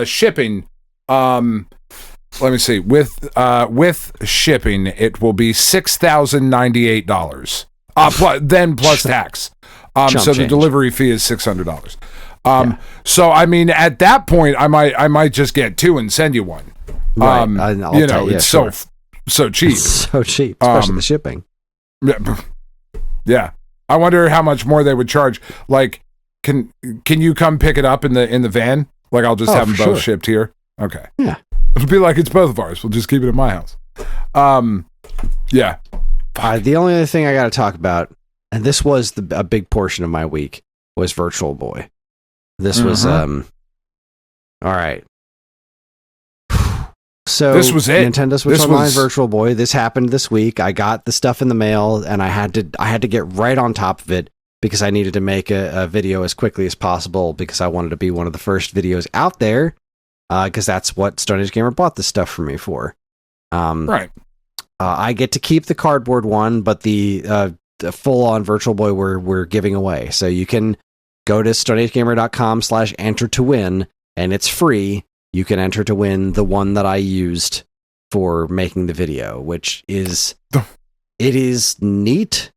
shipping. Let me see. With shipping, it will be $6,098. Plus tax. So the delivery fee is $600. So I mean, at that point, I might just get two and send you one. Right. It's so cheap. So cheap, especially the shipping. Yeah. I wonder how much more they would charge. Like, can you come pick it up in the van? Like, I'll just have them both shipped here. Okay. Yeah. It'll be like it's both of ours. We'll just keep it at my house. Yeah. The only other thing I got to talk about, and this was a big portion of my week, was Virtual Boy. This was all right. So this was it. Nintendo Switch Online Virtual Boy. This happened this week. I got the stuff in the mail, and I had to get right on top of it because I needed to make a video as quickly as possible because I wanted to be one of the first videos out there. Because that's what Stone Age Gamer bought this stuff for me for. Right. I get to keep the cardboard one, but the full-on Virtual Boy we're giving away. So you can go to stoneagegamer.com/enter to win, and it's free. You can enter to win the one that I used for making the video, which is it is neat.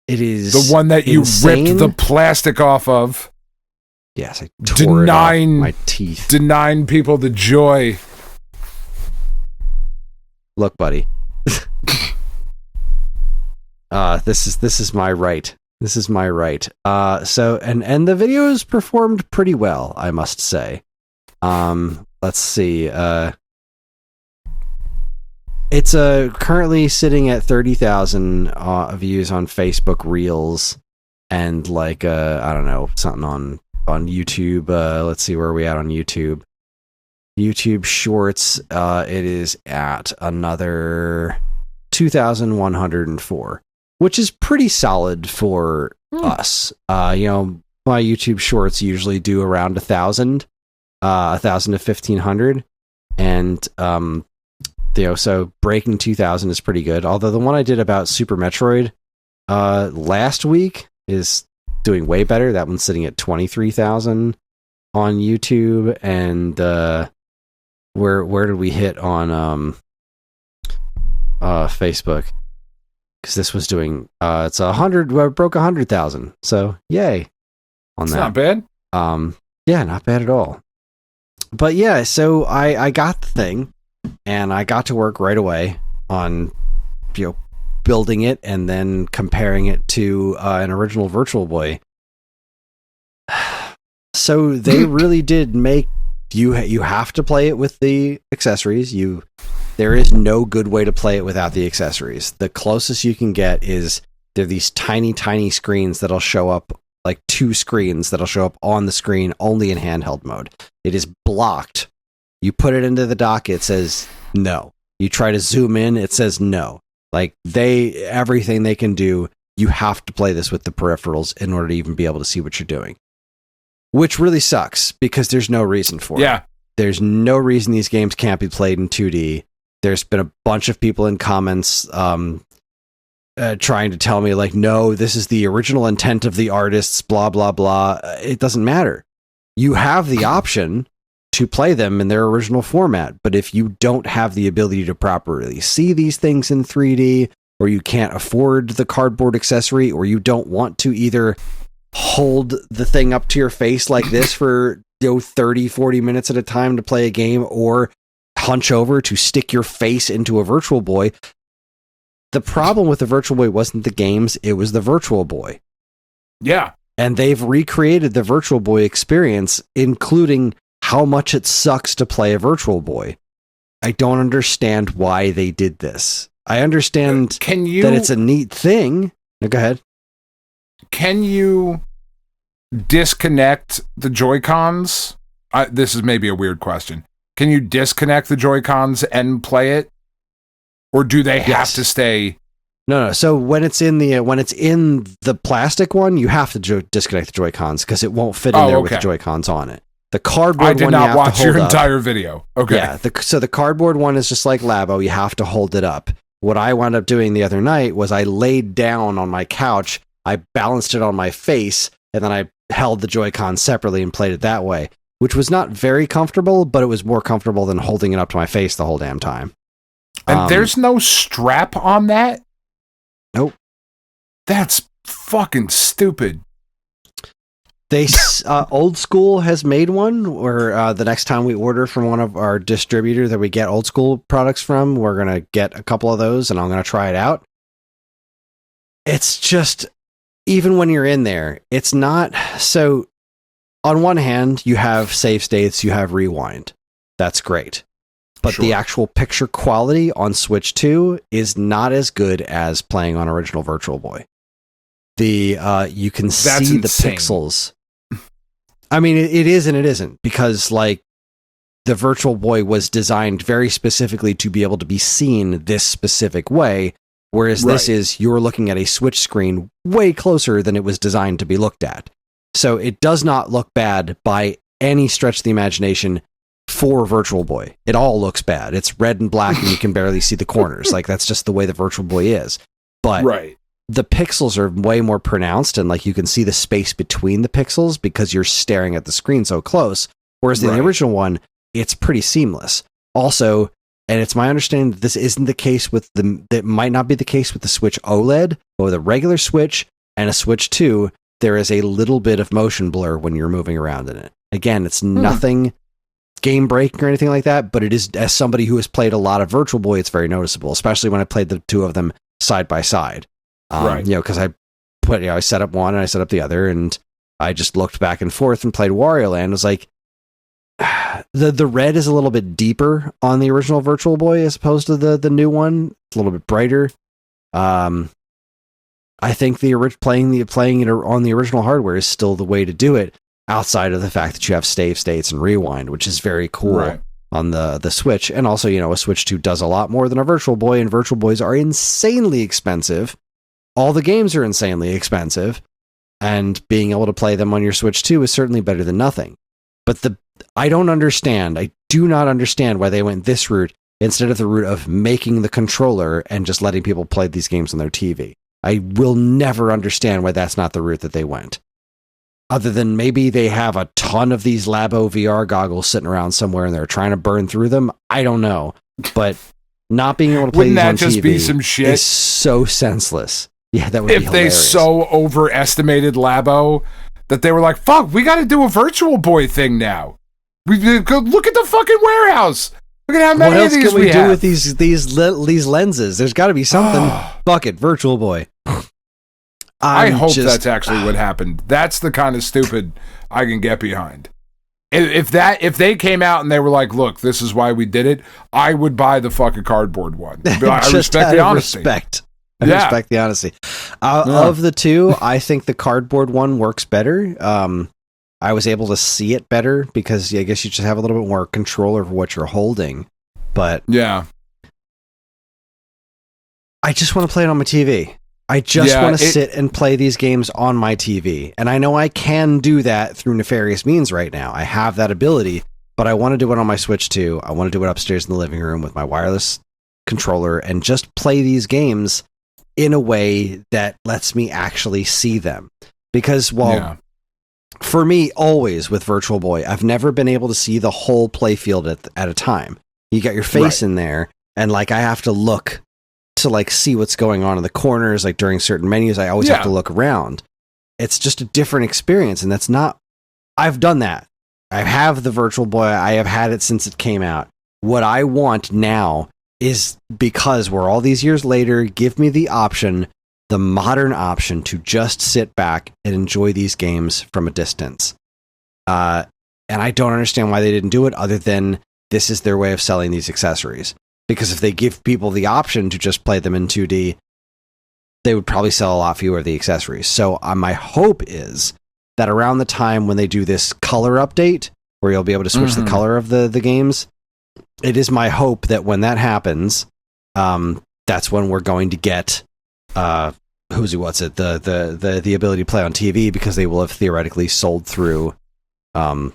It is the one that insane. You ripped the plastic off of. Yes, I tore it off my teeth. Denying people the joy. Look, buddy. This is my right. This is my right. So the videos performed pretty well, I must say. Let's see. It's currently sitting at 30,000 views on Facebook Reels and like I don't know, something on YouTube. Let's see, where are we at on YouTube? YouTube Shorts, it is at another 2,104, which is pretty solid for us. My YouTube Shorts usually do around 1,000 to 1,500, and so breaking 2,000 is pretty good. Although the one I did about Super Metroid last week is doing way better. That one's sitting at 23,000 on YouTube, and where did we hit on Facebook? Because this was doing it's 100. Well, broke 100,000. So yay on That's that. Not bad. Yeah, not bad at all. But yeah, so I got the thing, and I got to work right away on building it and then comparing it to an original Virtual Boy. So they really did make you have to play it with the accessories. There is no good way to play it without the accessories. The closest you can get is they're these tiny screens that'll show up, like 2 screens that'll show up on the screen only in handheld mode. It is blocked. You put it into the dock, it says no. You try to zoom in, it says no. Like everything they can do, you have to play this with the peripherals in order to even be able to see what you're doing. Which really sucks because there's no reason for it. There's no reason these games can't be played in 2D. There's been a bunch of people in comments trying to tell me, like, no, this is the original intent of the artists, blah, blah, blah. It doesn't matter. You have the option to play them in their original format, but if you don't have the ability to properly see these things in 3D, or you can't afford the cardboard accessory, or you don't want to either hold the thing up to your face like this for 30, 40 minutes at a time to play a game, or hunch over to stick your face into a Virtual Boy. The problem with the Virtual Boy wasn't the games, it was the Virtual Boy. Yeah. And they've recreated the Virtual Boy experience, including how much it sucks to play a Virtual Boy. I don't understand why they did this. I understand that it's a neat thing. No, go ahead. Can you disconnect the Joy-Cons? This is maybe a weird question. Can you disconnect the Joy-Cons and play it? Or do they have to stay? No. So when it's in the plastic one, you have to disconnect the Joy-Cons because it won't fit in there with the Joy-Cons on it. The cardboard one, I did not watch your entire video. Okay. Yeah. So the cardboard one is just like Labo. You have to hold it up. What I wound up doing the other night was I laid down on my couch, I balanced it on my face, and then I held the Joy-Con separately and played it that way, which was not very comfortable, but it was more comfortable than holding it up to my face the whole damn time. And there's no strap on that? Nope. That's fucking stupid. They Old School has made one where the next time we order from one of our distributors that we get Old School products from, we're going to get a couple of those and I'm going to try it out. It's just, even when you're in there, it's not. So on one hand, you have save states, you have rewind. That's great. But the actual picture quality on Switch 2 is not as good as playing on original Virtual Boy. You can see the pixels. I mean, it is and it isn't, because like the Virtual Boy was designed very specifically to be able to be seen this specific way, whereas this is, you're looking at a Switch screen way closer than it was designed to be looked at. So it does not look bad by any stretch of the imagination for Virtual Boy. It all looks bad. It's red and black and you can barely see the corners. Like, that's just the way the Virtual Boy is. But the pixels are way more pronounced, and like you can see the space between the pixels because you're staring at the screen so close. Whereas in the original one, it's pretty seamless. Also, and it's my understanding that this isn't the case with that might not be the case with the Switch OLED, but with a regular Switch and a Switch 2, there is a little bit of motion blur when you're moving around in it. Again, it's nothing game breaking or anything like that, but it is, as somebody who has played a lot of Virtual Boy, it's very noticeable, especially when I played the two of them side by side. You know, because I set up one and I set up the other, and I just looked back and forth and played Wario Land. It was like, the red is a little bit deeper on the original Virtual Boy as opposed to the new one. It's a little bit brighter. I think playing it on the original hardware is still the way to do it, outside of the fact that you have save states and rewind, which is very cool on the Switch. And also, you know, a Switch 2 does a lot more than a Virtual Boy, and Virtual Boys are insanely expensive. All the games are insanely expensive, and being able to play them on your Switch 2 is certainly better than nothing. But I do not understand why they went this route instead of the route of making the controller and just letting people play these games on their TV. I will never understand why that's not the route that they went. Other than maybe they have a ton of these Labo VR goggles sitting around somewhere and they're trying to burn through them. I don't know. But not being able to play these on TV be some shit? Is so senseless. Yeah, that would be hilarious. If they so overestimated Labo that they were like, fuck, we got to do a Virtual Boy thing now. We go look at the fucking warehouse. Look at how many of these we have. What else can we do with these lenses? There's got to be something. Bucket, Virtual Boy. I hope that's actually what happened. That's the kind of stupid I can get behind. If they came out and they were like, look, this is why we did it, I would buy the fucking cardboard one. I respect the honesty. I respect the honesty. Of the two, I think the cardboard one works better. I was able to see it better because I guess you just have a little bit more control over what you're holding. But I just want to play it on my TV. I just want to sit and play these games on my TV. And I know I can do that through nefarious means right now. I have that ability, but I want to do it on my Switch too. I want to do it upstairs in the living room with my wireless controller and just play these games in a way that lets me actually see them. Because for me, always with Virtual Boy, I've never been able to see the whole playfield at a time. You got your face in there, and like I have to look to like see what's going on in the corners. Like during certain menus, I always have to look around. It's just a different experience, and that's not. I've done that. I have the Virtual Boy. I have had it since it came out. What I want now is, because we're all these years later, give me the option, the modern option, to just sit back and enjoy these games from a distance. And I don't understand why they didn't do it, other than this is their way of selling these accessories. Because if they give people the option to just play them in 2D, they would probably sell a lot fewer of the accessories. So my hope is that around the time when they do this color update, where you'll be able to switch the color of the games, it is my hope that when that happens, that's when we're going to get the ability to play on TV, because they will have theoretically sold through, come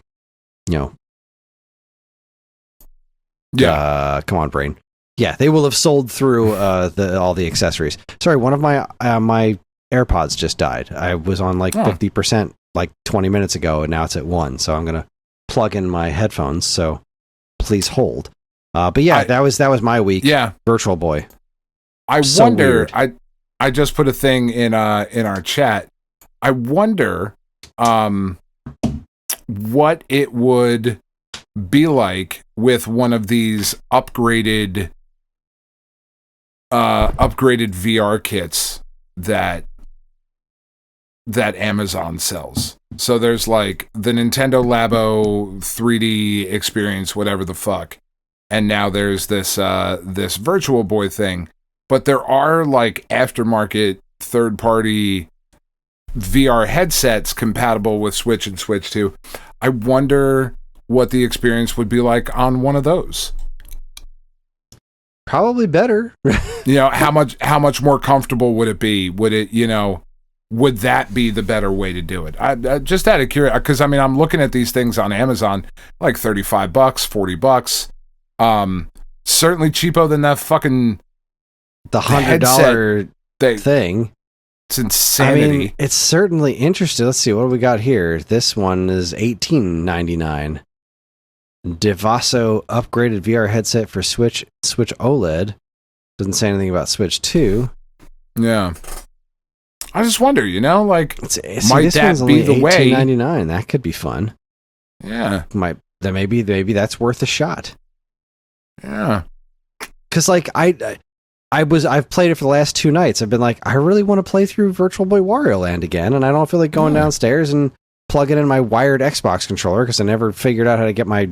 on, brain. Yeah, they will have sold through all the accessories. Sorry, one of my my AirPods just died. I was on like 50% like 20 minutes ago, and now it's at 1. So I'm gonna plug in my headphones. So please hold. But yeah, that was my week. Yeah, Virtual Boy. I wonder. I just put a thing in our chat. I wonder what it would be like with one of these upgraded VR kits that Amazon sells. So there's like the Nintendo Labo 3D experience, whatever the fuck, and now there's this Virtual Boy thing. But there are like aftermarket third-party VR headsets compatible with Switch and Switch 2. I wonder what the experience would be like on one of those. Probably better. How much more comfortable would it be? Would it, would that be the better way to do it? I just out of curiosity, because I mean, I'm looking at these things on Amazon, like $35, $40. Certainly cheaper than that fucking the $100 thing. It's insanity. I mean, it's certainly interesting. Let's see, what do we got here? This one is $18.99. Devasso upgraded VR headset for Switch OLED. Doesn't say anything about Switch 2. Yeah. I just wonder, might that be the way? $18.99. That could be fun. Yeah. Maybe that's worth a shot. Yeah. Because like I've played it for the last 2 nights. I've been like, I really want to play through Virtual Boy Wario Land again, and I don't feel like going downstairs and plugging in my wired Xbox controller, because I never figured out how to get my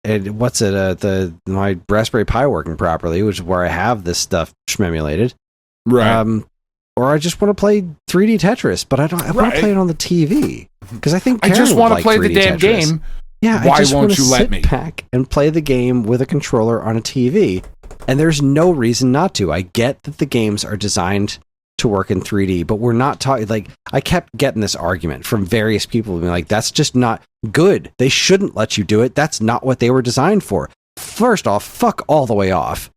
my Raspberry Pi working properly, which is where I have this stuff shmemulated. Right. Or I just want to play 3D Tetris, but I want to play it on the TV, because I think Karen I just want to play 3D the damn Tetris. Game. Yeah, why I just won't you let me? Sit back and play the game with a controller on a TV, and there's no reason not to. I get that the games are designed to work in 3D, but we're not talking, like, I kept getting this argument from various people being like, that's just not good. They shouldn't let you do it. That's not what they were designed for. First off, fuck all the way off.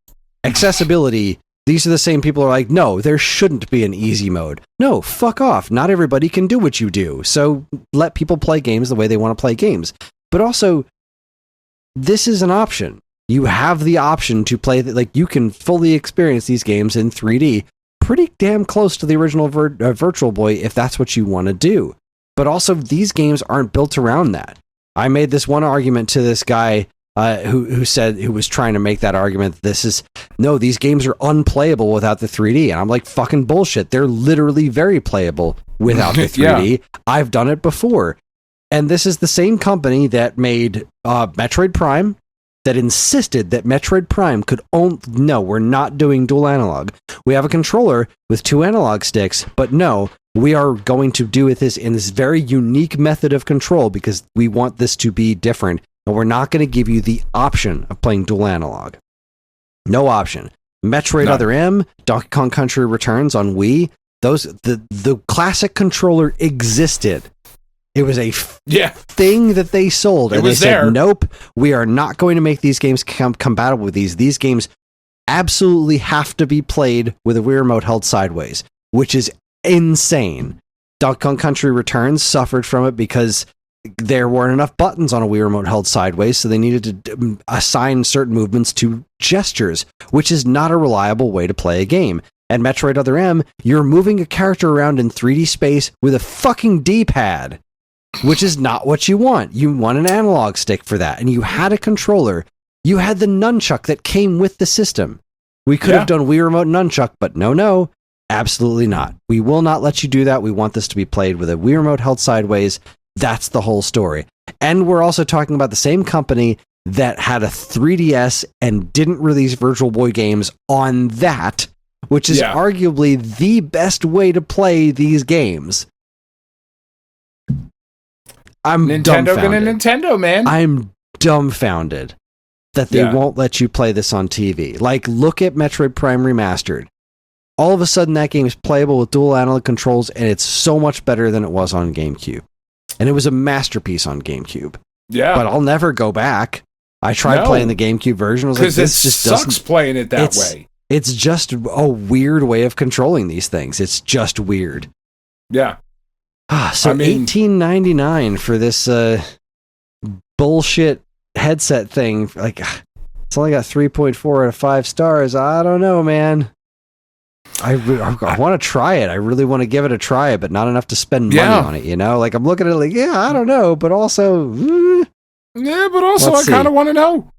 Accessibility, these are the same people who are like, no, there shouldn't be an easy mode. No, fuck off. Not everybody can do what you do. So let people play games the way they want to play games. But also, this is an option. You have the option to play you can fully experience these games in 3D, pretty damn close to the original Virtual Boy, if that's what you want to do. But also, these games aren't built around that. I made this one argument to this guy who was trying to make that argument. These games are unplayable without the 3D, and I'm like, fucking bullshit. They're literally very playable without the 3D. Yeah. I've done it before. And this is the same company that made Metroid Prime, that insisted that Metroid Prime could no, we're not doing dual analog. We have a controller with 2 analog sticks, but no, we are going to do this in this very unique method of control, because we want this to be different, and we're not going to give you the option of playing dual analog. No option. Metroid Other M, Donkey Kong Country Returns on Wii. The classic controller existed. It was a thing that they sold, and they said, "Nope, we are not going to make these games compatible with these. These games absolutely have to be played with a Wii Remote held sideways," which is insane. Donkey Kong Country Returns suffered from it because there weren't enough buttons on a Wii Remote held sideways, so they needed to assign certain movements to gestures, which is not a reliable way to play a game. And Metroid Other M, you're moving a character around in 3D space with a fucking D-pad, which is not what you want. You want an analog stick for that, and you had a controller. You had the nunchuck that came with the system. We could have done Wii Remote nunchuck, but no, absolutely not. We will not let you do that. We want this to be played with a Wii Remote held sideways. That's the whole story. And we're also talking about the same company that had a 3DS and didn't release Virtual Boy games on that, which is arguably the best way to play these games. I'm Nintendo gonna Nintendo, man. I'm dumbfounded that they won't let you play this on TV. Like, look at Metroid Prime Remastered. All of a sudden, that game is playable with dual analog controls, and it's so much better than it was on GameCube. And it was a masterpiece on GameCube. Yeah. But I'll never go back. I tried playing the GameCube version. I was like, this just sucks playing it that way. It's just a weird way of controlling these things. It's just weird. Yeah. So $18.99 for this bullshit headset thing. Like, it's only got 3.4 out of 5 stars. I don't know, man. I want to try it. I really want to give it a try, but not enough to spend money on it, you know? Like, I'm looking at it like, I don't know, but also... but also I kind of want to know.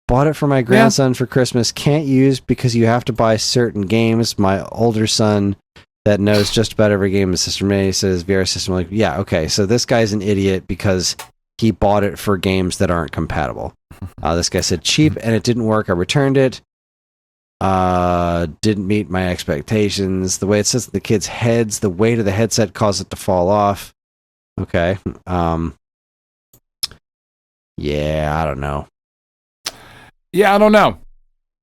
Bought it for my grandson for Christmas. Can't use because you have to buy certain games. My older son that knows just about every game in the system says VR system. Like, yeah, okay. So this guy's an idiot because he bought it for games that aren't compatible. This guy said cheap and it didn't work. I returned it. Didn't meet my expectations. The way it sits in the kids' heads, the weight of the headset caused it to fall off. Okay. Yeah, I don't know. Yeah, I don't know.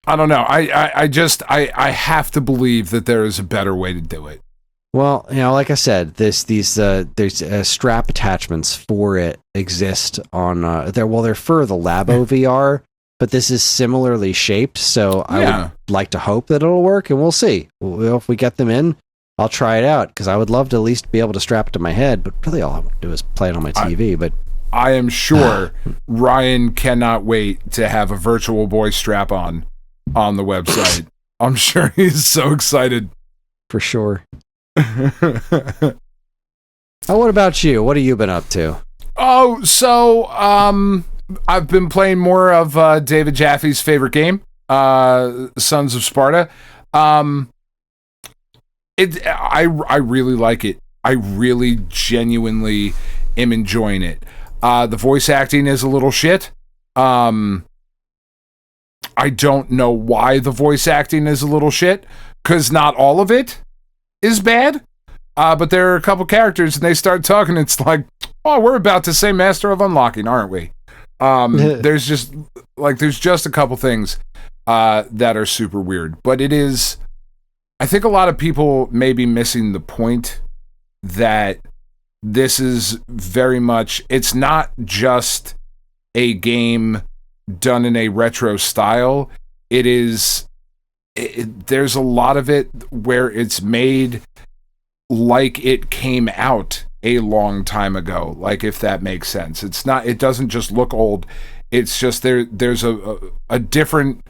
I have to believe that there is a better way to do it. Well, you know, like I said, there's strap attachments for it exist on they're for the Labo VR, but this is similarly shaped, so I would like to hope that it'll work, and we'll see. If we get them in, I'll try it out because I would love to at least be able to strap it to my head. But really, all I want to do is play it on my TV. But I am sure Ryan cannot wait to have a Virtual Boy strap-on the website. I'm sure he's so excited. For sure. What about you? What have you been up to? Oh, so I've been playing more of David Jaffe's favorite game, Sons of Sparta. I really like it. I really genuinely am enjoying it. The voice acting is a little shit. I don't know why the voice acting is a little shit, because not all of it is bad. But there are a couple characters, and they start talking, it's like, oh, we're about to say Master of Unlocking, aren't we? There's just a couple things that are super weird. But it is... I think a lot of people may be missing the point that this is very much, it's not just a game done in a retro style. There's a lot of it where it's made like it came out a long time ago, like, if that makes sense. It doesn't just look old. It's just there's a different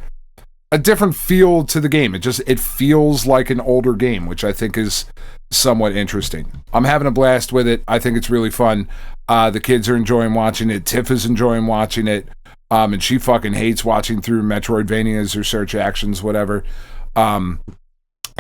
feel to the game. It feels like an older game, which I think is somewhat interesting. I'm having a blast with it. I think it's really fun. The kids are enjoying watching it. Tiff is enjoying watching it. And she fucking hates watching through Metroidvanias or search actions, whatever.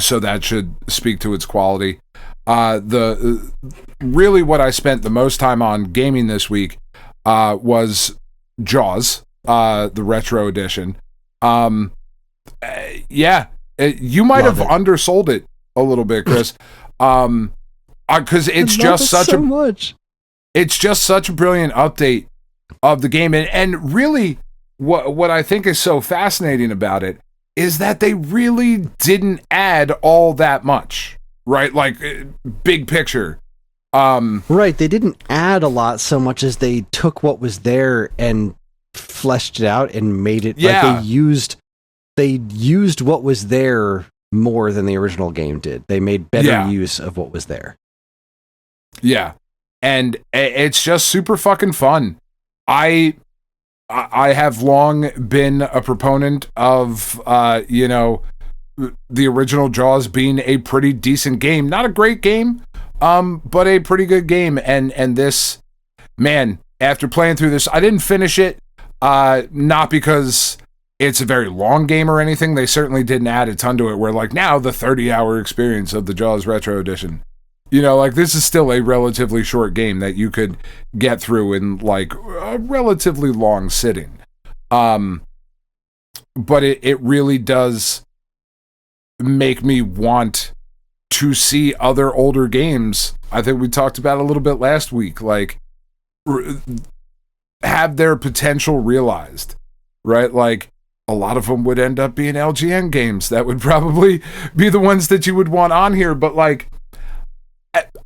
So that should speak to its quality. Really what I spent the most time on gaming this week was Jaws, the retro edition. You might have undersold it a little bit, Chris. Because it's just such a brilliant update of the game, and really what I think is so fascinating about it is that they really didn't add all that much, right? Like, big picture. Right, they didn't add a lot so much as they took what was there and fleshed it out and made it like they used what was there more than the original game did. They made better use of what was there. Yeah. And it's just super fucking fun. I have long been a proponent of the original Jaws being a pretty decent game. Not a great game, but a pretty good game. And this, man, after playing through this, I didn't finish it, not because it's a very long game or anything. They certainly didn't add a ton to it. Where like now the 30-hour experience of the Jaws Retro Edition, like this is still a relatively short game that you could get through in like a relatively long sitting. But it really does make me want to see other older games. I think we talked about it a little bit last week, like have their potential realized, right? Like a lot of them would end up being LGN games. That would probably be the ones that you would want on here. But like,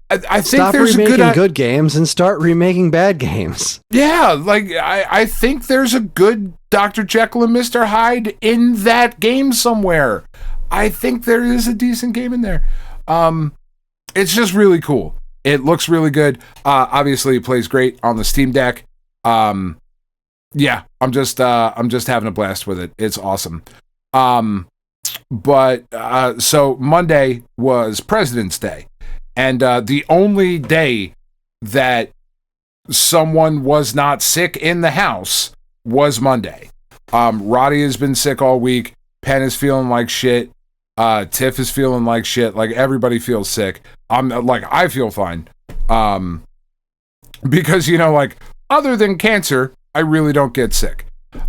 I think stop there's remaking good games and start remaking bad games. Yeah, like I think there's a good Dr. Jekyll and Mr. Hyde in that game somewhere. I think there is a decent game in there. It's just really cool. It looks really good. Obviously, it plays great on the Steam Deck. Yeah, I'm just having a blast with it. It's awesome. But so Monday was President's Day, and the only day that someone was not sick in the house was Monday. Roddy has been sick all week. Penn is feeling like shit. Tiff is feeling like shit. Like everybody feels sick. I feel fine. Because like other than cancer, I really don't get sick.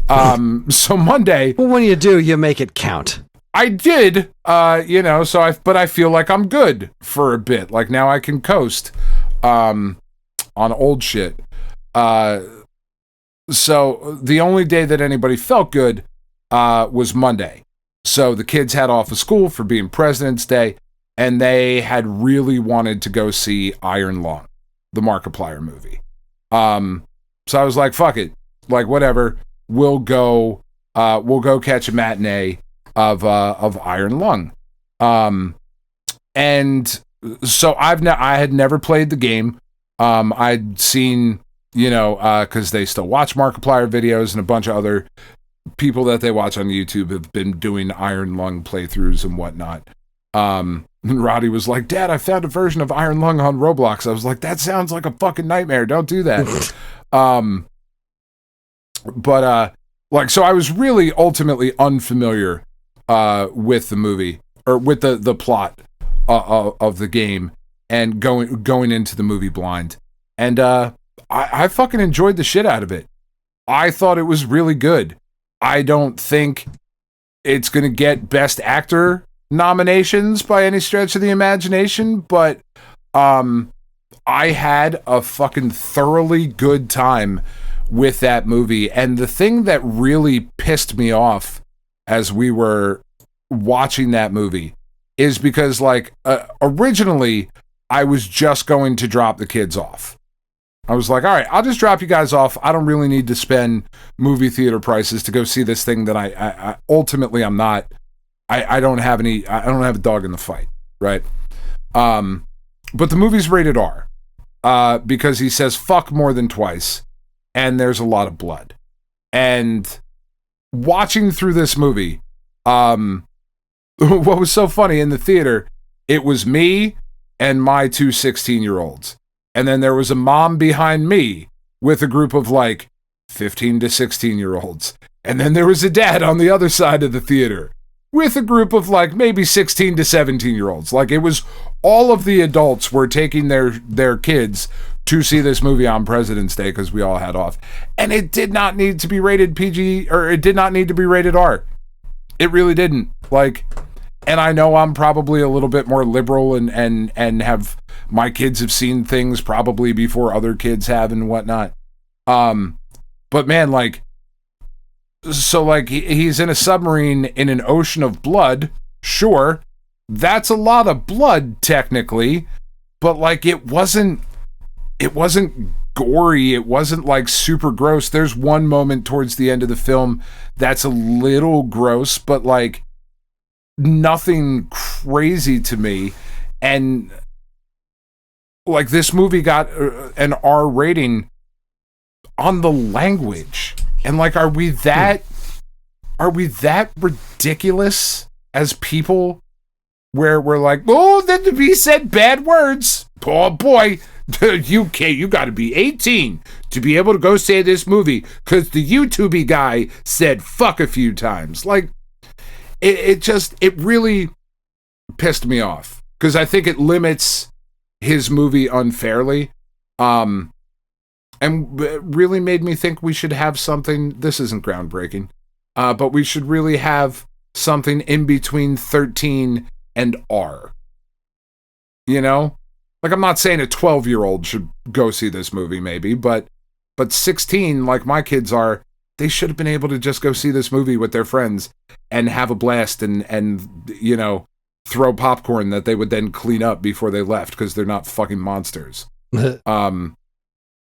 So Monday. Well, when you do, you make it count. I did. But I feel like I'm good for a bit. Like now I can coast. On old shit. So the only day that anybody felt good was Monday. So the kids had off of school for being President's Day, and they had really wanted to go see Iron Lung, the Markiplier movie. So I was like, fuck it. Like, whatever. We'll go catch a matinee of Iron Lung. And so I had never played the game. I'd seen, because they still watch Markiplier videos, and a bunch of other people that they watch on YouTube have been doing Iron Lung playthroughs and whatnot. And Roddy was like, Dad, I found a version of Iron Lung on Roblox. I was like, that sounds like a fucking nightmare. Don't do that. So I was really ultimately unfamiliar with the movie, or with the plot of the game, and going into the movie blind. And I fucking enjoyed the shit out of it. I thought it was really good. I don't think it's going to get Best Actor nominations by any stretch of the imagination, but I had a fucking thoroughly good time with that movie. And the thing that really pissed me off as we were watching that movie is because, like, originally I was just going to drop the kids off. I was like, all right, I'll just drop you guys off. I don't really need to spend movie theater prices to go see this thing that I ultimately I'm not. I don't have a dog in the fight, right? But the movie's rated R, because he says fuck more than twice, and there's a lot of blood. And watching through this movie, what was so funny in the theater, it was me and my two 16-year-olds. And then there was a mom behind me with a group of like 15 to 16-year-olds. And then there was a dad on the other side of the theater with a group of like maybe 16 to 17-year-olds. Like, it was all of the adults were taking their kids to see this movie on President's Day because we all had off. And it did not need to be rated PG, or it did not need to be rated R. It really didn't. Like, and I know I'm probably a little bit more liberal and have, my kids have seen things probably before other kids have and whatnot. But man, like, So like he's in a submarine in an ocean of blood. Sure, that's a lot of blood technically, but like it wasn't gory. It wasn't like super gross. There's one moment towards the end of the film that's a little gross, but like nothing crazy to me. And like this movie got an R rating on the language. And like, are we that ridiculous as people where we're like, oh, then he said bad words. Oh boy, you got to be 18 to be able to go say this movie because the YouTubey guy said fuck a few times. Like, it really pissed me off because I think it limits his movie unfairly. And really made me think we should have something. This isn't groundbreaking, but we should really have something in between 13 and R. You know? Like, I'm not saying a 12-year-old should go see this movie, maybe, but 16, like my kids are, they should have been able to just go see this movie with their friends and have a blast and you know, throw popcorn that they would then clean up before they left because they're not fucking monsters.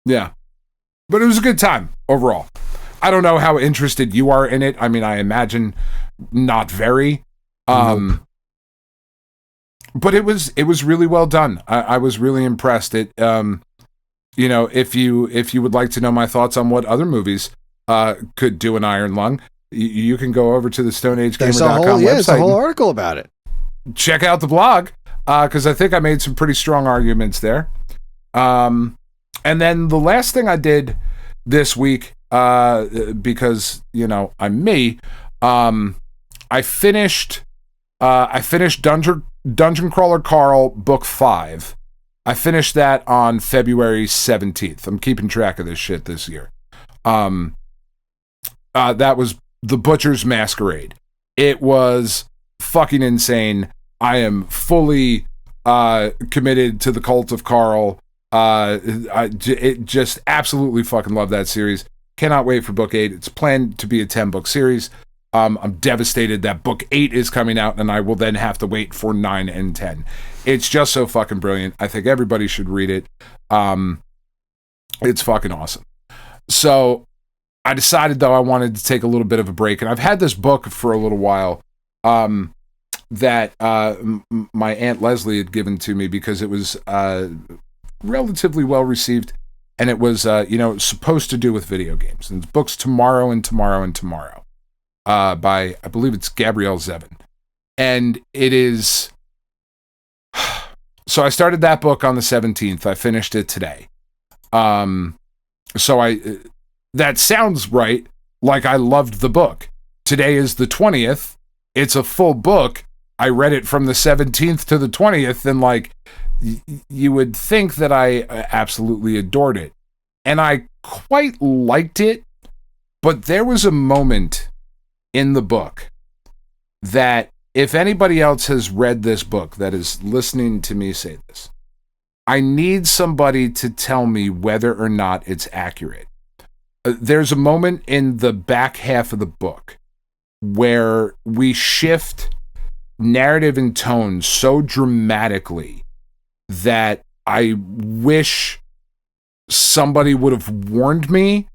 Yeah. But it was a good time overall. I don't know how interested you are in it. I mean, I imagine not very. Nope. But it was really well done. I was really impressed. It you know, if you would like to know my thoughts on what other movies could do an Iron Lung, you can go over to the StoneAgeGamer.com website. There's a whole article about it. Check out the blog, because I think I made some pretty strong arguments there. And then the last thing I did this week, because, you know, I'm me, I finished Dungeon Crawler Carl Book 5. I finished that on February 17th. I'm keeping track of this shit this year. That was The Butcher's Masquerade. It was fucking insane. I am fully committed to the cult of Carl. It just absolutely fucking love that series. Cannot wait for book 8. It's planned to be a 10-book series. I'm devastated that book 8 is coming out and I will then have to wait for 9 and 10. It's just so fucking brilliant. I think everybody should read it. It's fucking awesome. So I decided though I wanted to take a little bit of a break, and I've had this book for a little while that my Aunt Leslie had given to me because it was relatively well received, and it was you know, supposed to do with video games. And the book's Tomorrow and Tomorrow and Tomorrow by, I believe it's Gabrielle Zevin, and it is. So I started that book on the 17th. I finished it today. So that sounds right. Like I loved the book. Today is the 20th. It's a full book. I read it from the 17th to the 20th, and like you would think that I absolutely adored it. And I quite liked it, but there was a moment in the book that if anybody else has read this book that is listening to me say this, I need somebody to tell me whether or not it's accurate. There's a moment in the back half of the book where we shift narrative and tone so dramatically that I wish somebody would have warned me,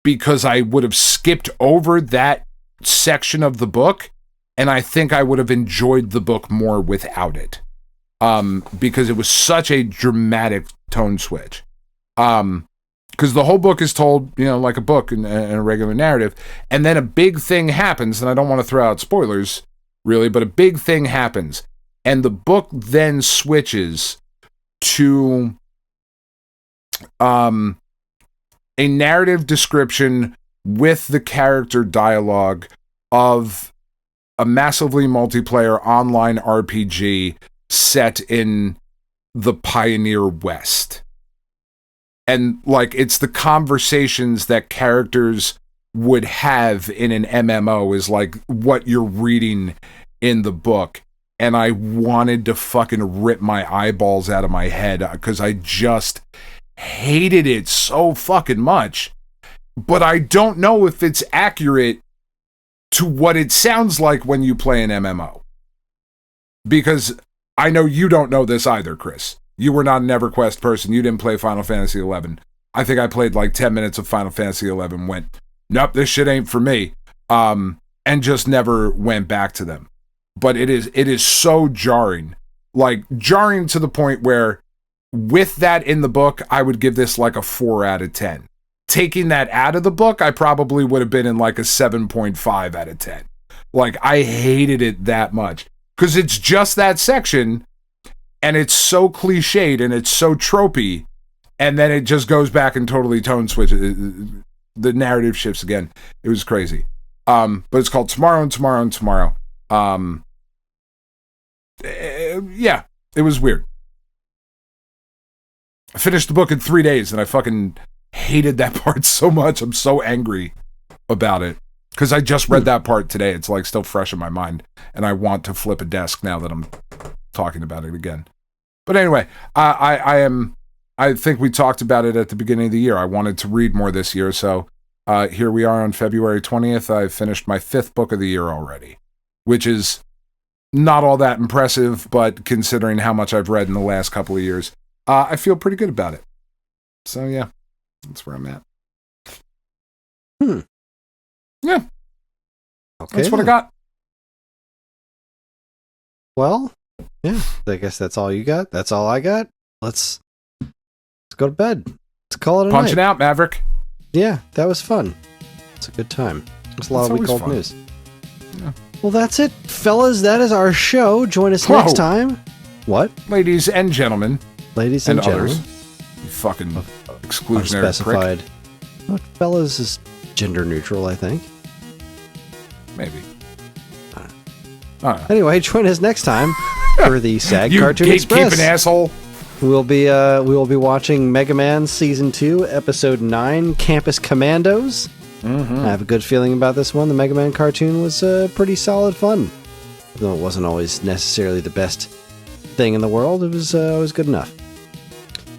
because I would have skipped over that section of the book, and I think I would have enjoyed the book more without it, because it was such a dramatic tone switch. Because the whole book is told, you know, like a book and a regular narrative, and then a big thing happens, and I don't want to throw out spoilers, really, but a big thing happens, and the book then switches to a narrative description with the character dialogue of a massively multiplayer online RPG set in the Pioneer West. And like, it's the conversations that characters would have in an MMO is like what you're reading in the book. And I wanted to fucking rip my eyeballs out of my head because I just hated it so fucking much. But I don't know if it's accurate to what it sounds like when you play an MMO. Because I know you don't know this either, Kris. You were not an EverQuest person. You didn't play Final Fantasy XI. I think I played like 10 minutes of Final Fantasy XI, went, nope, this shit ain't for me, and just never went back to them. But it is so jarring. Like, jarring to the point where, with that in the book, I would give this like a 4 out of 10. Taking that out of the book, I probably would have been in like a 7.5 out of 10. Like, I hated it that much. Because it's just that section, and it's so cliched, and it's so tropey, and then it just goes back and totally tone switches. The narrative shifts again. It was crazy. But it's called Tomorrow and Tomorrow and Tomorrow. Yeah, it was weird. I finished the book in 3 days, and I fucking hated that part so much. I'm so angry about it. Because I just read that part today. It's like still fresh in my mind. And I want to flip a desk now that I'm talking about it again. But anyway, I think we talked about it at the beginning of the year. I wanted to read more this year. So here we are on February 20th. I finished my 5th book of the year already. Which is not all that impressive. But considering how much I've read in the last couple of years, I feel pretty good about it. So yeah, that's where I'm at. Yeah. Okay. That's what I got. Well, yeah. I guess that's all you got. That's all I got. Let's go to bed. Let's call it a night. Punching out, Maverick. Yeah, that was fun. It's a good time. There's a lot of week-old news. Yeah. Well, that's it, fellas. That is our show. Join us next time. What? Ladies and gentlemen. Ladies and gentlemen. You fucking exclusionary unspecified. prick. What, fellas is gender neutral, I think. Maybe. Anyway, join us next time for the SAG Cartoon Express. You gatekeeping asshole. We will be watching Mega Man Season 2, Episode 9, Campus Commandos. Mm-hmm. I have a good feeling about this one. The Mega Man cartoon was pretty solid fun. Though it wasn't always necessarily the best thing in the world, it was always good enough.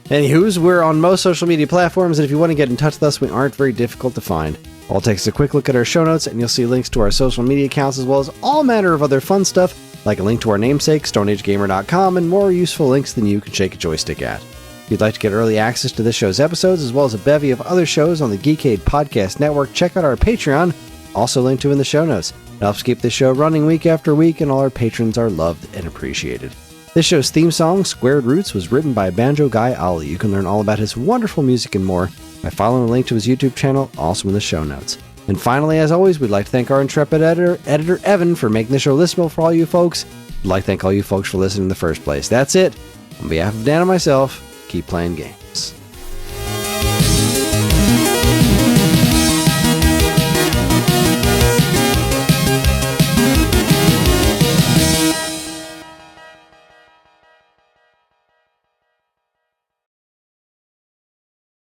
Anywho's, we're on most social media platforms, and if you want to get in touch with us, we aren't very difficult to find. All it takes is a quick look at our show notes, and you'll see links to our social media accounts, as well as all manner of other fun stuff, like a link to our namesake, StoneAgeGamer.com, and more useful links than you can shake a joystick at. If you'd like to get early access to this show's episodes, as well as a bevy of other shows on the Geekade Podcast Network, check out our Patreon, also linked to in the show notes. It helps keep this show running week after week, and all our patrons are loved and appreciated. This show's theme song, Squared Roots, was written by Banjo Guy Ali. You can learn all about his wonderful music and more by following a link to his YouTube channel, also in the show notes. And finally, as always, we'd like to thank our intrepid editor Evan, for making the show listenable for all you folks. We'd like to thank all you folks for listening in the first place. That's it. On behalf of Dan and myself, keep playing games.